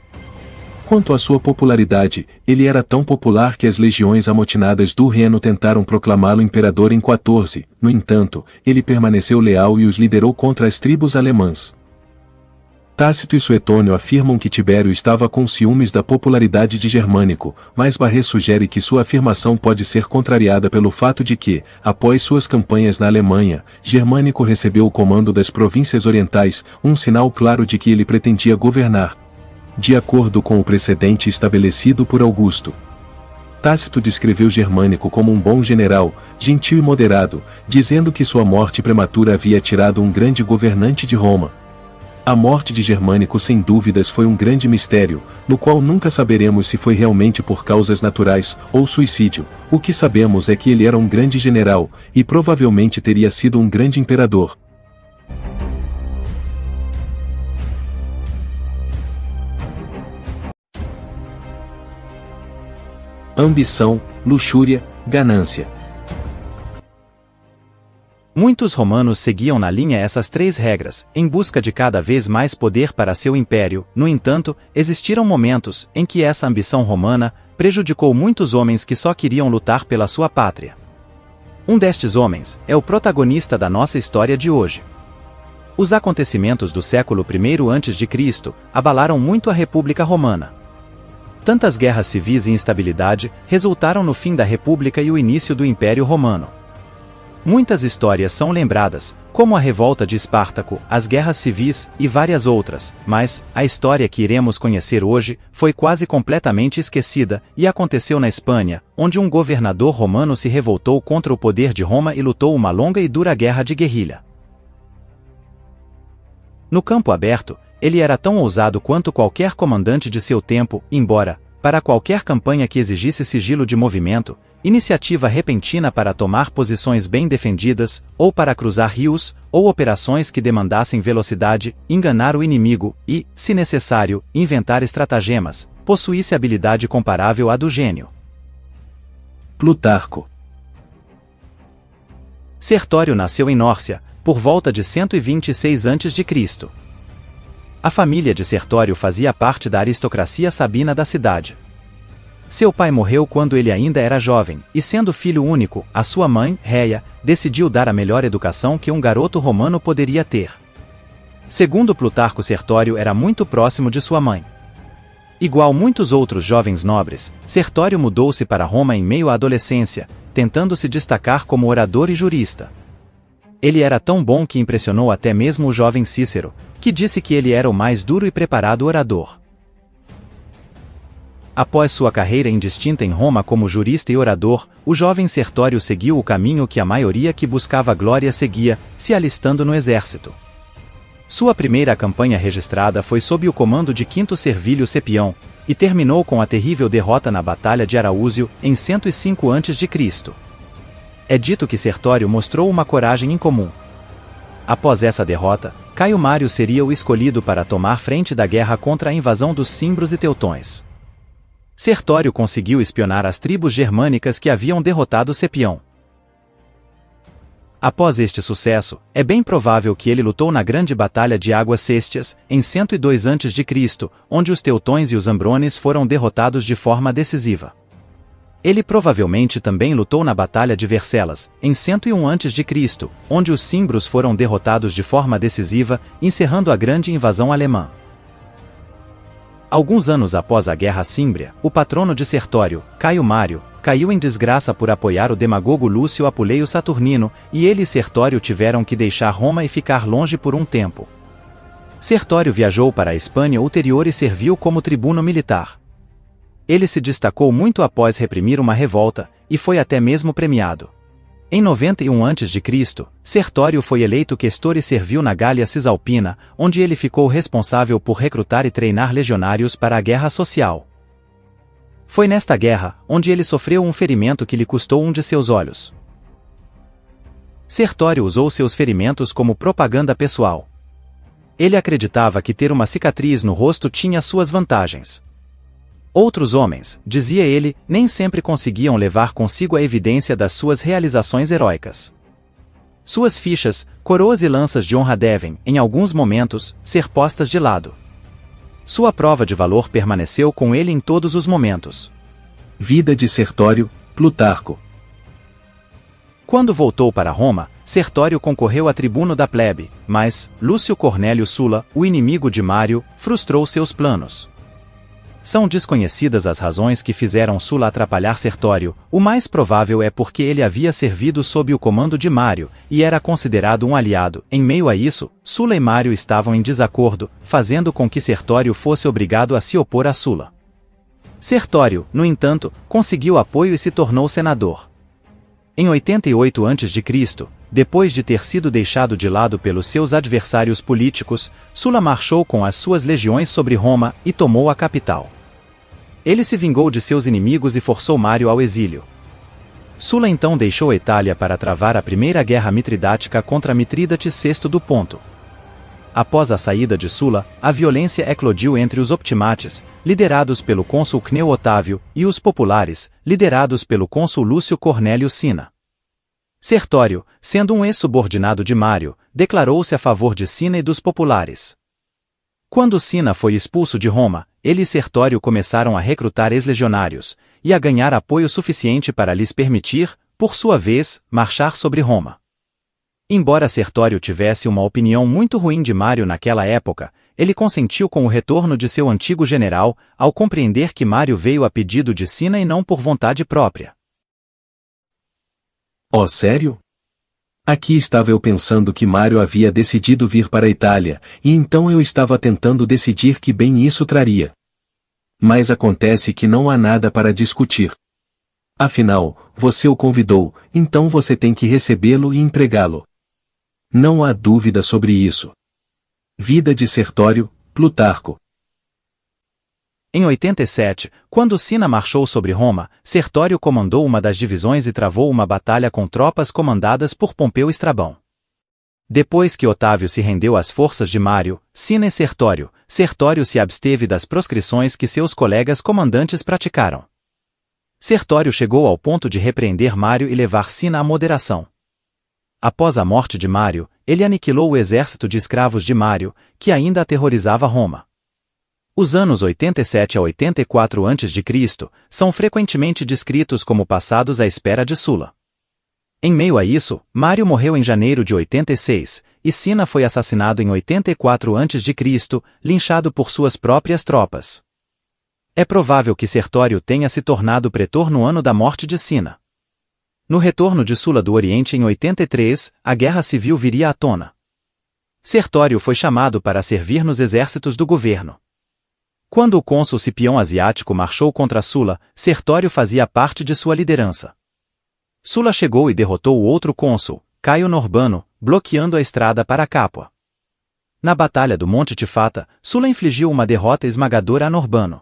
Quanto à sua popularidade, ele era tão popular que as legiões amotinadas do Reno tentaram proclamá-lo imperador em 14, no entanto, ele permaneceu leal e os liderou contra as tribos alemãs. Tácito e Suetônio afirmam que Tibério estava com ciúmes da popularidade de Germânico, mas Barré sugere que sua afirmação pode ser contrariada pelo fato de que, após suas campanhas na Alemanha, Germânico recebeu o comando das províncias orientais, um sinal claro de que ele pretendia governar. De acordo com o precedente estabelecido por Augusto, Tácito descreveu Germânico como um bom general, gentil e moderado, dizendo que sua morte prematura havia tirado um grande governante de Roma. A morte de Germânico sem dúvidas foi um grande mistério, no qual nunca saberemos se foi realmente por causas naturais ou suicídio. O que sabemos é que ele era um grande general, e provavelmente teria sido um grande imperador. Ambição, luxúria, ganância. Muitos romanos seguiam na linha essas 3 regras, em busca de cada vez mais poder para seu império. No entanto, existiram momentos em que essa ambição romana prejudicou muitos homens que só queriam lutar pela sua pátria. Um destes homens é o protagonista da nossa história de hoje. Os acontecimentos do século I a.C. abalaram muito a República Romana. Tantas guerras civis e instabilidade resultaram no fim da República e o início do Império Romano. Muitas histórias são lembradas, como a revolta de Espartaco, as guerras civis e várias outras, mas a história que iremos conhecer hoje foi quase completamente esquecida e aconteceu na Espanha, onde um governador romano se revoltou contra o poder de Roma e lutou uma longa e dura guerra de guerrilha. No campo aberto, ele era tão ousado quanto qualquer comandante de seu tempo, embora, para qualquer campanha que exigisse sigilo de movimento, iniciativa repentina para tomar posições bem defendidas, ou para cruzar rios, ou operações que demandassem velocidade, enganar o inimigo e, se necessário, inventar estratagemas, possuísse habilidade comparável à do gênio. Plutarco. Sertório nasceu em Nórcia, por volta de 126 a.C. A família de Sertório fazia parte da aristocracia sabina da cidade. Seu pai morreu quando ele ainda era jovem, e sendo filho único, a sua mãe, Réia, decidiu dar a melhor educação que um garoto romano poderia ter. Segundo Plutarco, Sertório era muito próximo de sua mãe. Igual muitos outros jovens nobres, Sertório mudou-se para Roma em meio à adolescência, tentando se destacar como orador e jurista. Ele era tão bom que impressionou até mesmo o jovem Cícero, que disse que ele era o mais duro e preparado orador. Após sua carreira indistinta em Roma como jurista e orador, o jovem Sertório seguiu o caminho que a maioria que buscava glória seguia, se alistando no exército. Sua primeira campanha registrada foi sob o comando de Quinto Servilio Cepião, e terminou com a terrível derrota na Batalha de Araúzio, em 105 a.C. É dito que Sertório mostrou uma coragem incomum. Após essa derrota, Caio Mário seria o escolhido para tomar frente da guerra contra a invasão dos Cimbros e Teutões. Sertório conseguiu espionar as tribos germânicas que haviam derrotado Cepião. Após este sucesso, é bem provável que ele lutou na Grande Batalha de Águas Céstias, em 102 a.C., onde os teutões e os ambrones foram derrotados de forma decisiva. Ele provavelmente também lutou na Batalha de Vercelas, em 101 a.C., onde os cimbros foram derrotados de forma decisiva, encerrando a grande invasão alemã. Alguns anos após a Guerra Símbria, o patrono de Sertório, Caio Mário, caiu em desgraça por apoiar o demagogo Lúcio Apuleio Saturnino, e ele e Sertório tiveram que deixar Roma e ficar longe por um tempo. Sertório viajou para a Espanha ulterior e serviu como tribuno militar. Ele se destacou muito após reprimir uma revolta, e foi até mesmo premiado. Em 91 a.C., Sertório foi eleito questor e serviu na Gália Cisalpina, onde ele ficou responsável por recrutar e treinar legionários para a guerra social. Foi nesta guerra, onde ele sofreu um ferimento que lhe custou um de seus olhos. Sertório usou seus ferimentos como propaganda pessoal. Ele acreditava que ter uma cicatriz no rosto tinha suas vantagens. Outros homens, dizia ele, nem sempre conseguiam levar consigo a evidência das suas realizações heróicas. Suas fichas, coroas e lanças de honra devem, em alguns momentos, ser postas de lado. Sua prova de valor permaneceu com ele em todos os momentos. Vida de Sertório, Plutarco. Quando voltou para Roma, Sertório concorreu a tribuno da plebe, mas Lúcio Cornélio Sulla, o inimigo de Mário, frustrou seus planos. São desconhecidas as razões que fizeram Sulla atrapalhar Sertório. O mais provável é porque ele havia servido sob o comando de Mário, e era considerado um aliado. Em meio a isso, Sulla e Mário estavam em desacordo, fazendo com que Sertório fosse obrigado a se opor a Sulla. Sertório, no entanto, conseguiu apoio e se tornou senador. Em 88 a.C., depois de ter sido deixado de lado pelos seus adversários políticos, Sulla marchou com as suas legiões sobre Roma e tomou a capital. Ele se vingou de seus inimigos e forçou Mário ao exílio. Sulla então deixou a Itália para travar a Primeira Guerra Mitridática contra Mitrídates VI do Ponto. Após a saída de Sulla, a violência eclodiu entre os optimates, liderados pelo cônsul Cneo Otávio, e os populares, liderados pelo cônsul Lúcio Cornélio Cinna. Sertório, sendo um ex-subordinado de Mário, declarou-se a favor de Cinna e dos populares. Quando Cinna foi expulso de Roma, ele e Sertório começaram a recrutar ex-legionários, e a ganhar apoio suficiente para lhes permitir, por sua vez, marchar sobre Roma. Embora Sertório tivesse uma opinião muito ruim de Mário naquela época, ele consentiu com o retorno de seu antigo general, ao compreender que Mário veio a pedido de Cinna e não por vontade própria. Oh, sério? Aqui estava eu pensando que Mário havia decidido vir para a Itália, e então eu estava tentando decidir que bem isso traria. Mas acontece que não há nada para discutir. Afinal, você o convidou, então você tem que recebê-lo e empregá-lo. Não há dúvida sobre isso. Vida de Sertório, Plutarco. Em 87, quando Cinna marchou sobre Roma, Sertório comandou uma das divisões e travou uma batalha com tropas comandadas por Pompeu Estrabão. Depois que Otávio se rendeu às forças de Mário, Cinna e Sertório se absteve das proscrições que seus colegas comandantes praticaram. Sertório chegou ao ponto de repreender Mário e levar Cinna à moderação. Após a morte de Mário, ele aniquilou o exército de escravos de Mário, que ainda aterrorizava Roma. Os anos 87 a 84 a.C. são frequentemente descritos como passados à espera de Sulla. Em meio a isso, Mário morreu em janeiro de 86, e Cinna foi assassinado em 84 a.C., linchado por suas próprias tropas. É provável que Sertório tenha se tornado pretor no ano da morte de Cinna. No retorno de Sulla do Oriente em 83, a guerra civil viria à tona. Sertório foi chamado para servir nos exércitos do governo. Quando o cônsul Cipião Asiático marchou contra Sulla, Sertório fazia parte de sua liderança. Sulla chegou e derrotou o outro cônsul, Caio Norbano, bloqueando a estrada para Capua. Na Batalha do Monte Tifata, Sulla infligiu uma derrota esmagadora a Norbano.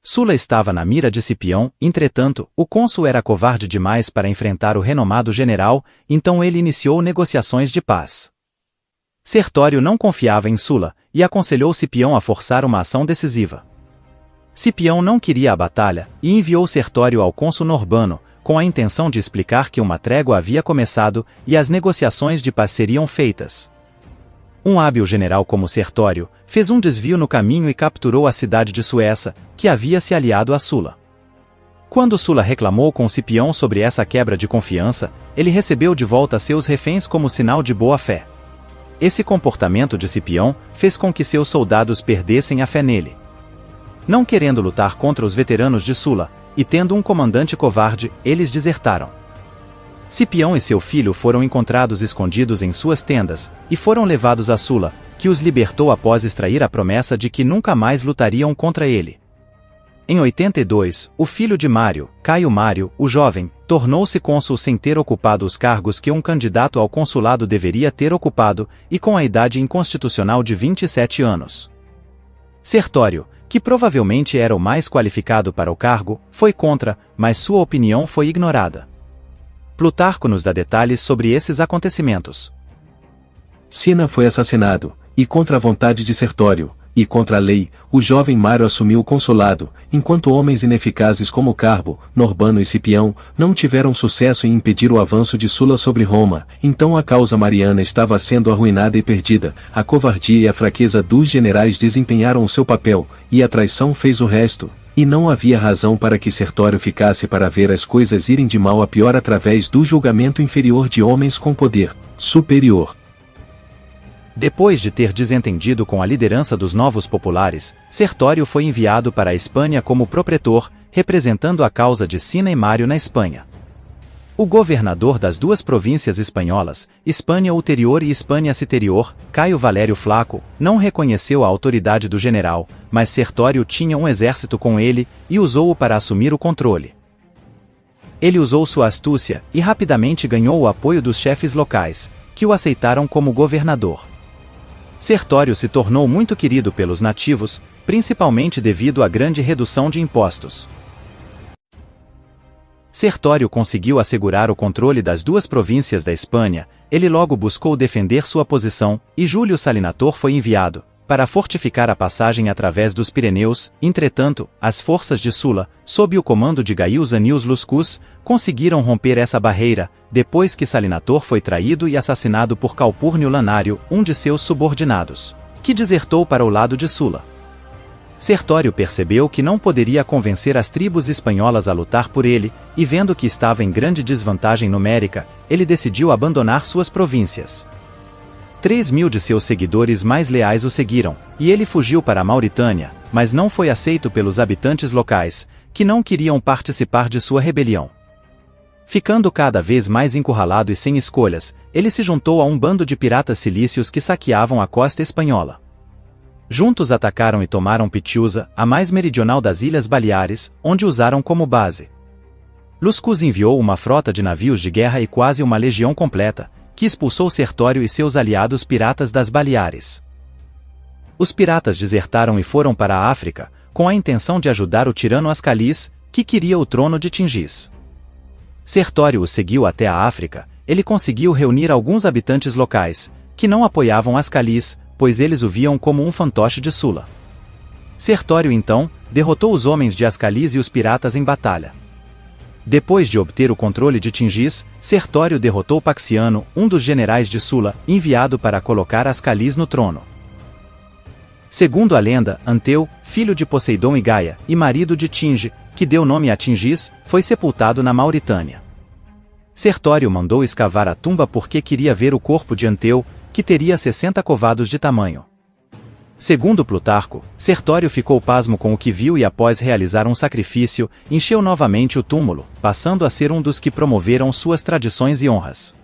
Sulla estava na mira de Cipião, entretanto, o cônsul era covarde demais para enfrentar o renomado general, então ele iniciou negociações de paz. Sertório não confiava em Sulla, e aconselhou Cipião a forçar uma ação decisiva. Cipião não queria a batalha, e enviou Sertório ao cônsul Norbano, com a intenção de explicar que uma trégua havia começado e as negociações de paz seriam feitas. Um hábil general como Sertório fez um desvio no caminho e capturou a cidade de Suessa, que havia se aliado a Sulla. Quando Sulla reclamou com Cipião sobre essa quebra de confiança, ele recebeu de volta seus reféns como sinal de boa-fé. Esse comportamento de Cipião fez com que seus soldados perdessem a fé nele. Não querendo lutar contra os veteranos de Sulla, e tendo um comandante covarde, eles desertaram. Cipião e seu filho foram encontrados escondidos em suas tendas, e foram levados a Sulla, que os libertou após extrair a promessa de que nunca mais lutariam contra ele. Em 82, o filho de Mário, Caio Mário, o jovem, tornou-se cônsul sem ter ocupado os cargos que um candidato ao consulado deveria ter ocupado, e com a idade inconstitucional de 27 anos. Sertório, que provavelmente era o mais qualificado para o cargo, foi contra, mas sua opinião foi ignorada. Plutarco nos dá detalhes sobre esses acontecimentos. Cinna foi assassinado, e contra a vontade de Sertório, e contra a lei, o jovem Mário assumiu o consulado, enquanto homens ineficazes como Carbo, Norbano e Cipião não tiveram sucesso em impedir o avanço de Sulla sobre Roma, então a causa mariana estava sendo arruinada e perdida, a covardia e a fraqueza dos generais desempenharam o seu papel, e a traição fez o resto, e não havia razão para que Sertório ficasse para ver as coisas irem de mal a pior através do julgamento inferior de homens com poder superior. Depois de ter desentendido com a liderança dos novos populares, Sertório foi enviado para a Espanha como propretor, representando a causa de Cinna e Mário na Espanha. O governador das duas províncias espanholas, Hispânia Ulterior e Hispânia Citerior, Caio Valério Flaco, não reconheceu a autoridade do general, mas Sertório tinha um exército com ele e usou-o para assumir o controle. Ele usou sua astúcia e rapidamente ganhou o apoio dos chefes locais, que o aceitaram como governador. Sertório se tornou muito querido pelos nativos, principalmente devido à grande redução de impostos. Sertório conseguiu assegurar o controle das duas províncias da Espanha, ele logo buscou defender sua posição, e Júlio Salinator foi enviado, para fortificar a passagem através dos Pirineus. Entretanto, as forças de Sulla, sob o comando de Gaius Annius Luscus, conseguiram romper essa barreira, depois que Salinator foi traído e assassinado por Calpurnio Lanário, um de seus subordinados, que desertou para o lado de Sulla. Sertório percebeu que não poderia convencer as tribos espanholas a lutar por ele, e vendo que estava em grande desvantagem numérica, ele decidiu abandonar suas províncias. 3.000 de seus seguidores mais leais o seguiram, e ele fugiu para a Mauritânia, mas não foi aceito pelos habitantes locais, que não queriam participar de sua rebelião. Ficando cada vez mais encurralado e sem escolhas, ele se juntou a um bando de piratas cilícios que saqueavam a costa espanhola. Juntos atacaram e tomaram Pitiúza, a mais meridional das Ilhas Baleares, onde usaram como base. Luscus enviou uma frota de navios de guerra e quase uma legião completa, que expulsou Sertório e seus aliados piratas das Baleares. Os piratas desertaram e foram para a África, com a intenção de ajudar o tirano Ascalis, que queria o trono de Tingis. Sertório o seguiu até a África, ele conseguiu reunir alguns habitantes locais, que não apoiavam Ascalis, pois eles o viam como um fantoche de Sulla. Sertório então, derrotou os homens de Ascalis e os piratas em batalha. Depois de obter o controle de Tingis, Sertório derrotou Paxiano, um dos generais de Sulla, enviado para colocar Ascalis no trono. Segundo a lenda, Anteu, filho de Poseidon e Gaia, e marido de Tinge, que deu nome a Tingis, foi sepultado na Mauritânia. Sertório mandou escavar a tumba porque queria ver o corpo de Anteu, que teria 60 covados de tamanho. Segundo Plutarco, Sertório ficou pasmo com o que viu e após realizar um sacrifício, encheu novamente o túmulo, passando a ser um dos que promoveram suas tradições e honras.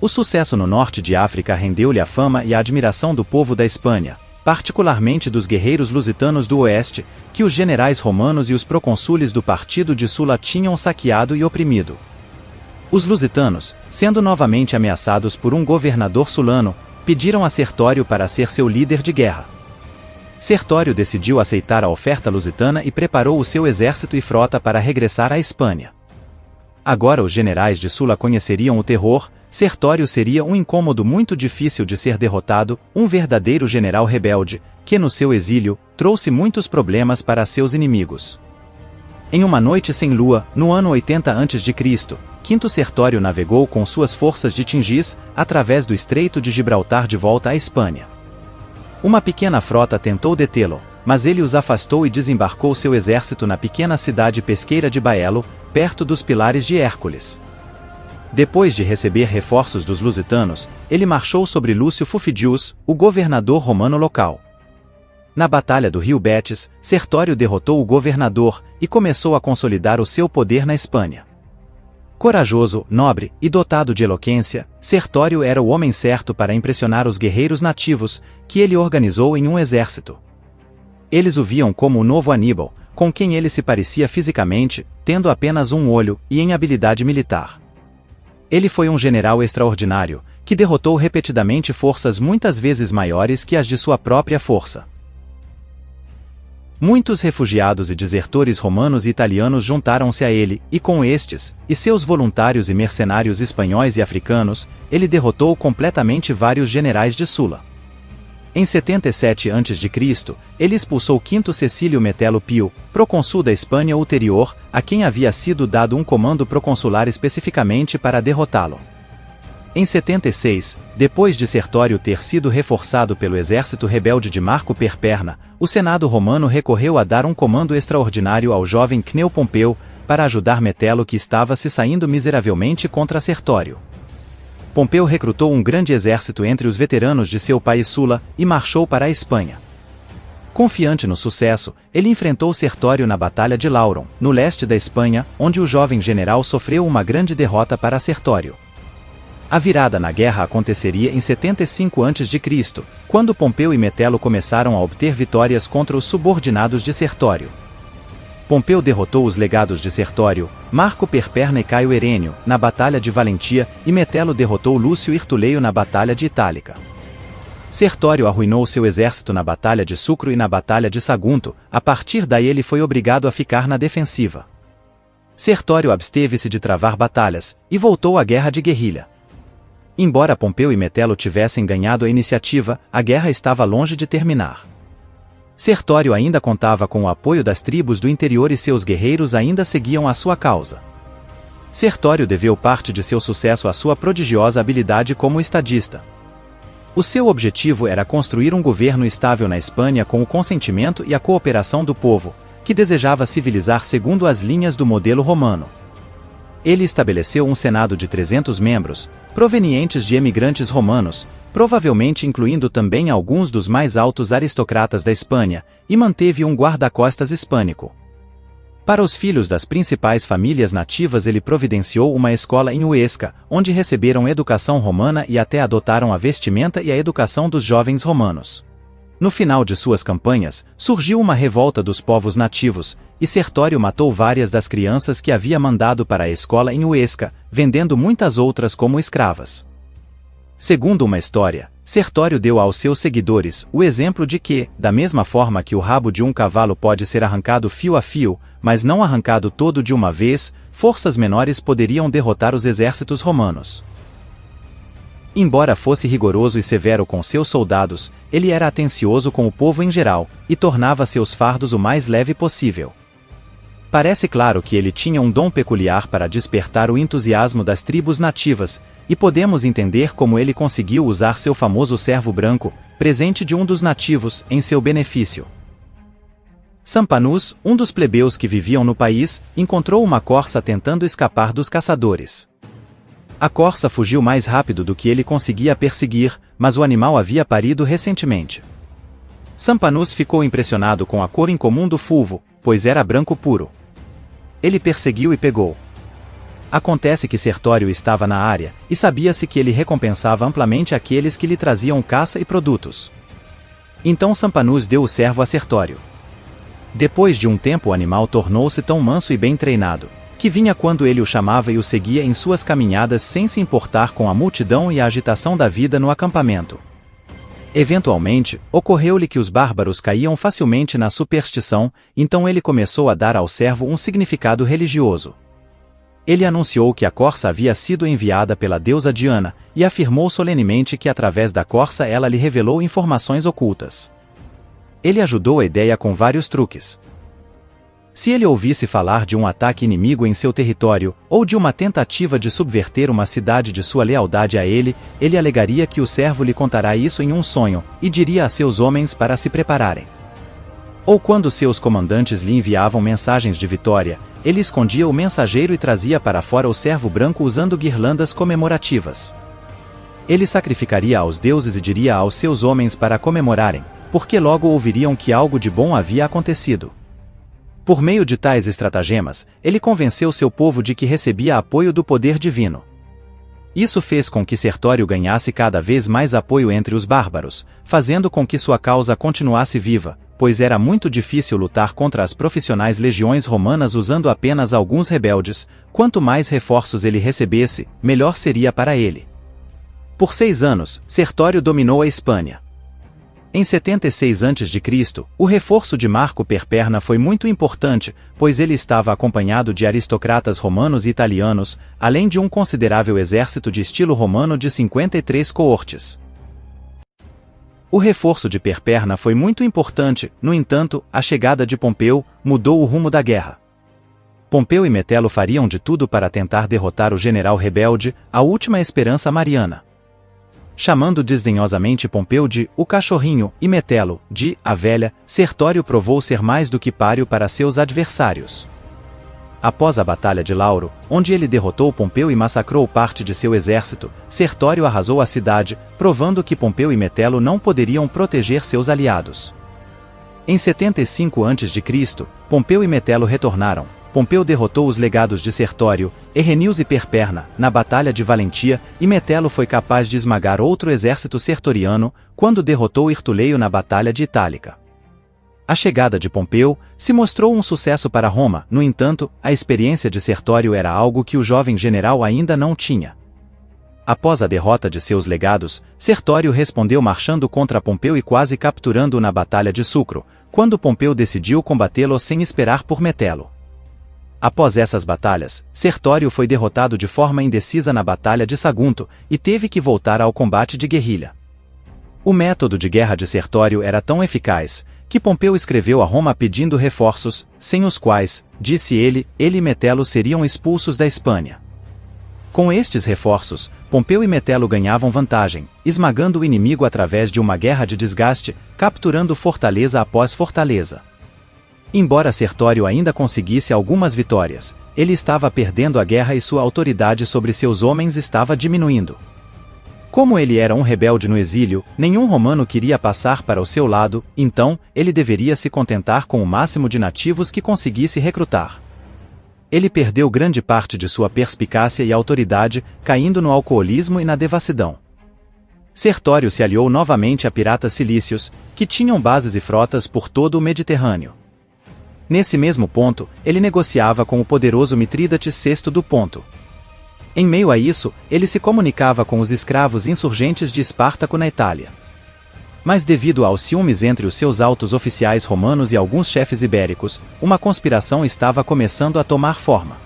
O sucesso no norte de África rendeu-lhe a fama e a admiração do povo da Espanha, particularmente dos guerreiros lusitanos do oeste, que os generais romanos e os procônsules do partido de Sula tinham saqueado e oprimido. Os lusitanos, sendo novamente ameaçados por um governador sulano, pediram a Sertório para ser seu líder de guerra. Sertório decidiu aceitar a oferta lusitana e preparou o seu exército e frota para regressar à Espanha. Agora os generais de Sula conheceriam o terror. Sertório seria um incômodo muito difícil de ser derrotado, um verdadeiro general rebelde, que no seu exílio, trouxe muitos problemas para seus inimigos. Em uma noite sem lua, no ano 80 a.C., Quinto Sertório navegou com suas forças de Tingis, através do Estreito de Gibraltar de volta à Espanha. Uma pequena frota tentou detê-lo, mas ele os afastou e desembarcou seu exército na pequena cidade pesqueira de Baelo, perto dos Pilares de Hércules. Depois de receber reforços dos lusitanos, ele marchou sobre Lúcio Fufidius, o governador romano local. Na Batalha do Rio Betis, Sertório derrotou o governador e começou a consolidar o seu poder na Espanha. Corajoso, nobre e dotado de eloquência, Sertório era o homem certo para impressionar os guerreiros nativos, que ele organizou em um exército. Eles o viam como o novo Aníbal, com quem ele se parecia fisicamente, tendo apenas um olho e em habilidade militar. Ele foi um general extraordinário, que derrotou repetidamente forças muitas vezes maiores que as de sua própria força. Muitos refugiados e desertores romanos e italianos juntaram-se a ele, e com estes, e seus voluntários e mercenários espanhóis e africanos, ele derrotou completamente vários generais de Sula. Em 77 a.C., ele expulsou Quinto Cecílio Metelo Pio, procônsul da Espanha ulterior, a quem havia sido dado um comando proconsular especificamente para derrotá-lo. Em 76, depois de Sertório ter sido reforçado pelo exército rebelde de Marco Perperna, o Senado romano recorreu a dar um comando extraordinário ao jovem Cneu Pompeu, para ajudar Metelo que estava se saindo miseravelmente contra Sertório. Pompeu recrutou um grande exército entre os veteranos de seu país Sula, e marchou para a Espanha. Confiante no sucesso, ele enfrentou Sertório na Batalha de Lauron, no leste da Espanha, onde o jovem general sofreu uma grande derrota para Sertório. A virada na guerra aconteceria em 75 a.C., quando Pompeu e Metelo começaram a obter vitórias contra os subordinados de Sertório. Pompeu derrotou os legados de Sertório, Marco Perperna e Caio Herênio, na Batalha de Valentia, e Metelo derrotou Lúcio Hirtuleio na Batalha de Itálica. Sertório arruinou seu exército na Batalha de Sucro e na Batalha de Sagunto. A partir daí ele foi obrigado a ficar na defensiva. Sertório absteve-se de travar batalhas, e voltou à guerra de guerrilha. Embora Pompeu e Metelo tivessem ganhado a iniciativa, a guerra estava longe de terminar. Sertório ainda contava com o apoio das tribos do interior e seus guerreiros ainda seguiam a sua causa. Sertório deveu parte de seu sucesso à sua prodigiosa habilidade como estadista. O seu objetivo era construir um governo estável na Espanha com o consentimento e a cooperação do povo, que desejava civilizar segundo as linhas do modelo romano. Ele estabeleceu um senado de 300 membros, provenientes de emigrantes romanos, provavelmente incluindo também alguns dos mais altos aristocratas da Espanha, e manteve um guarda-costas hispânico. Para os filhos das principais famílias nativas ele providenciou uma escola em Huesca, onde receberam educação romana e até adotaram a vestimenta e a educação dos jovens romanos. No final de suas campanhas, surgiu uma revolta dos povos nativos, e Sertório matou várias das crianças que havia mandado para a escola em Huesca, vendendo muitas outras como escravas. Segundo uma história, Sertório deu aos seus seguidores o exemplo de que, da mesma forma que o rabo de um cavalo pode ser arrancado fio a fio, mas não arrancado todo de uma vez, forças menores poderiam derrotar os exércitos romanos. Embora fosse rigoroso e severo com seus soldados, ele era atencioso com o povo em geral, e tornava seus fardos o mais leve possível. Parece claro que ele tinha um dom peculiar para despertar o entusiasmo das tribos nativas, e podemos entender como ele conseguiu usar seu famoso servo branco, presente de um dos nativos, em seu benefício. Sampanus, um dos plebeus que viviam no país, encontrou uma corça tentando escapar dos caçadores. A corça fugiu mais rápido do que ele conseguia perseguir, mas o animal havia parido recentemente. Sampanus ficou impressionado com a cor incomum do fulvo, pois era branco puro. Ele perseguiu e pegou. Acontece que Sertório estava na área, e sabia-se que ele recompensava amplamente aqueles que lhe traziam caça e produtos. Então Sampanus deu o servo a Sertório. Depois de um tempo o animal tornou-se tão manso e bem treinado, que vinha quando ele o chamava e o seguia em suas caminhadas sem se importar com a multidão e a agitação da vida no acampamento. Eventualmente, ocorreu-lhe que os bárbaros caíam facilmente na superstição, então ele começou a dar ao servo um significado religioso. Ele anunciou que a corça havia sido enviada pela deusa Diana, e afirmou solenemente que através da corça ela lhe revelou informações ocultas. Ele ajudou a ideia com vários truques. Se ele ouvisse falar de um ataque inimigo em seu território, ou de uma tentativa de subverter uma cidade de sua lealdade a ele, ele alegaria que o servo lhe contará isso em um sonho, e diria a seus homens para se prepararem. Ou quando seus comandantes lhe enviavam mensagens de vitória, ele escondia o mensageiro e trazia para fora o servo branco usando guirlandas comemorativas. Ele sacrificaria aos deuses e diria aos seus homens para comemorarem, porque logo ouviriam que algo de bom havia acontecido. Por meio de tais estratagemas, ele convenceu seu povo de que recebia apoio do poder divino. Isso fez com que Sertório ganhasse cada vez mais apoio entre os bárbaros, fazendo com que sua causa continuasse viva, pois era muito difícil lutar contra as profissionais legiões romanas usando apenas alguns rebeldes. Quanto mais reforços ele recebesse, melhor seria para ele. Por 6 anos, Sertório dominou a Espanha. Em 76 a.C., o reforço de Marco Perperna foi muito importante, pois ele estava acompanhado de aristocratas romanos e italianos, além de um considerável exército de estilo romano de 53 coortes. O reforço de Perperna foi muito importante, no entanto, a chegada de Pompeu mudou o rumo da guerra. Pompeu e Metelo fariam de tudo para tentar derrotar o general rebelde, a última esperança mariana. Chamando desdenhosamente Pompeu de o cachorrinho e Metelo de a velha, Sertório provou ser mais do que páreo para seus adversários. Após a Batalha de Lauro, onde ele derrotou Pompeu e massacrou parte de seu exército, Sertório arrasou a cidade, provando que Pompeu e Metelo não poderiam proteger seus aliados. Em 75 a.C., Pompeu e Metelo retornaram. Pompeu derrotou os legados de Sertório, Errenius e Perperna, na Batalha de Valentia, e Metelo foi capaz de esmagar outro exército sertoriano, quando derrotou Hirtuleio na Batalha de Itálica. A chegada de Pompeu se mostrou um sucesso para Roma, no entanto, a experiência de Sertório era algo que o jovem general ainda não tinha. Após a derrota de seus legados, Sertório respondeu marchando contra Pompeu e quase capturando-o na Batalha de Sucro, quando Pompeu decidiu combatê-lo sem esperar por Metelo. Após essas batalhas, Sertório foi derrotado de forma indecisa na Batalha de Sagunto, e teve que voltar ao combate de guerrilha. O método de guerra de Sertório era tão eficaz, que Pompeu escreveu a Roma pedindo reforços, sem os quais, disse ele e Metelo seriam expulsos da Espanha. Com estes reforços, Pompeu e Metelo ganhavam vantagem, esmagando o inimigo através de uma guerra de desgaste, capturando fortaleza após fortaleza. Embora Sertório ainda conseguisse algumas vitórias, ele estava perdendo a guerra e sua autoridade sobre seus homens estava diminuindo. Como ele era um rebelde no exílio, nenhum romano queria passar para o seu lado, então, ele deveria se contentar com o máximo de nativos que conseguisse recrutar. Ele perdeu grande parte de sua perspicácia e autoridade, caindo no alcoolismo e na devassidão. Sertório se aliou novamente a piratas cilícios, que tinham bases e frotas por todo o Mediterrâneo. Nesse mesmo ponto, ele negociava com o poderoso Mitrídates VI do Ponto. Em meio a isso, ele se comunicava com os escravos insurgentes de Espartaco na Itália. Mas devido aos ciúmes entre os seus altos oficiais romanos e alguns chefes ibéricos, uma conspiração estava começando a tomar forma.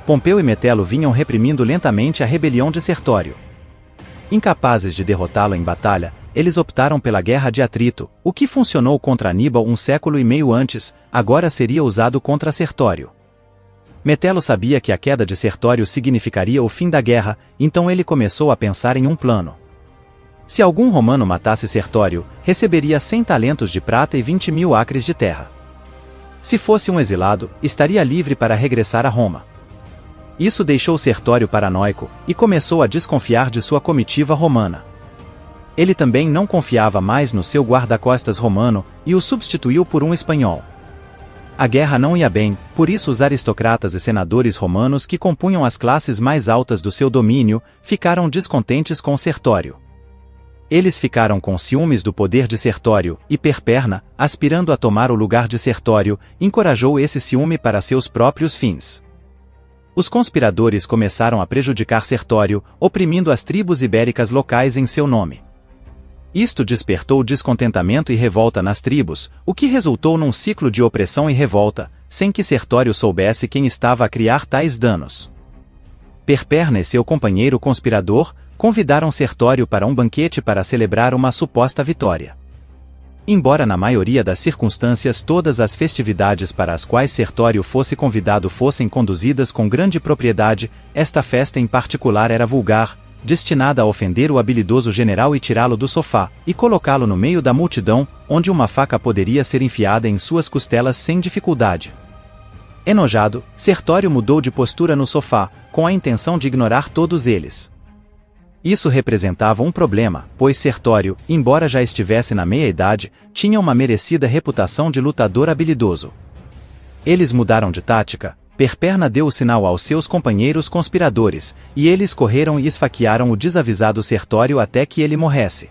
Pompeu e Metelo vinham reprimindo lentamente a rebelião de Sertório. Incapazes de derrotá-lo em batalha, eles optaram pela guerra de atrito, o que funcionou contra Aníbal um século e meio antes, agora seria usado contra Sertório. Metelo sabia que a queda de Sertório significaria o fim da guerra, então ele começou a pensar em um plano. Se algum romano matasse Sertório, receberia 100 talentos de prata e 20.000 acres de terra. Se fosse um exilado, estaria livre para regressar a Roma. Isso deixou Sertório paranoico, e começou a desconfiar de sua comitiva romana. Ele também não confiava mais no seu guarda-costas romano, e o substituiu por um espanhol. A guerra não ia bem, por isso os aristocratas e senadores romanos que compunham as classes mais altas do seu domínio, ficaram descontentes com Sertório. Eles ficaram com ciúmes do poder de Sertório, e Perperna, aspirando a tomar o lugar de Sertório, encorajou esse ciúme para seus próprios fins. Os conspiradores começaram a prejudicar Sertório, oprimindo as tribos ibéricas locais em seu nome. Isto despertou descontentamento e revolta nas tribos, o que resultou num ciclo de opressão e revolta, sem que Sertório soubesse quem estava a criar tais danos. Perperna e seu companheiro conspirador convidaram Sertório para um banquete para celebrar uma suposta vitória. Embora na maioria das circunstâncias todas as festividades para as quais Sertório fosse convidado fossem conduzidas com grande propriedade, esta festa em particular era vulgar, destinada a ofender o habilidoso general e tirá-lo do sofá, e colocá-lo no meio da multidão, onde uma faca poderia ser enfiada em suas costelas sem dificuldade. Enojado, Sertório mudou de postura no sofá, com a intenção de ignorar todos eles. Isso representava um problema, pois Sertório, embora já estivesse na meia-idade, tinha uma merecida reputação de lutador habilidoso. Eles mudaram de tática. Perperna deu o sinal aos seus companheiros conspiradores, e eles correram e esfaquearam o desavisado Sertório até que ele morresse.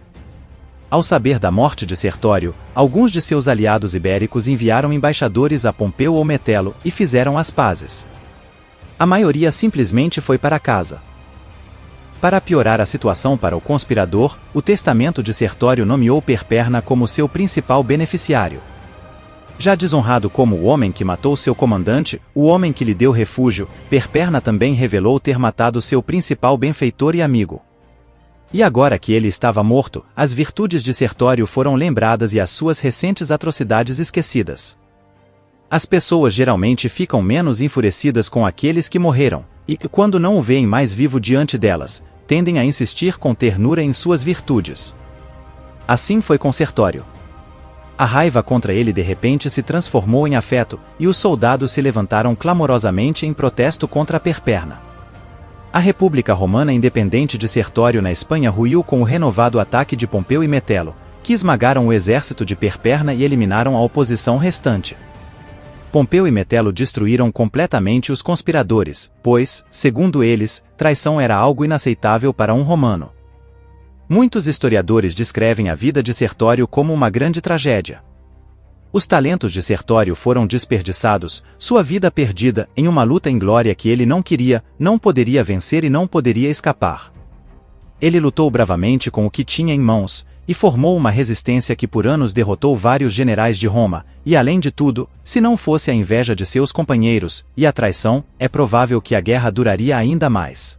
Ao saber da morte de Sertório, alguns de seus aliados ibéricos enviaram embaixadores a Pompeu ou Metelo e fizeram as pazes. A maioria simplesmente foi para casa. Para piorar a situação para o conspirador, o testamento de Sertório nomeou Perperna como seu principal beneficiário. Já desonrado como o homem que matou seu comandante, o homem que lhe deu refúgio, Perperna também revelou ter matado seu principal benfeitor e amigo. E agora que ele estava morto, as virtudes de Sertório foram lembradas e as suas recentes atrocidades esquecidas. As pessoas geralmente ficam menos enfurecidas com aqueles que morreram, e, quando não o veem mais vivo diante delas, tendem a insistir com ternura em suas virtudes. Assim foi com Sertório. A raiva contra ele de repente se transformou em afeto, e os soldados se levantaram clamorosamente em protesto contra Perperna. A República Romana independente de Sertório na Espanha ruiu com o renovado ataque de Pompeu e Metelo, que esmagaram o exército de Perperna e eliminaram a oposição restante. Pompeu e Metelo destruíram completamente os conspiradores, pois, segundo eles, traição era algo inaceitável para um romano. Muitos historiadores descrevem a vida de Sertório como uma grande tragédia. Os talentos de Sertório foram desperdiçados, sua vida perdida, em uma luta inglória que ele não queria, não poderia vencer e não poderia escapar. Ele lutou bravamente com o que tinha em mãos, e formou uma resistência que por anos derrotou vários generais de Roma, e além de tudo, se não fosse a inveja de seus companheiros, e a traição, é provável que a guerra duraria ainda mais.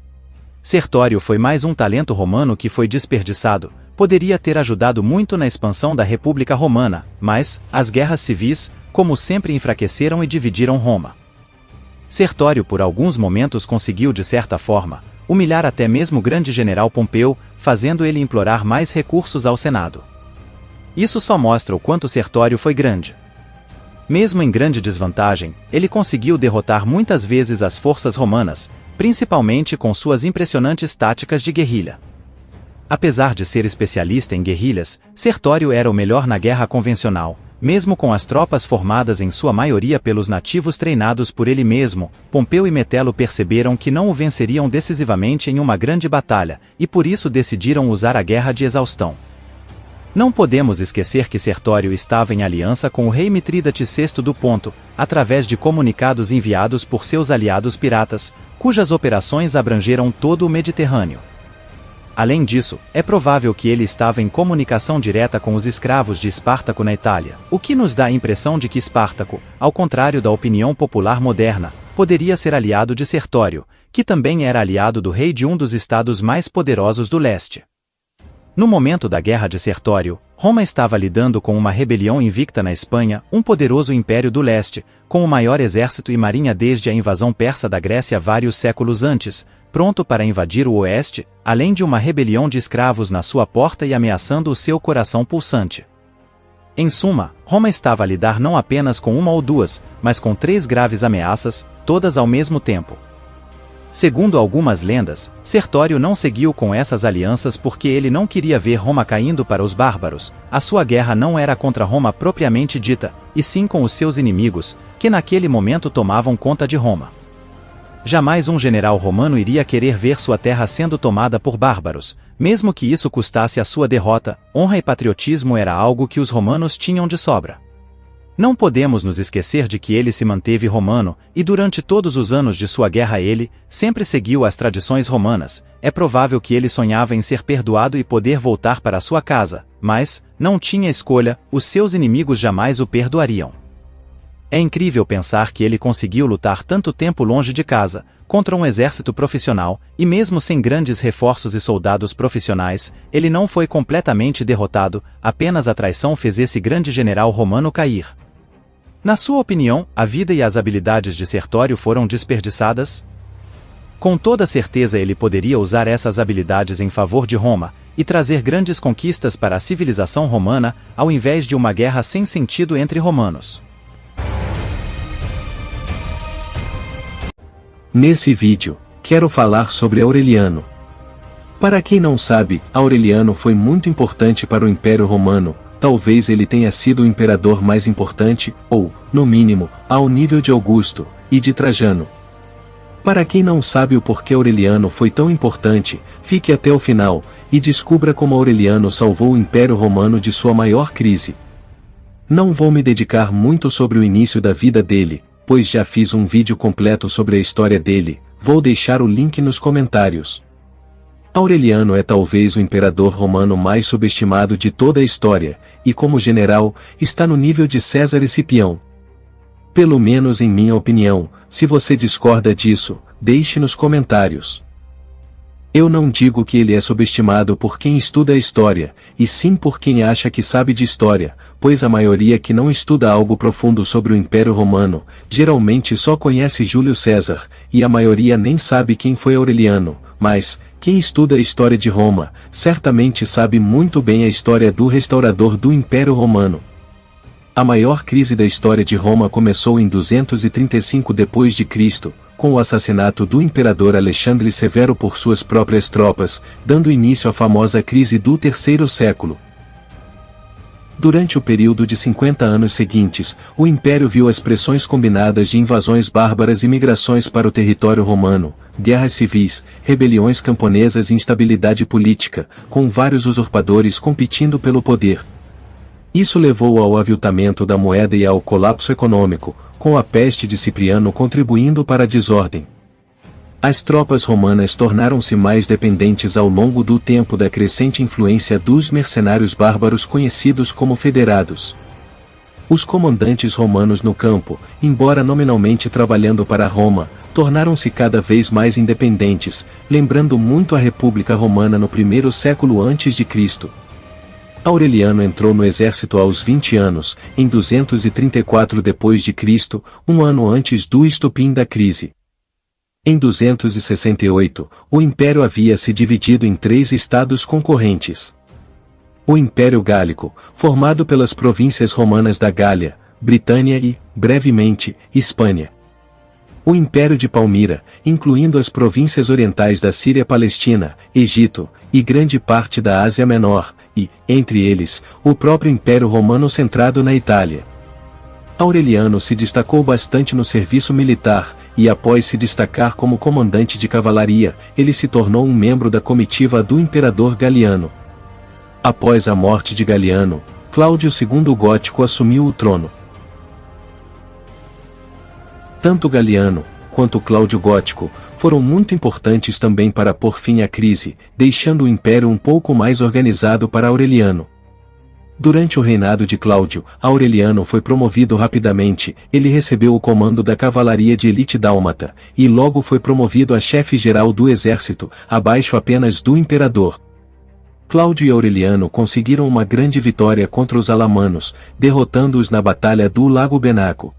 Sertório foi mais um talento romano que foi desperdiçado, poderia ter ajudado muito na expansão da República Romana, mas, as guerras civis, como sempre enfraqueceram e dividiram Roma. Sertório por alguns momentos conseguiu de certa forma, humilhar até mesmo o grande general Pompeu, fazendo ele implorar mais recursos ao Senado. Isso só mostra o quanto Sertório foi grande. Mesmo em grande desvantagem, ele conseguiu derrotar muitas vezes as forças romanas, principalmente com suas impressionantes táticas de guerrilha. Apesar de ser especialista em guerrilhas, Sertório era o melhor na guerra convencional. Mesmo com as tropas formadas em sua maioria pelos nativos treinados por ele mesmo, Pompeu e Metelo perceberam que não o venceriam decisivamente em uma grande batalha, e por isso decidiram usar a guerra de exaustão. Não podemos esquecer que Sertório estava em aliança com o rei Mitrídates VI do Ponto, através de comunicados enviados por seus aliados piratas, cujas operações abrangeram todo o Mediterrâneo. Além disso, é provável que ele estava em comunicação direta com os escravos de Espartaco na Itália, o que nos dá a impressão de que Espartaco, ao contrário da opinião popular moderna, poderia ser aliado de Sertório, que também era aliado do rei de um dos estados mais poderosos do leste. No momento da Guerra de Sertório, Roma estava lidando com uma rebelião invicta na Espanha, um poderoso império do leste, com o maior exército e marinha desde a invasão persa da Grécia vários séculos antes, pronto para invadir o oeste, além de uma rebelião de escravos na sua porta e ameaçando o seu coração pulsante. Em suma, Roma estava a lidar não apenas com uma ou duas, mas com 3 graves ameaças, todas ao mesmo tempo. Segundo algumas lendas, Sertório não seguiu com essas alianças porque ele não queria ver Roma caindo para os bárbaros. A sua guerra não era contra Roma propriamente dita, e sim com os seus inimigos, que naquele momento tomavam conta de Roma. jamais um general romano iria querer ver sua terra sendo tomada por bárbaros, mesmo que isso custasse a sua derrota. Honra e patriotismo era algo que os romanos tinham de sobra. Não podemos nos esquecer de que ele se manteve romano, e durante todos os anos de sua guerra ele sempre seguiu as tradições romanas. É provável que ele sonhava em ser perdoado e poder voltar para sua casa, mas não tinha escolha, os seus inimigos jamais o perdoariam. É incrível pensar que ele conseguiu lutar tanto tempo longe de casa, contra um exército profissional, e mesmo sem grandes reforços e soldados profissionais, ele não foi completamente derrotado, apenas a traição fez esse grande general romano cair. Na sua opinião, a vida e as habilidades de Sertório foram desperdiçadas? Com toda certeza ele poderia usar essas habilidades em favor de Roma, e trazer grandes conquistas para a civilização romana, ao invés de uma guerra sem sentido entre romanos. Nesse vídeo, quero falar sobre Aureliano. Para quem não sabe, Aureliano foi muito importante para o Império Romano. Talvez ele tenha sido o imperador mais importante, ou, no mínimo, ao nível de Augusto e de Trajano. Para quem não sabe o porquê Aureliano foi tão importante, fique até o final e descubra como Aureliano salvou o Império Romano de sua maior crise. Não vou me dedicar muito sobre o início da vida dele, pois já fiz um vídeo completo sobre a história dele, vou deixar o link nos comentários. Aureliano é talvez o imperador romano mais subestimado de toda a história, e como general, está no nível de César e Cipião. Pelo menos em minha opinião. Se você discorda disso, deixe nos comentários. Eu não digo que ele é subestimado por quem estuda a história, e sim por quem acha que sabe de história, pois a maioria que não estuda algo profundo sobre o Império Romano, geralmente só conhece Júlio César, e a maioria nem sabe quem foi Aureliano, mas quem estuda a história de Roma, certamente sabe muito bem a história do restaurador do Império Romano. A maior crise da história de Roma começou em 235 d.C., com o assassinato do imperador Alexandre Severo por suas próprias tropas, dando início à famosa crise do terceiro século. Durante o período de 50 anos seguintes, o Império viu as pressões combinadas de invasões bárbaras e migrações para o território romano, guerras civis, rebeliões camponesas e instabilidade política, com vários usurpadores competindo pelo poder. Isso levou ao aviltamento da moeda e ao colapso econômico, com a peste de Cipriano contribuindo para a desordem. As tropas romanas tornaram-se mais dependentes ao longo do tempo da crescente influência dos mercenários bárbaros conhecidos como federados. Os comandantes romanos no campo, embora nominalmente trabalhando para Roma, tornaram-se cada vez mais independentes, lembrando muito a República Romana no primeiro século a.C. Aureliano entrou no exército aos 20 anos, em 234 d.C., um ano antes do estopim da crise. Em 268, o Império havia se dividido em 3 estados concorrentes. O Império Gálico, formado pelas províncias romanas da Gália, Britânia e, brevemente, Hispânia. O Império de Palmira, incluindo as províncias orientais da Síria-Palestina, Egito, e grande parte da Ásia Menor, e, entre eles, o próprio Império Romano centrado na Itália. Aureliano se destacou bastante no serviço militar, e após se destacar como comandante de cavalaria, ele se tornou um membro da comitiva do imperador Galiano. Após a morte de Galiano, Cláudio II o Gótico assumiu o trono. Tanto Galiano, quanto Cláudio Gótico, foram muito importantes também para pôr fim à crise, deixando o império um pouco mais organizado para Aureliano. Durante o reinado de Cláudio, Aureliano foi promovido rapidamente, ele recebeu o comando da cavalaria de elite dálmata, e logo foi promovido a chefe-geral do exército, abaixo apenas do imperador. Cláudio e Aureliano conseguiram uma grande vitória contra os alamanos, derrotando-os na Batalha do Lago Benaco.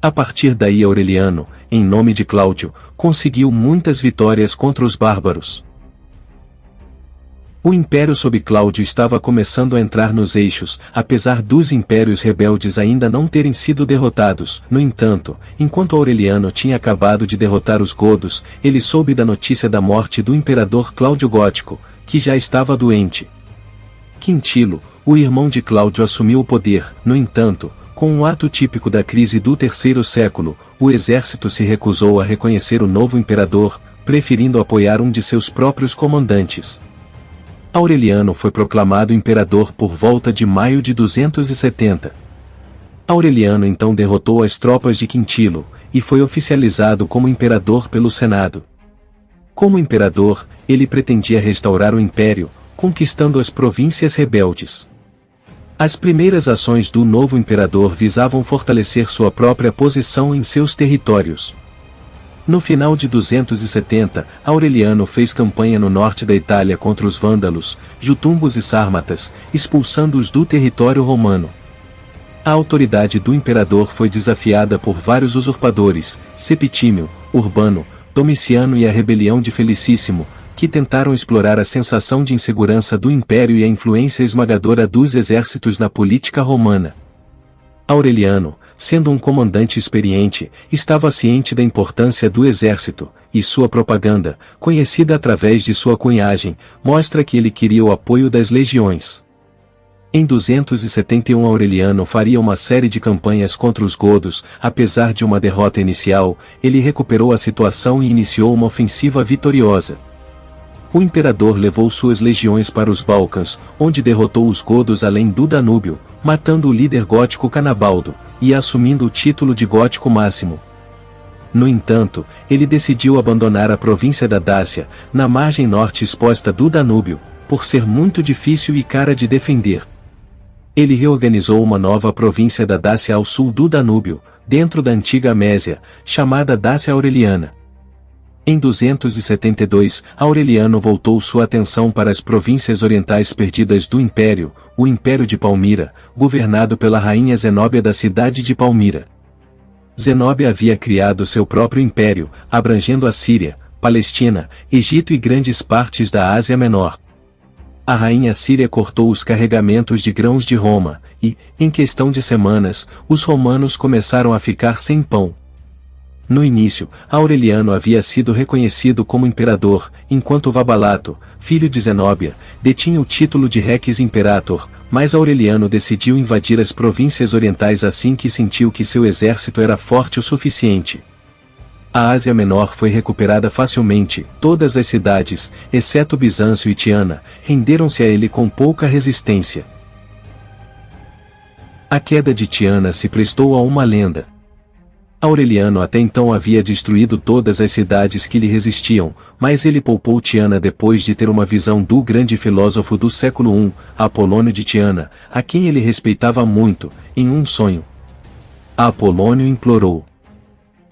A partir daí Aureliano, em nome de Cláudio, conseguiu muitas vitórias contra os bárbaros. O império sob Cláudio estava começando a entrar nos eixos, apesar dos impérios rebeldes ainda não terem sido derrotados. No entanto, enquanto Aureliano tinha acabado de derrotar os godos, ele soube da notícia da morte do imperador Cláudio Gótico, que já estava doente. Quintilo, o irmão de Cláudio, assumiu o poder. No entanto, Com um ato típico da crise do terceiro século, o exército se recusou a reconhecer o novo imperador, preferindo apoiar um de seus próprios comandantes. Aureliano foi proclamado imperador por volta de maio de 270. Aureliano então derrotou as tropas de Quintilo, e foi oficializado como imperador pelo Senado. Como imperador, ele pretendia restaurar o império, conquistando as províncias rebeldes. As primeiras ações do novo imperador visavam fortalecer sua própria posição em seus territórios. No final de 270, Aureliano fez campanha no norte da Itália contra os vândalos, jutumbos e sármatas, expulsando-os do território romano. A autoridade do imperador foi desafiada por vários usurpadores, Septímio, Urbano, Domiciano e a rebelião de Felicíssimo, que tentaram explorar a sensação de insegurança do império e a influência esmagadora dos exércitos na política romana. Aureliano, sendo um comandante experiente, estava ciente da importância do exército, e sua propaganda, conhecida através de sua cunhagem, mostra que ele queria o apoio das legiões. Em 271 Aureliano faria uma série de campanhas contra os godos, apesar de uma derrota inicial, ele recuperou a situação e iniciou uma ofensiva vitoriosa. O imperador levou suas legiões para os Balcãs, onde derrotou os godos além do Danúbio, matando o líder gótico Canabaldo, e assumindo o título de gótico máximo. No entanto, ele decidiu abandonar a província da Dácia, na margem norte exposta do Danúbio, por ser muito difícil e cara de defender. Ele reorganizou uma nova província da Dácia ao sul do Danúbio, dentro da antiga Mésia, chamada Dácia Aureliana. Em 272, Aureliano voltou sua atenção para as províncias orientais perdidas do Império, o Império de Palmira, governado pela rainha Zenóbia da cidade de Palmira. Zenóbia havia criado seu próprio império, abrangendo a Síria, Palestina, Egito e grandes partes da Ásia Menor. A rainha síria cortou os carregamentos de grãos de Roma, e, em questão de semanas, os romanos começaram a ficar sem pão. No início, Aureliano havia sido reconhecido como imperador, enquanto Vabalato, filho de Zenóbia, detinha o título de Rex Imperator, mas Aureliano decidiu invadir as províncias orientais assim que sentiu que seu exército era forte o suficiente. A Ásia Menor foi recuperada facilmente, todas as cidades, exceto Bizâncio e Tiana, renderam-se a ele com pouca resistência. A queda de Tiana se prestou a uma lenda. Aureliano até então havia destruído todas as cidades que lhe resistiam, mas ele poupou Tiana depois de ter uma visão do grande filósofo do século I, Apolônio de Tiana, a quem ele respeitava muito, em um sonho. Apolônio implorou: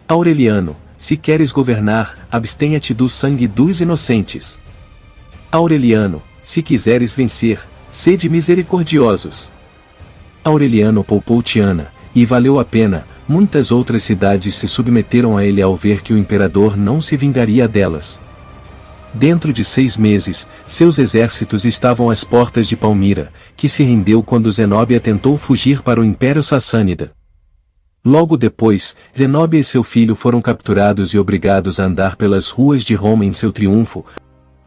Aureliano, se queres governar, abstenha-te do sangue dos inocentes. Aureliano, se quiseres vencer, sede misericordiosos. Aureliano poupou Tiana, e valeu a pena. Muitas outras cidades se submeteram a ele ao ver que o imperador não se vingaria delas. Dentro de 6 meses, seus exércitos estavam às portas de Palmira, que se rendeu quando Zenóbia tentou fugir para o Império Sassânida. Logo depois, Zenóbia e seu filho foram capturados e obrigados a andar pelas ruas de Roma em seu triunfo.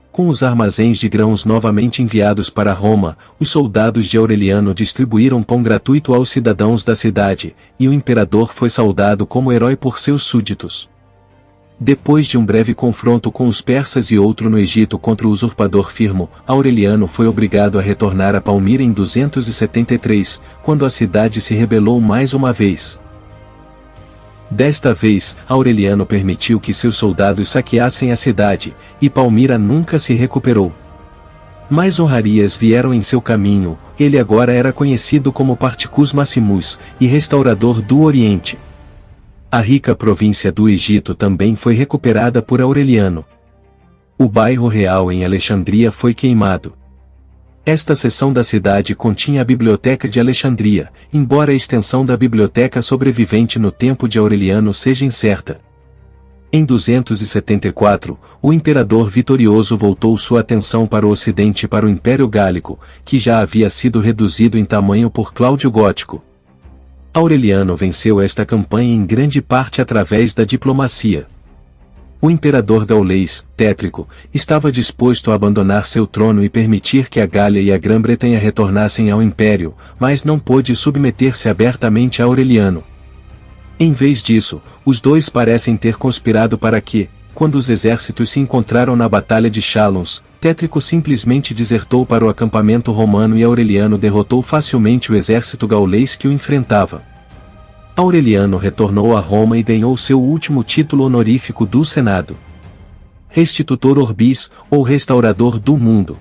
Com os armazéns de grãos novamente enviados para Roma, os soldados de Aureliano distribuíram pão gratuito aos cidadãos da cidade, e o imperador foi saudado como herói por seus súditos. Depois de um breve confronto com os persas e outro no Egito contra o usurpador Firmo, Aureliano foi obrigado a retornar a Palmira em 273, quando a cidade se rebelou mais uma vez. Desta vez, Aureliano permitiu que seus soldados saqueassem a cidade, e Palmira nunca se recuperou. Mais honrarias vieram em seu caminho, ele agora era conhecido como Particus Maximus, e restaurador do Oriente. A rica província do Egito também foi recuperada por Aureliano. O bairro real em Alexandria foi queimado. Esta seção da cidade continha a Biblioteca de Alexandria, embora a extensão da biblioteca sobrevivente no tempo de Aureliano seja incerta. Em 274, o imperador vitorioso voltou sua atenção para o ocidente e para o Império Gálico, que já havia sido reduzido em tamanho por Cláudio Gótico. Aureliano venceu esta campanha em grande parte através da diplomacia. O imperador gaulês, Tétrico, estava disposto a abandonar seu trono e permitir que a Gália e a Grã-Bretanha retornassem ao império, mas não pôde submeter-se abertamente a Aureliano. Em vez disso, os dois parecem ter conspirado para que, quando os exércitos se encontraram na Batalha de Chalons, Tétrico simplesmente desertou para o acampamento romano e Aureliano derrotou facilmente o exército gaulês que o enfrentava. Aureliano retornou a Roma e ganhou seu último título honorífico do Senado: Restitutor Orbis, ou Restaurador do Mundo.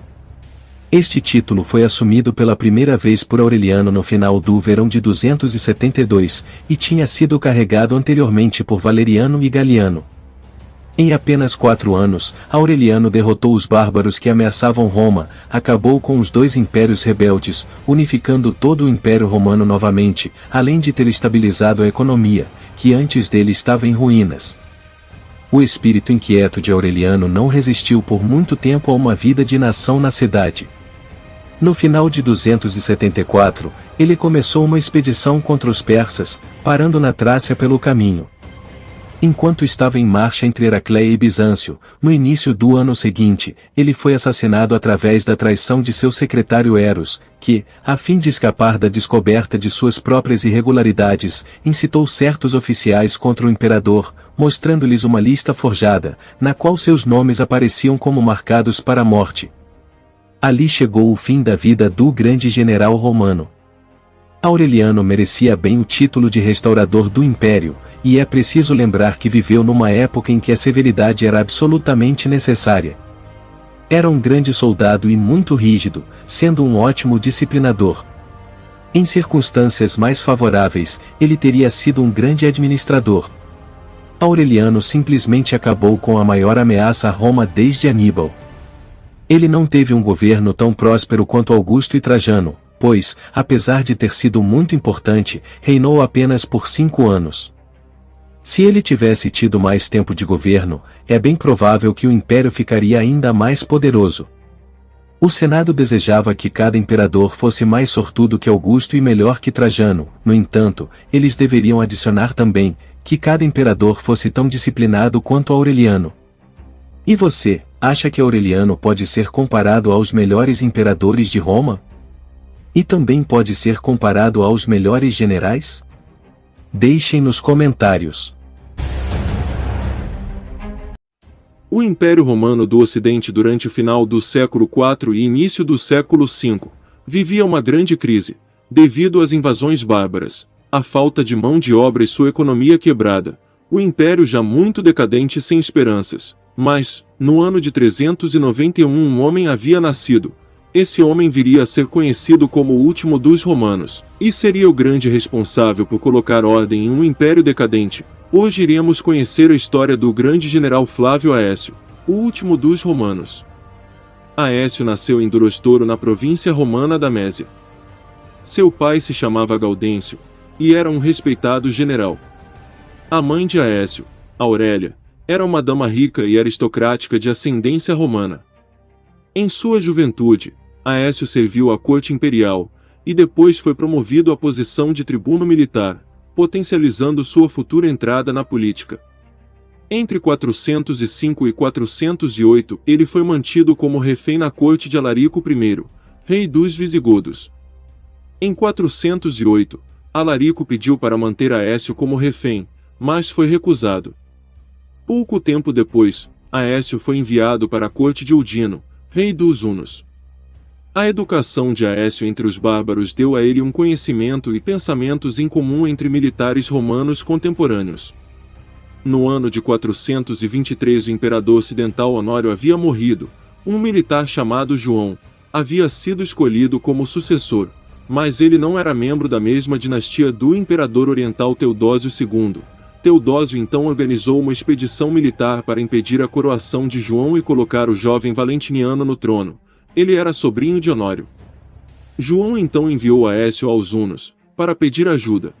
Este título foi assumido pela primeira vez por Aureliano no final do verão de 272, e tinha sido carregado anteriormente por Valeriano e Galiano. Em apenas 4 anos, Aureliano derrotou os bárbaros que ameaçavam Roma, acabou com os dois impérios rebeldes, unificando todo o Império Romano novamente, além de ter estabilizado a economia, que antes dele estava em ruínas. O espírito inquieto de Aureliano não resistiu por muito tempo a uma vida de nação na cidade. No final de 274, ele começou uma expedição contra os persas, parando na Trácia pelo caminho. Enquanto estava em marcha entre Heracléia e Bizâncio, no início do ano seguinte, ele foi assassinado através da traição de seu secretário Eros, que, a fim de escapar da descoberta de suas próprias irregularidades, incitou certos oficiais contra o imperador, mostrando-lhes uma lista forjada, na qual seus nomes apareciam como marcados para a morte. Ali chegou o fim da vida do grande general romano. Aureliano merecia bem o título de restaurador do império, e é preciso lembrar que viveu numa época em que a severidade era absolutamente necessária. Era um grande soldado e muito rígido, sendo um ótimo disciplinador. Em circunstâncias mais favoráveis, ele teria sido um grande administrador. Aureliano simplesmente acabou com a maior ameaça a Roma desde Aníbal. Ele não teve um governo tão próspero quanto Augusto e Trajano, pois, apesar de ter sido muito importante, reinou apenas por 5 anos. Se ele tivesse tido mais tempo de governo, é bem provável que o império ficaria ainda mais poderoso. O Senado desejava que cada imperador fosse mais sortudo que Augusto e melhor que Trajano, no entanto, eles deveriam adicionar também, que cada imperador fosse tão disciplinado quanto Aureliano. E você, acha que Aureliano pode ser comparado aos melhores imperadores de Roma? E também pode ser comparado aos melhores generais? Deixem nos comentários. O Império Romano do Ocidente durante o final do século IV e início do século V vivia uma grande crise, devido às invasões bárbaras, a falta de mão de obra e sua economia quebrada, o império já muito decadente e sem esperanças. Mas, no ano de 391 um homem havia nascido. Esse homem viria a ser conhecido como o último dos romanos, e seria o grande responsável por colocar ordem em um império decadente. Hoje iremos conhecer a história do grande general Flávio Aécio, o último dos romanos. Aécio nasceu em Durostoro na província romana da Mésia. Seu pai se chamava Gaudêncio, e era um respeitado general. A mãe de Aécio, Aurélia, era uma dama rica e aristocrática de ascendência romana. Em sua juventude, Aécio serviu à corte imperial, e depois foi promovido à posição de tribuno militar, potencializando sua futura entrada na política. Entre 405 e 408, ele foi mantido como refém na corte de Alarico I, rei dos visigodos. Em 408, Alarico pediu para manter Aécio como refém, mas foi recusado. Pouco tempo depois, Aécio foi enviado para a corte de Eudino, rei dos Hunos. A educação de Aécio entre os bárbaros deu a ele um conhecimento e pensamentos em comum entre militares romanos contemporâneos. No ano de 423 o imperador ocidental Honório havia morrido, um militar chamado João havia sido escolhido como sucessor, mas ele não era membro da mesma dinastia do imperador oriental Teodósio II. Teodósio então organizou uma expedição militar para impedir a coroação de João e colocar o jovem Valentiniano no trono. Ele era sobrinho de Honório. João então enviou Aécio aos Hunos, para pedir ajuda.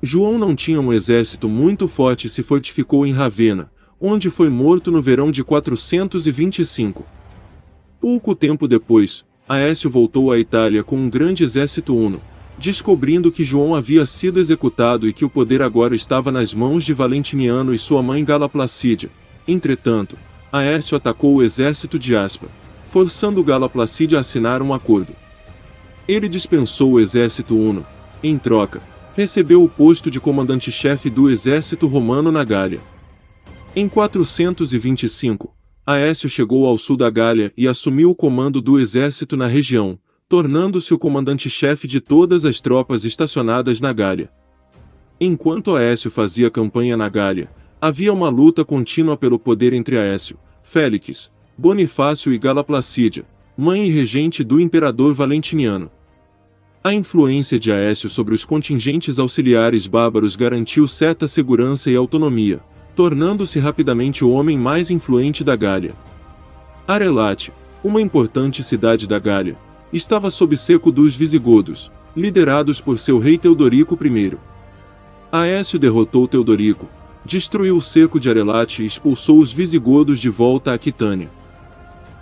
João não tinha um exército muito forte e se fortificou em Ravenna, onde foi morto no verão de 425. Pouco tempo depois, Aécio voltou à Itália com um grande exército huno, descobrindo que João havia sido executado e que o poder agora estava nas mãos de Valentiniano e sua mãe Gala Placídia. Entretanto, Aécio atacou o exército de Aspa, forçando Gala Placídia a assinar um acordo. Ele dispensou o exército huno. Em troca, recebeu o posto de comandante-chefe do exército romano na Gália. Em 425, Aécio chegou ao sul da Gália e assumiu o comando do exército na região, tornando-se o comandante-chefe de todas as tropas estacionadas na Gália. Enquanto Aécio fazia campanha na Gália, havia uma luta contínua pelo poder entre Aécio, Félix, Bonifácio e Gala Placídia, mãe e regente do imperador Valentiniano. A influência de Aécio sobre os contingentes auxiliares bárbaros garantiu certa segurança e autonomia, tornando-se rapidamente o homem mais influente da Gália. Arelate, uma importante cidade da Gália, estava sob cerco dos visigodos, liderados por seu rei Teodorico I. Aécio derrotou Teodorico, destruiu o cerco de Arelate e expulsou os visigodos de volta a Aquitânia.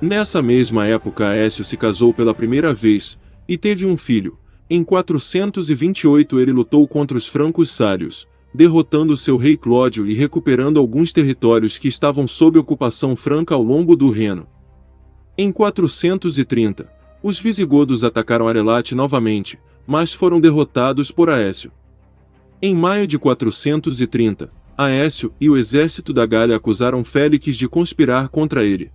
Nessa mesma época Aécio se casou pela primeira vez, e teve um filho. Em 428 ele lutou contra os francos sários, derrotando seu rei Clódio e recuperando alguns territórios que estavam sob ocupação franca ao longo do Reno. Em 430, os visigodos atacaram Arelate novamente, mas foram derrotados por Aécio. Em maio de 430, Aécio e o exército da Gália acusaram Félix de conspirar contra ele.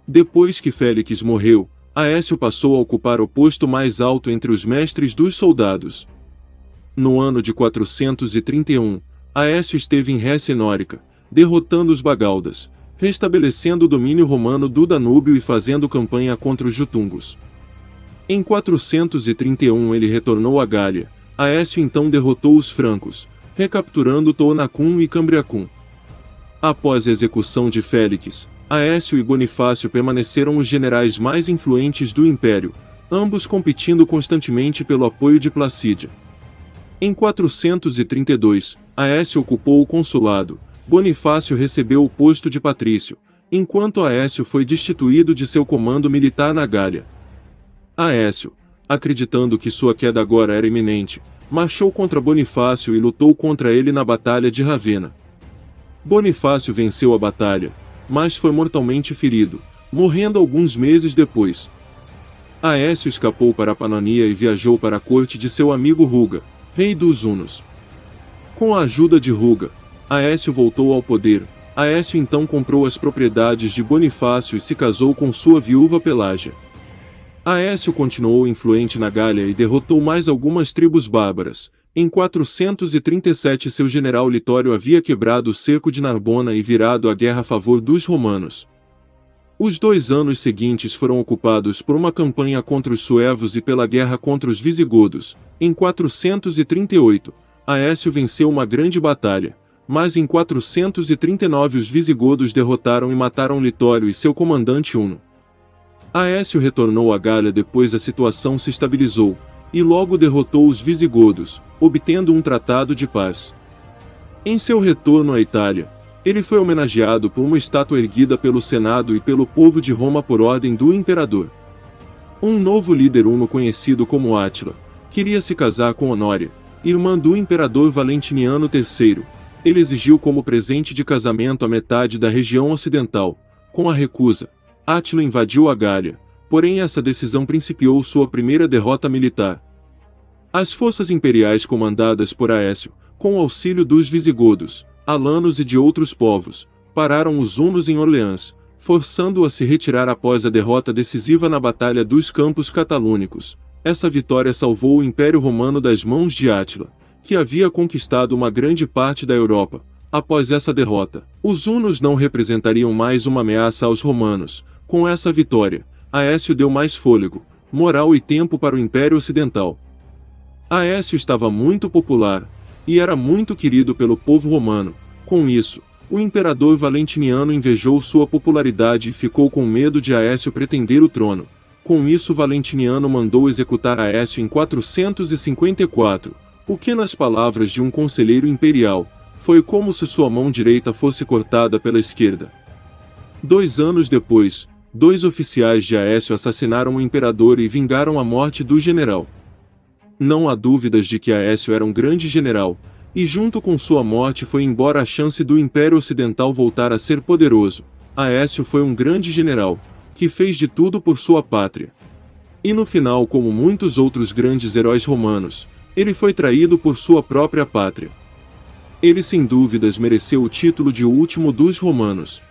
Depois que Félix morreu, Aécio passou a ocupar o posto mais alto entre os mestres dos soldados. No ano de 431, Aécio esteve em Récia Nórica, derrotando os Bagaudas, restabelecendo o domínio romano do Danúbio e fazendo campanha contra os Jutungos. Em 431 ele retornou à Gália. Aécio então derrotou os francos, recapturando Tournacum e Cambriacum. Após a execução de Félix, Aécio e Bonifácio permaneceram os generais mais influentes do império, ambos competindo constantemente pelo apoio de Placídia. Em 432, Aécio ocupou o consulado, Bonifácio recebeu o posto de patrício, enquanto Aécio foi destituído de seu comando militar na Gália. Aécio, acreditando que sua queda agora era iminente, marchou contra Bonifácio e lutou contra ele na Batalha de Ravenna. Bonifácio venceu a batalha, mas foi mortalmente ferido, morrendo alguns meses depois. Aécio escapou para a Pannonia e viajou para a corte de seu amigo Ruga, rei dos Hunos. Com a ajuda de Ruga, Aécio voltou ao poder. Aécio então comprou as propriedades de Bonifácio e se casou com sua viúva Pelágia. Aécio continuou influente na Gália e derrotou mais algumas tribos bárbaras. Em 437 seu general Litório havia quebrado o cerco de Narbona e virado a guerra a favor dos romanos. Os 2 anos seguintes foram ocupados por uma campanha contra os suevos e pela guerra contra os visigodos. Em 438, Aécio venceu uma grande batalha, mas em 439 os visigodos derrotaram e mataram Litório e seu comandante Uno. Aécio retornou à Gália depois a situação se estabilizou, e logo derrotou os visigodos, obtendo um tratado de paz. Em seu retorno à Itália, ele foi homenageado por uma estátua erguida pelo Senado e pelo povo de Roma por ordem do imperador. Um novo líder huno conhecido como Átila, queria se casar com Honória, irmã do imperador Valentiniano III. Ele exigiu como presente de casamento a metade da região ocidental. Com a recusa, Átila invadiu a Gália, porém essa decisão principiou sua primeira derrota militar. As forças imperiais comandadas por Aécio, com o auxílio dos visigodos, alanos e de outros povos, pararam os hunos em Orleans, forçando-o a se retirar após a derrota decisiva na Batalha dos Campos Catalúnicos. Essa vitória salvou o Império Romano das mãos de Átila, que havia conquistado uma grande parte da Europa. Após essa derrota, os hunos não representariam mais uma ameaça aos romanos. Com essa vitória, Aécio deu mais fôlego, moral e tempo para o Império Ocidental. Aécio estava muito popular, e era muito querido pelo povo romano. Com isso, o imperador Valentiniano invejou sua popularidade e ficou com medo de Aécio pretender o trono. Com isso Valentiniano mandou executar Aécio em 454, o que nas palavras de um conselheiro imperial, foi como se sua mão direita fosse cortada pela esquerda. 2 anos depois, 2 oficiais de Aécio assassinaram o imperador e vingaram a morte do general. Não há dúvidas de que Aécio era um grande general, E junto com sua morte foi embora a chance do Império Ocidental voltar a ser poderoso. Aécio foi um grande general, que fez de tudo por sua pátria. E no final, como muitos outros grandes heróis romanos, ele foi traído por sua própria pátria. Ele sem dúvidas mereceu o título de o último dos romanos.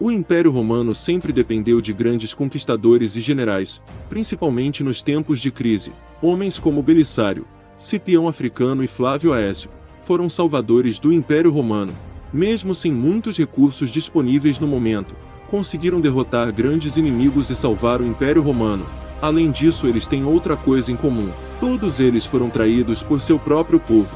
O Império Romano sempre dependeu de grandes conquistadores e generais, principalmente nos tempos de crise. Homens como Belisário, Cipião Africano e Flávio Aécio foram salvadores do Império Romano. Mesmo sem muitos recursos disponíveis no momento, conseguiram derrotar grandes inimigos e salvar o Império Romano. Além disso, eles têm outra coisa em comum: todos eles foram traídos por seu próprio povo.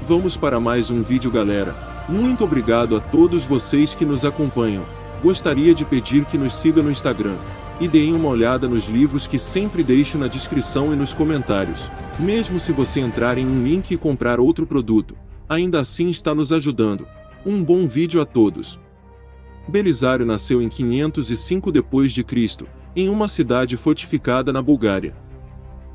Vamos para mais um vídeo, galera. Muito obrigado a todos vocês que nos acompanham. Gostaria de pedir que nos siga no Instagram e deem uma olhada nos livros que sempre deixo na descrição e nos comentários. Mesmo se você entrar em um link e comprar outro produto, ainda assim está nos ajudando. Um bom vídeo a todos. Belisário nasceu em 505 d.C., em uma cidade fortificada na Bulgária.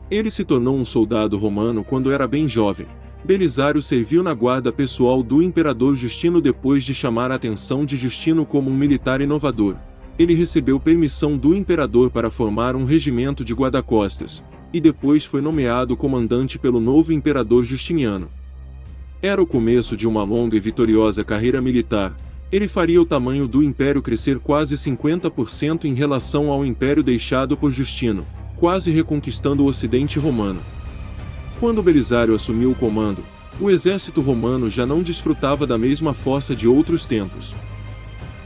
Ele se tornou um soldado romano quando era bem jovem. Belisário serviu na guarda pessoal do imperador Justino depois de chamar a atenção de Justino como um militar inovador. Ele recebeu permissão do imperador para formar um regimento de guarda-costas, e depois foi nomeado comandante pelo novo imperador Justiniano. Era o começo de uma longa e vitoriosa carreira militar. Ele faria o tamanho do império crescer quase 50% em relação ao império deixado por Justino, quase reconquistando o ocidente romano. Quando Belisário assumiu o comando, o exército romano já não desfrutava da mesma força de outros tempos.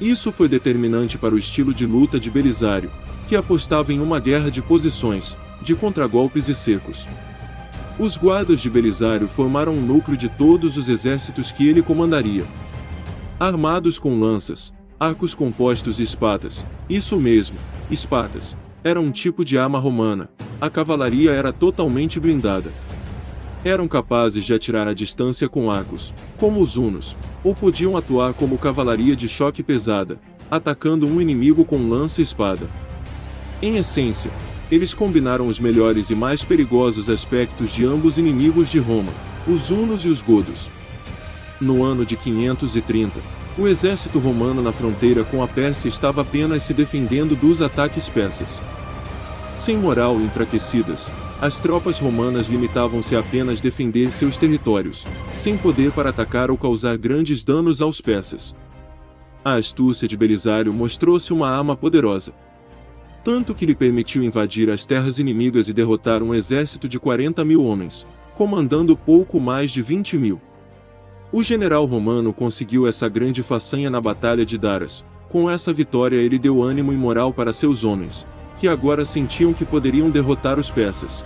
Isso foi determinante para o estilo de luta de Belisário, que apostava em uma guerra de posições, de contragolpes e cercos. Os guardas de Belisário formaram um núcleo de todos os exércitos que ele comandaria. Armados com lanças, arcos compostos e espadas, isso mesmo, espadas, era um tipo de arma romana. A cavalaria era totalmente blindada. Eram capazes de atirar à distância com arcos, como os hunos, ou podiam atuar como cavalaria de choque pesada, atacando um inimigo com lança e espada. Em essência, eles combinaram os melhores e mais perigosos aspectos de ambos inimigos de Roma, os hunos e os godos. No ano de 530, o exército romano na fronteira com a Pérsia estava apenas se defendendo dos ataques persas. Sem moral e enfraquecidas, as tropas romanas limitavam-se a apenas defender seus territórios, sem poder para atacar ou causar grandes danos aos persas. A astúcia de Belisário mostrou-se uma arma poderosa, tanto que lhe permitiu invadir as terras inimigas e derrotar um exército de 40.000 homens, comandando pouco mais de 20.000. O general romano conseguiu essa grande façanha na Batalha de Daras. Com essa vitória ele deu ânimo e moral para seus homens, que agora sentiam que poderiam derrotar os persas.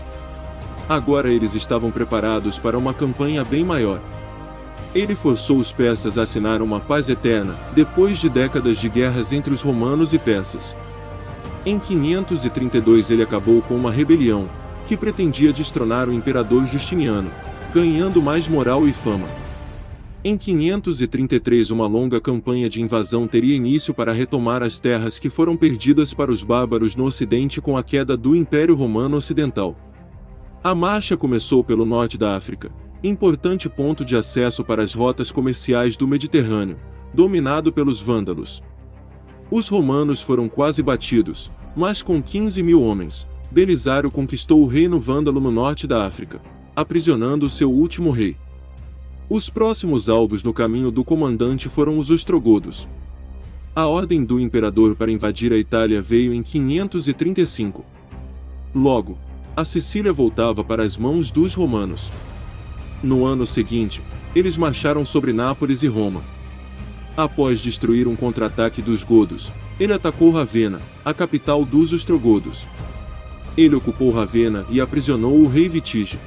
Agora eles estavam preparados para uma campanha bem maior. Ele forçou os persas a assinar uma paz eterna, depois de décadas de guerras entre os romanos e persas. Em 532 ele acabou com uma rebelião, que pretendia destronar o imperador Justiniano, ganhando mais moral e fama. Em 533 uma longa campanha de invasão teria início para retomar as terras que foram perdidas para os bárbaros no ocidente com a queda do Império Romano Ocidental. A marcha começou pelo norte da África, importante ponto de acesso para as rotas comerciais do Mediterrâneo, dominado pelos vândalos. Os romanos foram quase batidos, mas com 15.000 homens, Belisário conquistou o reino vândalo no norte da África, aprisionando seu último rei. Os próximos alvos no caminho do comandante foram os ostrogodos. A ordem do imperador para invadir a Itália veio em 535. Logo, a Sicília voltava para as mãos dos romanos. No ano seguinte, eles marcharam sobre Nápoles e Roma. Após destruir um contra-ataque dos godos, ele atacou Ravenna, a capital dos ostrogodos. Ele ocupou Ravenna e aprisionou o rei Vitígio.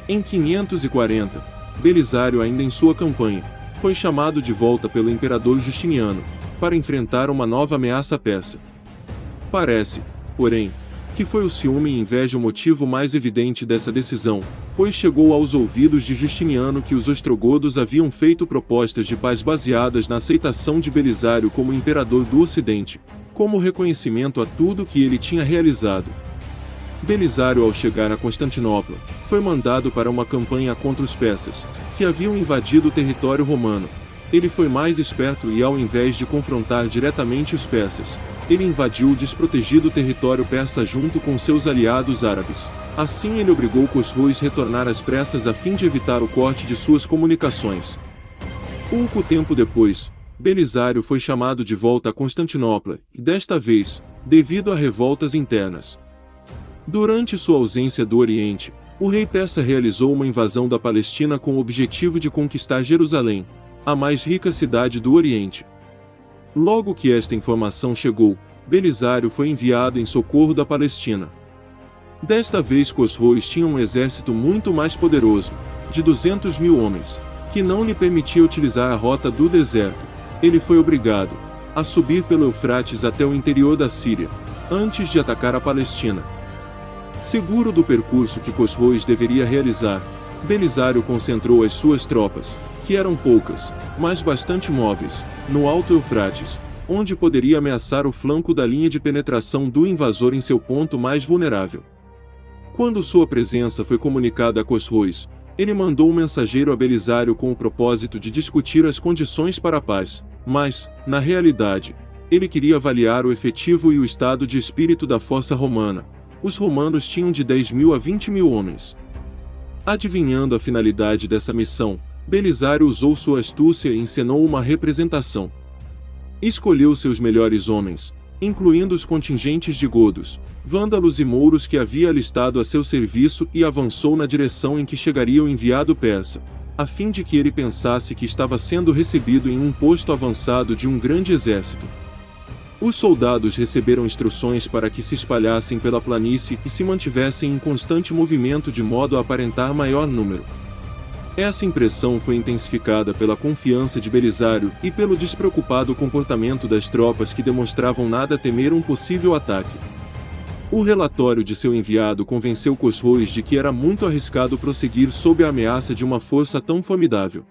Em 540, Belisário, ainda em sua campanha, foi chamado de volta pelo imperador Justiniano, para enfrentar uma nova ameaça persa. Parece, porém, que foi o ciúme e inveja o motivo mais evidente dessa decisão, pois chegou aos ouvidos de Justiniano que os ostrogodos haviam feito propostas de paz baseadas na aceitação de Belisário como imperador do Ocidente, como reconhecimento a tudo que ele tinha realizado. Belisário, ao chegar a Constantinopla, foi mandado para uma campanha contra os persas, que haviam invadido o território romano. Ele foi mais esperto e, ao invés de confrontar diretamente os persas, ele invadiu o desprotegido território persa junto com seus aliados árabes. Assim ele obrigou Cosroes a retornar às pressas a fim de evitar o corte de suas comunicações. Pouco tempo depois, Belisário foi chamado de volta a Constantinopla, e desta vez, devido a revoltas internas. Durante sua ausência do Oriente, o rei persa realizou uma invasão da Palestina com o objetivo de conquistar Jerusalém, a mais rica cidade do Oriente. Logo que esta informação chegou, Belisário foi enviado em socorro da Palestina. Desta vez Cosroes tinha um exército muito mais poderoso, de 200.000 homens, que não lhe permitia utilizar a rota do deserto. Ele foi obrigado a subir pelo Eufrates até o interior da Síria, antes de atacar a Palestina. Seguro do percurso que Cosroes deveria realizar, Belisário concentrou as suas tropas, que eram poucas, mas bastante móveis, no Alto Eufrates, onde poderia ameaçar o flanco da linha de penetração do invasor em seu ponto mais vulnerável. Quando sua presença foi comunicada a Cosroes, ele mandou um mensageiro a Belisário com o propósito de discutir as condições para a paz, mas, na realidade, ele queria avaliar o efetivo e o estado de espírito da força romana. Os romanos tinham de 10.000 a 20.000 homens. Adivinhando a finalidade dessa missão, Belisário usou sua astúcia e encenou uma representação. Escolheu seus melhores homens, incluindo os contingentes de godos, vândalos e mouros que havia alistado a seu serviço, e avançou na direção em que chegaria o enviado persa, a fim de que ele pensasse que estava sendo recebido em um posto avançado de um grande exército. Os soldados receberam instruções para que se espalhassem pela planície e se mantivessem em constante movimento de modo a aparentar maior número. Essa impressão foi intensificada pela confiança de Belisário e pelo despreocupado comportamento das tropas, que demonstravam nada temer um possível ataque. O relatório de seu enviado convenceu Cosroes de que era muito arriscado prosseguir sob a ameaça de uma força tão formidável.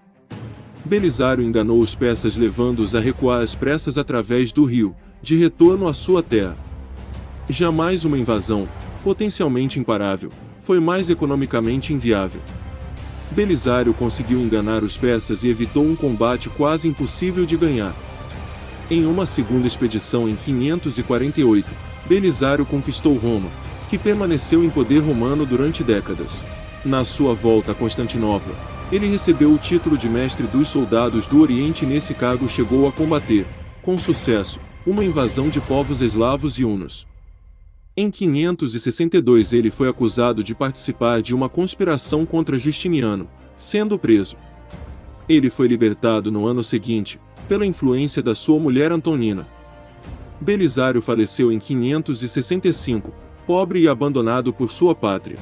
Belisário enganou os persas, levando-os a recuar às pressas através do rio, de retorno à sua terra. Jamais uma invasão, potencialmente imparável, foi mais economicamente inviável. Belisário conseguiu enganar os persas e evitou um combate quase impossível de ganhar. Em uma segunda expedição em 548, Belisário conquistou Roma, que permaneceu em poder romano durante décadas. Na sua volta a Constantinopla, ele recebeu o título de mestre dos soldados do Oriente e nesse cargo chegou a combater, com sucesso, uma invasão de povos eslavos e hunos. Em 562 ele foi acusado de participar de uma conspiração contra Justiniano, sendo preso. Ele foi libertado no ano seguinte, pela influência da sua mulher Antonina. Belisário faleceu em 565, pobre e abandonado por sua pátria.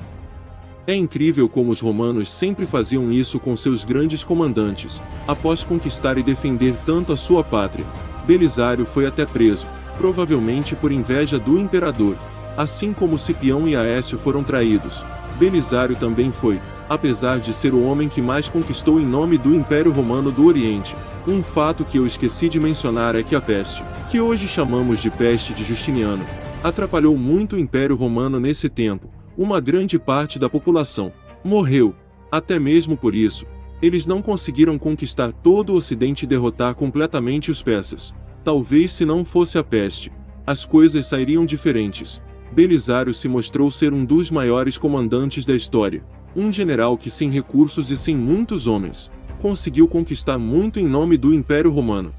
É incrível como os romanos sempre faziam isso com seus grandes comandantes. Após conquistar e defender tanto a sua pátria, Belisário foi até preso, provavelmente por inveja do imperador. Assim como Cipião e Aécio foram traídos, Belisário também foi, apesar de ser o homem que mais conquistou em nome do Império Romano do Oriente. Um fato que eu esqueci de mencionar é que a peste, que hoje chamamos de peste de Justiniano, atrapalhou muito o Império Romano nesse tempo. Uma grande parte da população morreu. Até mesmo por isso, eles não conseguiram conquistar todo o Ocidente e derrotar completamente os persas. Talvez se não fosse a peste, as coisas sairiam diferentes. Belisário se mostrou ser um dos maiores comandantes da história. Um general que, sem recursos e sem muitos homens, conseguiu conquistar muito em nome do Império Romano.